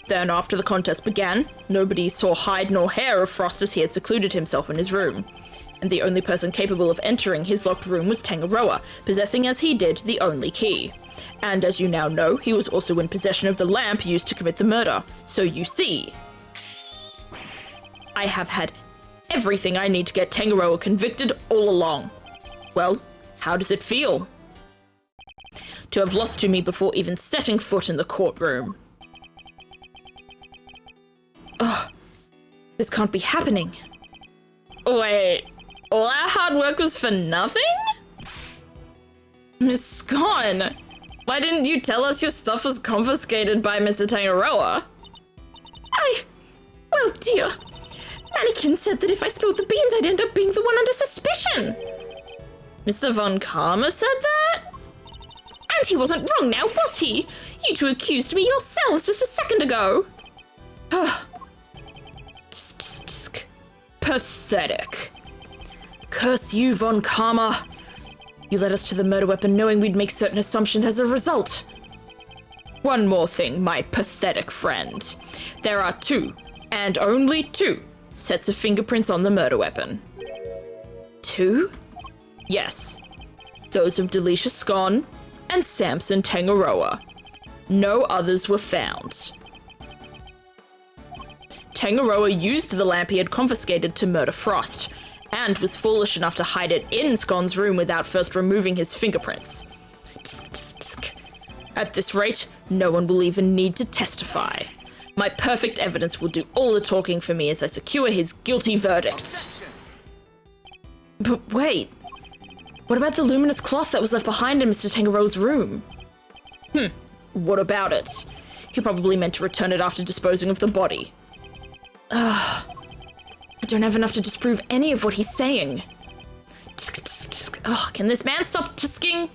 Then, after the contest began, nobody saw hide nor hair of Frost as he had secluded himself in his room. And the only person capable of entering his locked room was Tangaroa, possessing as he did the only key. And as you now know, he was also in possession of the lamp used to commit the murder. So you see, I have had everything I need to get Tangaroa convicted all along. Well, how does it feel? To have lost to me before even setting foot in the courtroom. Ugh, this can't be happening. Wait, all our hard work was for nothing? Miss Scone, why didn't you tell us your stuff was confiscated by Mr. Tangaroa? Well, dear, Mannequin said that if I spilled the beans, I'd end up being the one under suspicion. Mr. Von Karma said that? And he wasn't wrong now, was he? You two accused me yourselves just a second ago. Pathetic. Curse you, Von Karma. You led us to the murder weapon knowing we'd make certain assumptions as a result. One more thing, my pathetic friend. There are 2, and only 2, sets of fingerprints on the murder weapon. 2? Yes. Those of Delisha Scone and Samson Tangaroa. No others were found. Tangaroa used the lamp he had confiscated to murder Frost, and was foolish enough to hide it in Scone's room without first removing his fingerprints. At this rate, no one will even need to testify. My perfect evidence will do all the talking for me as I secure his guilty verdict. Objection. But wait, what about the luminous cloth that was left behind in Mr. Tangaroa's room? What about it? He probably meant to return it after disposing of the body. I don't have enough to disprove any of what he's saying. Can this man stop tisking?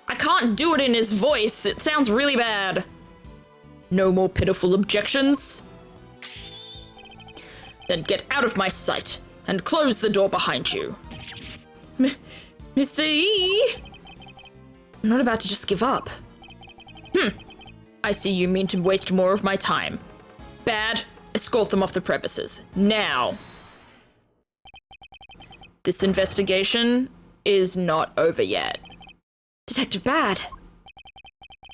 I can't do it in his voice. It sounds really bad. No more pitiful objections? Then get out of my sight and close the door behind you. Mr. E? I'm not about to just give up. I see you mean to waste more of my time. Bad. Escort them off the premises. Now. This investigation is not over yet. Detective Bad.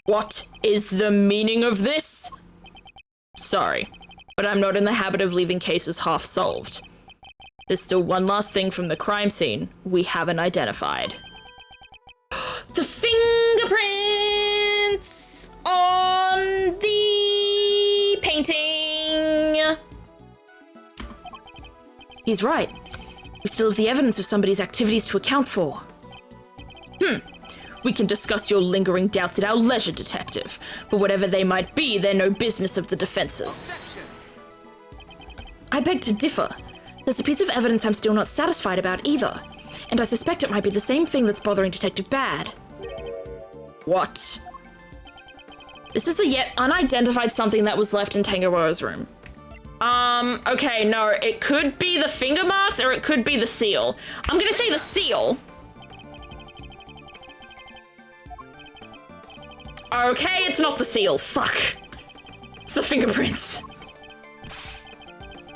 What is the meaning of this? Sorry, but I'm not in the habit of leaving cases half solved. There's still one last thing from the crime scene we haven't identified. The fingerprints on the painting. He's right. We still have the evidence of somebody's activities to account for. We can discuss your lingering doubts at our leisure, Detective. But whatever they might be, they're no business of the defense's. Objection. I beg to differ. There's a piece of evidence I'm still not satisfied about either. And I suspect it might be the same thing that's bothering Detective Bad. What? This is the yet unidentified something that was left in Tangaroa's room. Okay, no, it could be the finger marks or it could be the seal. I'm gonna say the seal. Okay, it's not the seal. Fuck. It's the fingerprints.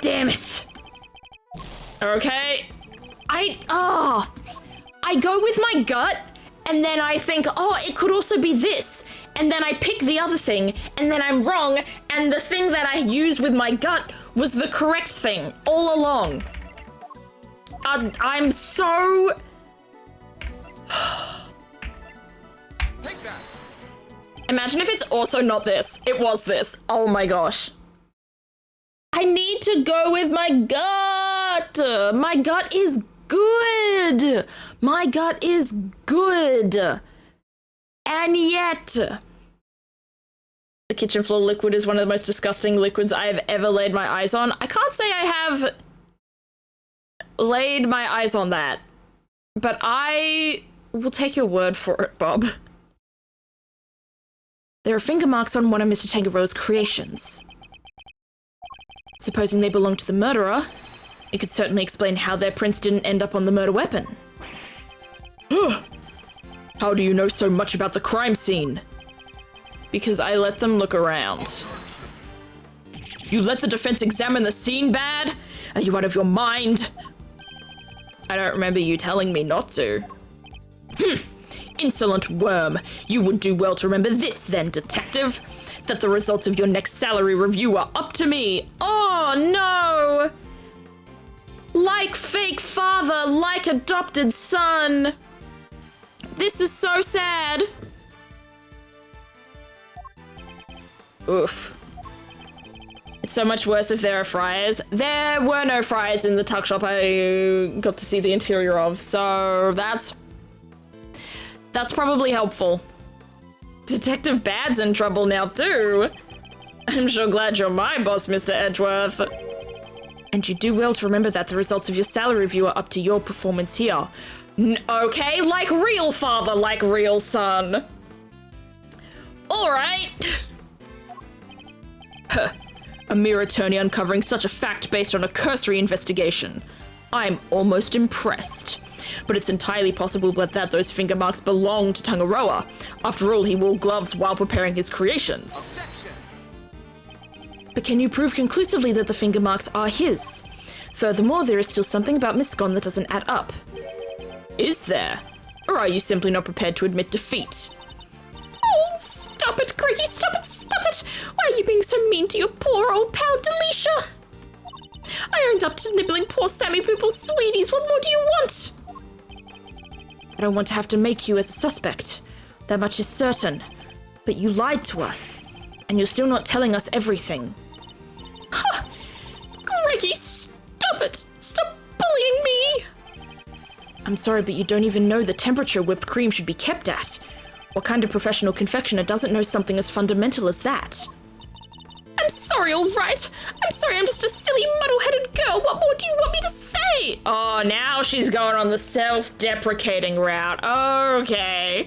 Damn it. Okay. I go with my gut and then I think, oh, it could also be this, and then I pick the other thing, and then I'm wrong, and the thing that I used with my gut was the correct thing all along. I'm so... Take that. Imagine if it's also not this. It was this. Oh my gosh. I need to go with my gut. My gut is good. My gut is good. And yet... The kitchen floor liquid is one of the most disgusting liquids I have ever laid my eyes on. I can't say I have laid my eyes on that, but I will take your word for it, Bob. There are finger marks on one of Mr. Tangaroa's creations. Supposing they belong to the murderer, it could certainly explain how their prints didn't end up on the murder weapon. How do you know so much about the crime scene? Because I let them look around. You let the defense examine the scene, Bad? Are you out of your mind? I don't remember you telling me not to. Insolent worm. You would do well to remember this then, detective. That the results of your next salary review are up to me. Oh, no! Like fake father, like adopted son. This is so sad. Oof. It's so much worse if there are fryers. There were no fryers in the tuck shop I got to see the interior of, so that's probably helpful. Detective Bad's in trouble now too. I'm sure glad you're my boss, Mr. Edgeworth. And you do well to remember that the results of your salary review are up to your performance here. Okay, like real father, like real son. All right. A mere attorney uncovering such a fact based on a cursory investigation. I'm almost impressed. But it's entirely possible that those finger marks belong to Tangaroa. After all, he wore gloves while preparing his creations. Objection. But can you prove conclusively that the finger marks are his? Furthermore, there is still something about Miss Scone that doesn't add up. Is there? Or are you simply not prepared to admit defeat? Oh, stop it, Craigie, stop it, stop it! Why are you being so mean to your poor old pal, Delisha? I owned up to nibbling poor Sammy Poople's sweeties, what more do you want? I don't want to have to make you as a suspect. That much is certain. But you lied to us, and you're still not telling us everything. Ha! Craigie, stop it! Stop bullying me! I'm sorry, but you don't even know the temperature whipped cream should be kept at. What kind of professional confectioner doesn't know something as fundamental as that? I'm sorry, all right. I'm sorry, I'm just a silly, muddle-headed girl. What more do you want me to say? Oh, now she's going on the self-deprecating route. Okay.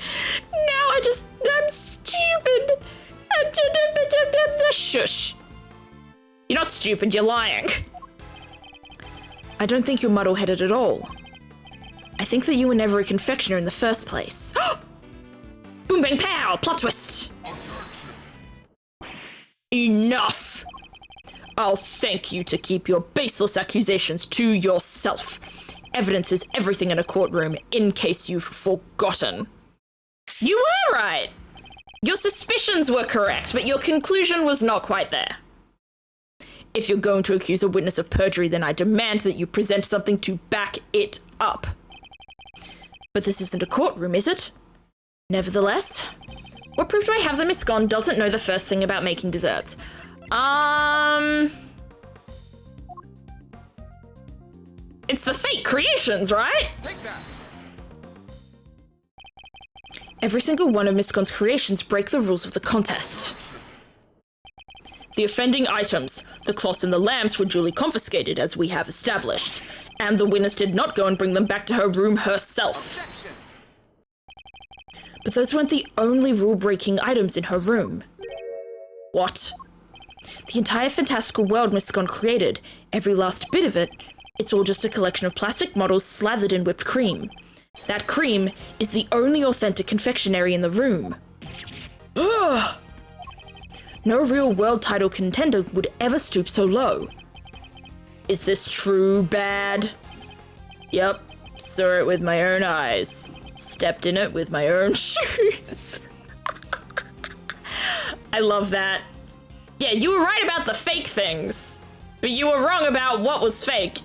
Now I'm stupid. Shush. You're not stupid, you're lying. I don't think you're muddle-headed at all. I think that you were never a confectioner in the first place. Boom, bang, pow! Plot twist! Enough! I'll thank you to keep your baseless accusations to yourself. Evidence is everything in a courtroom, in case you've forgotten. You were right! Your suspicions were correct, but your conclusion was not quite there. If you're going to accuse a witness of perjury, then I demand that you present something to back it up. But this isn't a courtroom, is it? Nevertheless, what proof do I have that Miss Scone doesn't know the first thing about making desserts? It's the fake creations, right? Take that. every single one of Miss Scone's creations break the rules of the contest. The offending items, the cloths and the lamps, were duly confiscated, as we have established, and the witness did not go and bring them back to her room herself. Objection. But those weren't the only rule-breaking items in her room. What? The entire fantastical world Miss Scone created, every last bit of it, it's all just a collection of plastic models slathered in whipped cream. That cream is the only authentic confectionery in the room. Ugh! No real world title contender would ever stoop so low. Is this true, Bad? Yep, saw it with my own eyes. Stepped in it with my own shoes. I love that. Yeah, you were right about the fake things, but you were wrong about what was fake.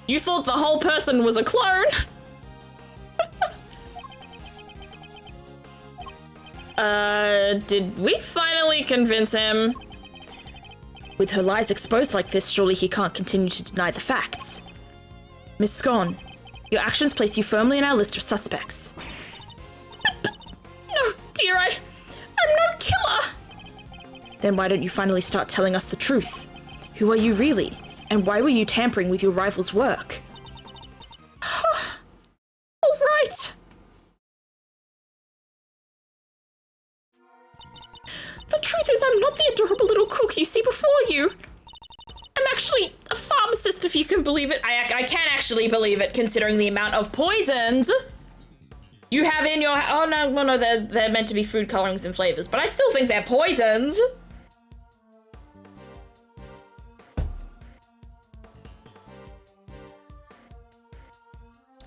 You thought the whole person was a clone. Did we finally convince him? With her lies exposed like this, surely he can't continue to deny the facts. Miss Scone, your actions place you firmly in our list of suspects. No, dear, I'm no killer. Then why don't you finally start telling us the truth? Who are you really? And why were you tampering with your rival's work? All right. The truth is, I'm not the adorable little cook you see before you. I'm actually a pharmacist, if you can believe it. I can't actually believe it, considering the amount of poisons you have in your... Oh, no, well, no, they're meant to be food colorings and flavors, but I still think they're poisons.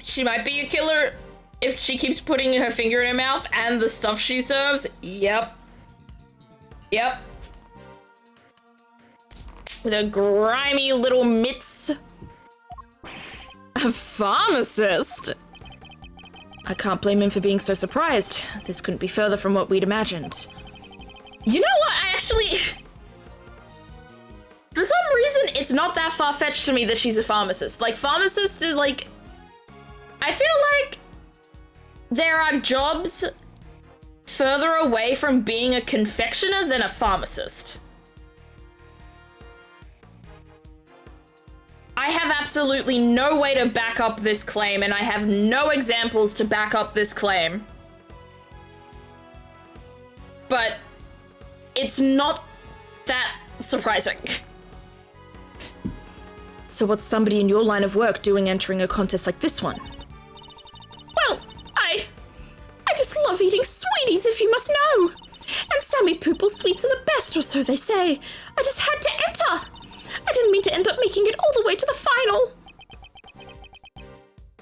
She might be a killer if she keeps putting her finger in her mouth and the stuff she serves. Yep. Yep. With her grimy little mitts. A pharmacist? I can't blame him for being so surprised. This couldn't be further from what we'd imagined. You know what? I actually... For some reason, it's not that far-fetched to me that she's a pharmacist. Like, pharmacists is like... I feel like there are jobs further away from being a confectioner than a pharmacist. I have absolutely no way to back up this claim, and I have no examples to back up this claim. But it's not that surprising. So what's somebody in your line of work doing entering a contest like this one? Well, I just love eating sweeties, if you must know. And Sammy Poople sweets are the best, or so they say. I just had to enter. I didn't mean to end up making it all the way to the final.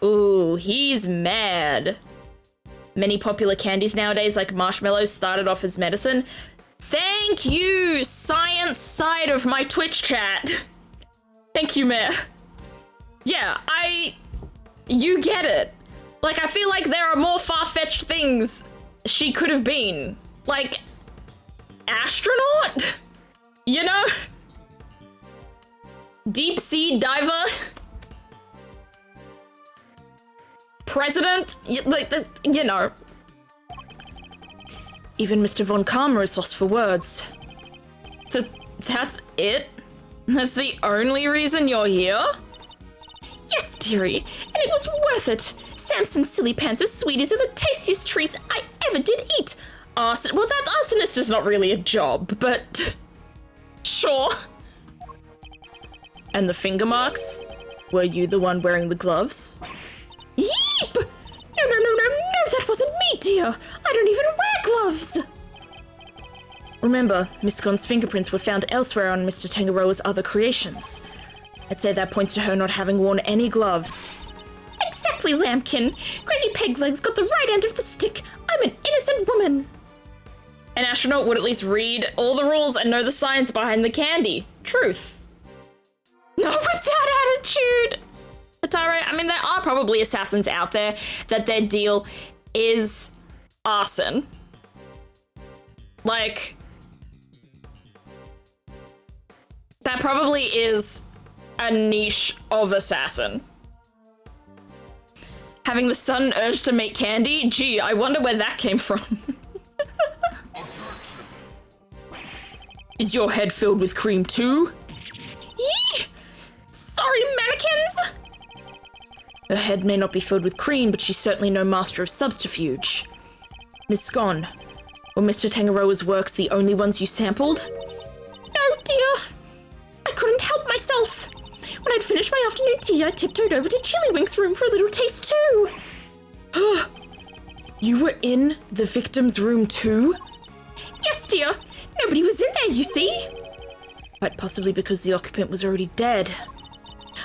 Ooh, he's mad. Many popular candies nowadays, like marshmallows, started off as medicine. Thank you, science side of my Twitch chat. Thank you, Mayor. Yeah, you get it. Like, I feel like there are more far-fetched things she could have been. Like, astronaut? You know? Deep sea diver? President? You know. Even Mr. Von Karma is lost for words. That's it? That's the only reason you're here? Yes, dearie, and it was worth it. Samson's Silly Panther sweeties are the tastiest treats I ever did eat. Well, that arsonist is not really a job, but sure. And the finger marks? Were you the one wearing the gloves? Yeep! No, that wasn't me, dear. I don't even wear gloves. Remember, Miss Gon's fingerprints were found elsewhere on Mr. Tangaroa's other creations. I'd say that points to her not having worn any gloves. Exactly, Lambkin. Greggy Peglegs got the right end of the stick. I'm an innocent woman. An astronaut would at least read all the rules and know the science behind the candy. Truth. Not with that attitude. Atare, I mean, there are probably assassins out there that their deal is arson. Like, that probably is a niche of assassin. Having the sudden urge to make candy? Gee, I wonder where that came from. Is your head filled with cream too? Yee! Sorry, mannequins! Her head may not be filled with cream, but she's certainly no master of subterfuge. Miss Scone, were Mr. Tangaroa's works the only ones you sampled? No, dear. I couldn't help myself. When I'd finished my afternoon tea, I tiptoed over to Chillywink's room for a little taste too. You were in the victim's room too? Yes, dear. Nobody was in there, you see. Quite possibly because the occupant was already dead.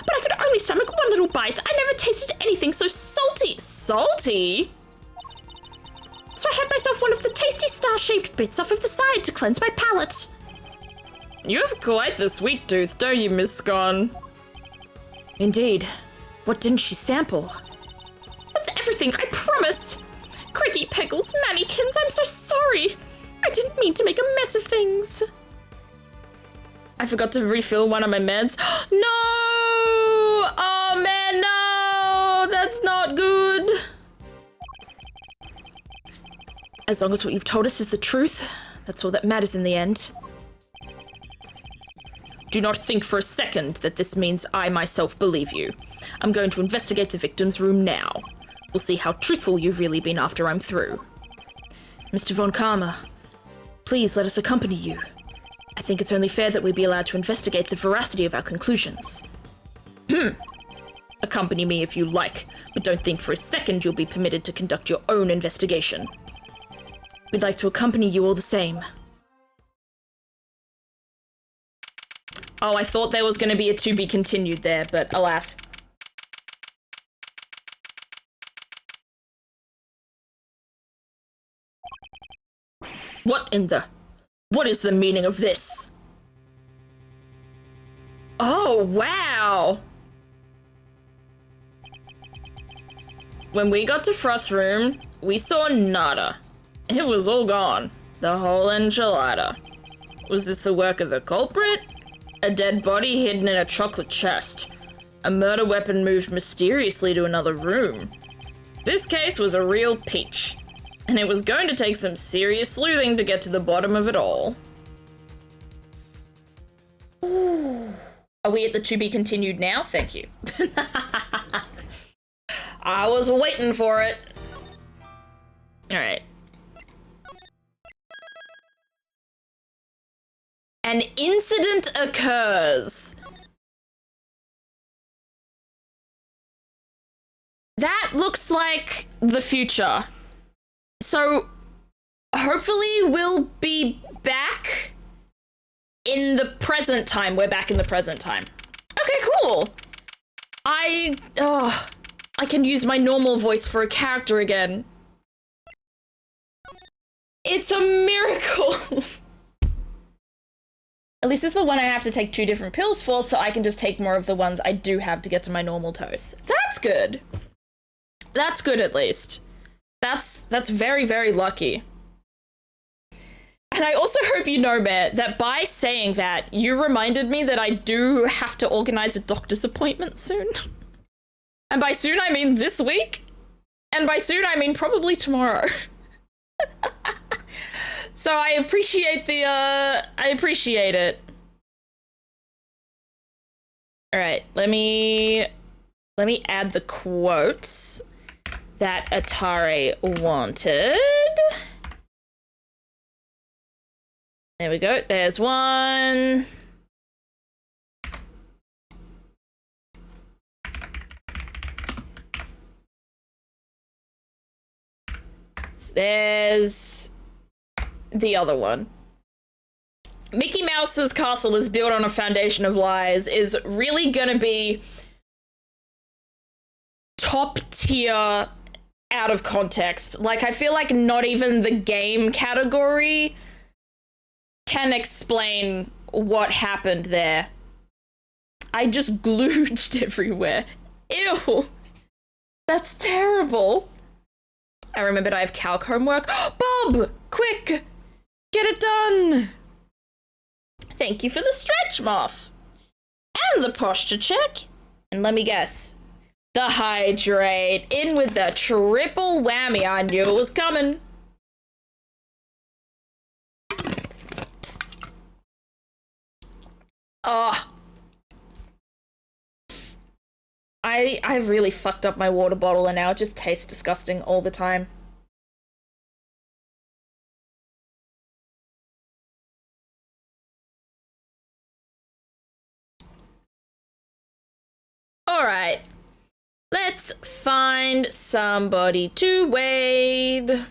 But I could only stomach one little bite. I never tasted anything so salty. Salty? so I had myself one of the tasty star-shaped bits off of the side to cleanse my palate. You have quite the sweet tooth, don't you, Miss Scone? Indeed. What didn't she sample? That's everything, I promise. Cricky Pickles, Mannykins, I'm so sorry. I didn't mean to make a mess of things. I forgot to refill one of my meds. No! Oh man, no! That's not good. As long as what you've told us is the truth, that's all that matters in the end. Do not think for a second that this means I myself believe you. I'm going to investigate the victim's room now. We'll see how truthful you've really been after I'm through. Mr. Von Karma, please let us accompany you. I think it's only fair that we be allowed to investigate the veracity of our conclusions. Accompany me if you like, but don't think for a second you'll be permitted to conduct your own investigation. We'd like to accompany you all the same. Oh, I thought there was going to be a to be continued there, but alas. What is the meaning of this? Oh, wow. When we got to Frost's room, we saw nada. It was all gone. The whole enchilada. Was this the work of the culprit? A dead body hidden in a chocolate chest. A murder weapon moved mysteriously to another room. This case was a real peach. And it was going to take some serious sleuthing to get to the bottom of it all. Ooh. Are we at the to be continued now? Thank you. I was waiting for it. All right. An incident occurs. That looks like the future. So, hopefully we'll be back in the present time. We're back in the present time. Okay, cool. I can use my normal voice for a character again. It's a miracle. At least it's the one I have to take 2 different pills for, so I can just take more of the ones I do have to get to my normal dose. That's good. That's good, at least. That's very, very lucky. And I also hope you know, Matt, that by saying that, you reminded me that I do have to organize a doctor's appointment soon. And by soon, I mean this week. And by soon, I mean probably tomorrow. So I appreciate I appreciate it. All right, let me add the quotes that Atare wanted. There we go. There's one. There's the other one. Mickey Mouse's castle is built on a foundation of lies is really gonna be top tier out of context. Like, I feel like not even the game category can explain what happened there. I just glooged everywhere. Ew. That's terrible. I remembered I have calc homework. Bob! Quick! Get it done! Thank you for the stretch moth. And the posture check. And let me guess. The hydrate. In with the triple whammy. I knew it was coming. Ugh. I've really fucked up my water bottle and now it just tastes disgusting all the time. Alright. Let's find somebody to wade.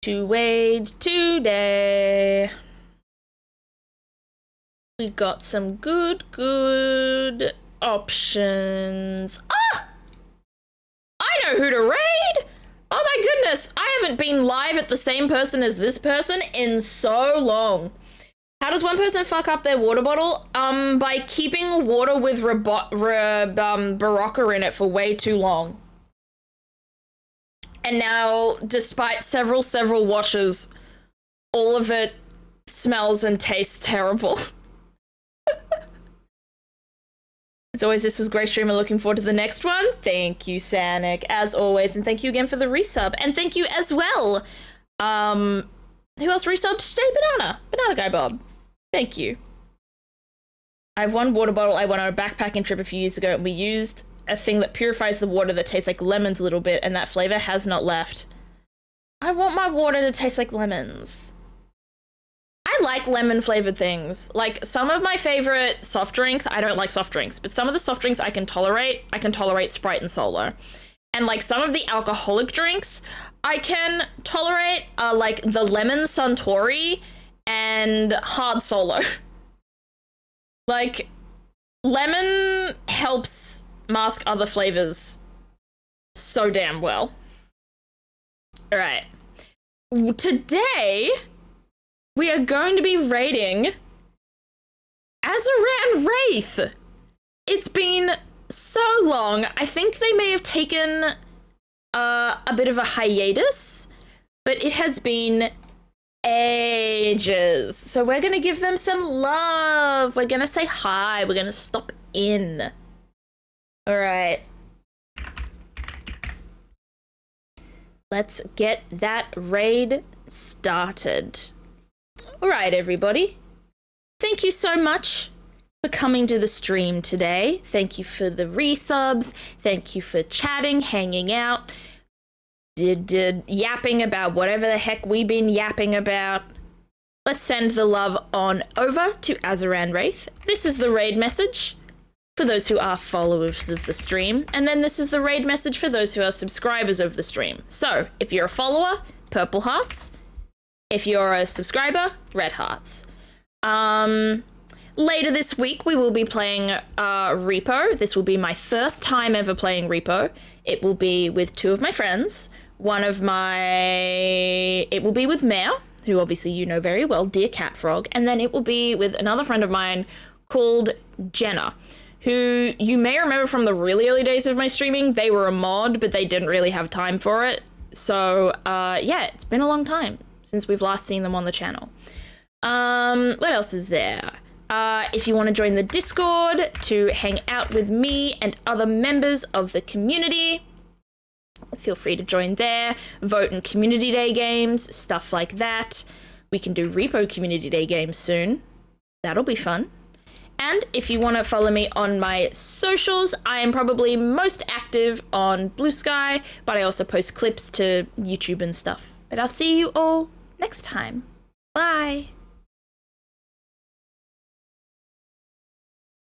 To wade today. We got some good options. Ah! I know who to raid! Oh my goodness, I haven't been live at the same person as this person in so long. How does one person fuck up their water bottle? By keeping water with Barocca in it for way too long. And now, despite several washes, all of it smells and tastes terrible. As always, this was a great stream. I'm looking forward to the next one. Thank you, Sanic, as always. And thank you again for the resub. And thank you as well. Who else resubbed today? Banana Guy Bob. Thank you. I have one water bottle. I went on a backpacking trip a few years ago and we used a thing that purifies the water that tastes like lemons a little bit, and that flavor has not left. I want my water to taste like lemons. I like lemon flavored things. Like some of my favorite soft drinks, I don't like soft drinks, but some of the soft drinks I can tolerate Sprite and Solo. And like some of the alcoholic drinks I can tolerate like the lemon Suntory and hard Solo. Like lemon helps mask other flavors so damn well. All right. Today, we are going to be rating Azaran Wraith. It's been so long. I think they may have taken a bit of a hiatus, but it has been ages. So we're going to give them some love. We're going to say hi. We're going to stop in. All right. Let's get that raid started. All right, everybody. Thank you so much for coming to the stream today. Thank you for the resubs. Thank you for chatting, hanging out, did yapping about whatever the heck we've been yapping about. Let's send the love on over to Azaran Wraith. This is the raid message for those who are followers of the stream, and then this is the raid message for those who are subscribers of the stream. So, if you're a follower, purple hearts. If you're a subscriber, red hearts. Later this week, we will be playing Repo. This will be my first time ever playing Repo. It will be with two of my friends. It will be with Mare, who obviously you know very well, Dear Cat Frog, and then it will be with another friend of mine called Jenna, who you may remember from the really early days of my streaming. They were a mod, but they didn't really have time for it. So, yeah, it's been a long time since we've last seen them on the channel. What else is there? If you want to join the Discord to hang out with me and other members of the community, feel free to join there. Vote in Community Day games, stuff like that. We can do Repo Community Day games soon. That'll be fun. And if you want to follow me on my socials, I am probably most active on Blue Sky, but I also post clips to YouTube and stuff. But I'll see you all next time. Bye.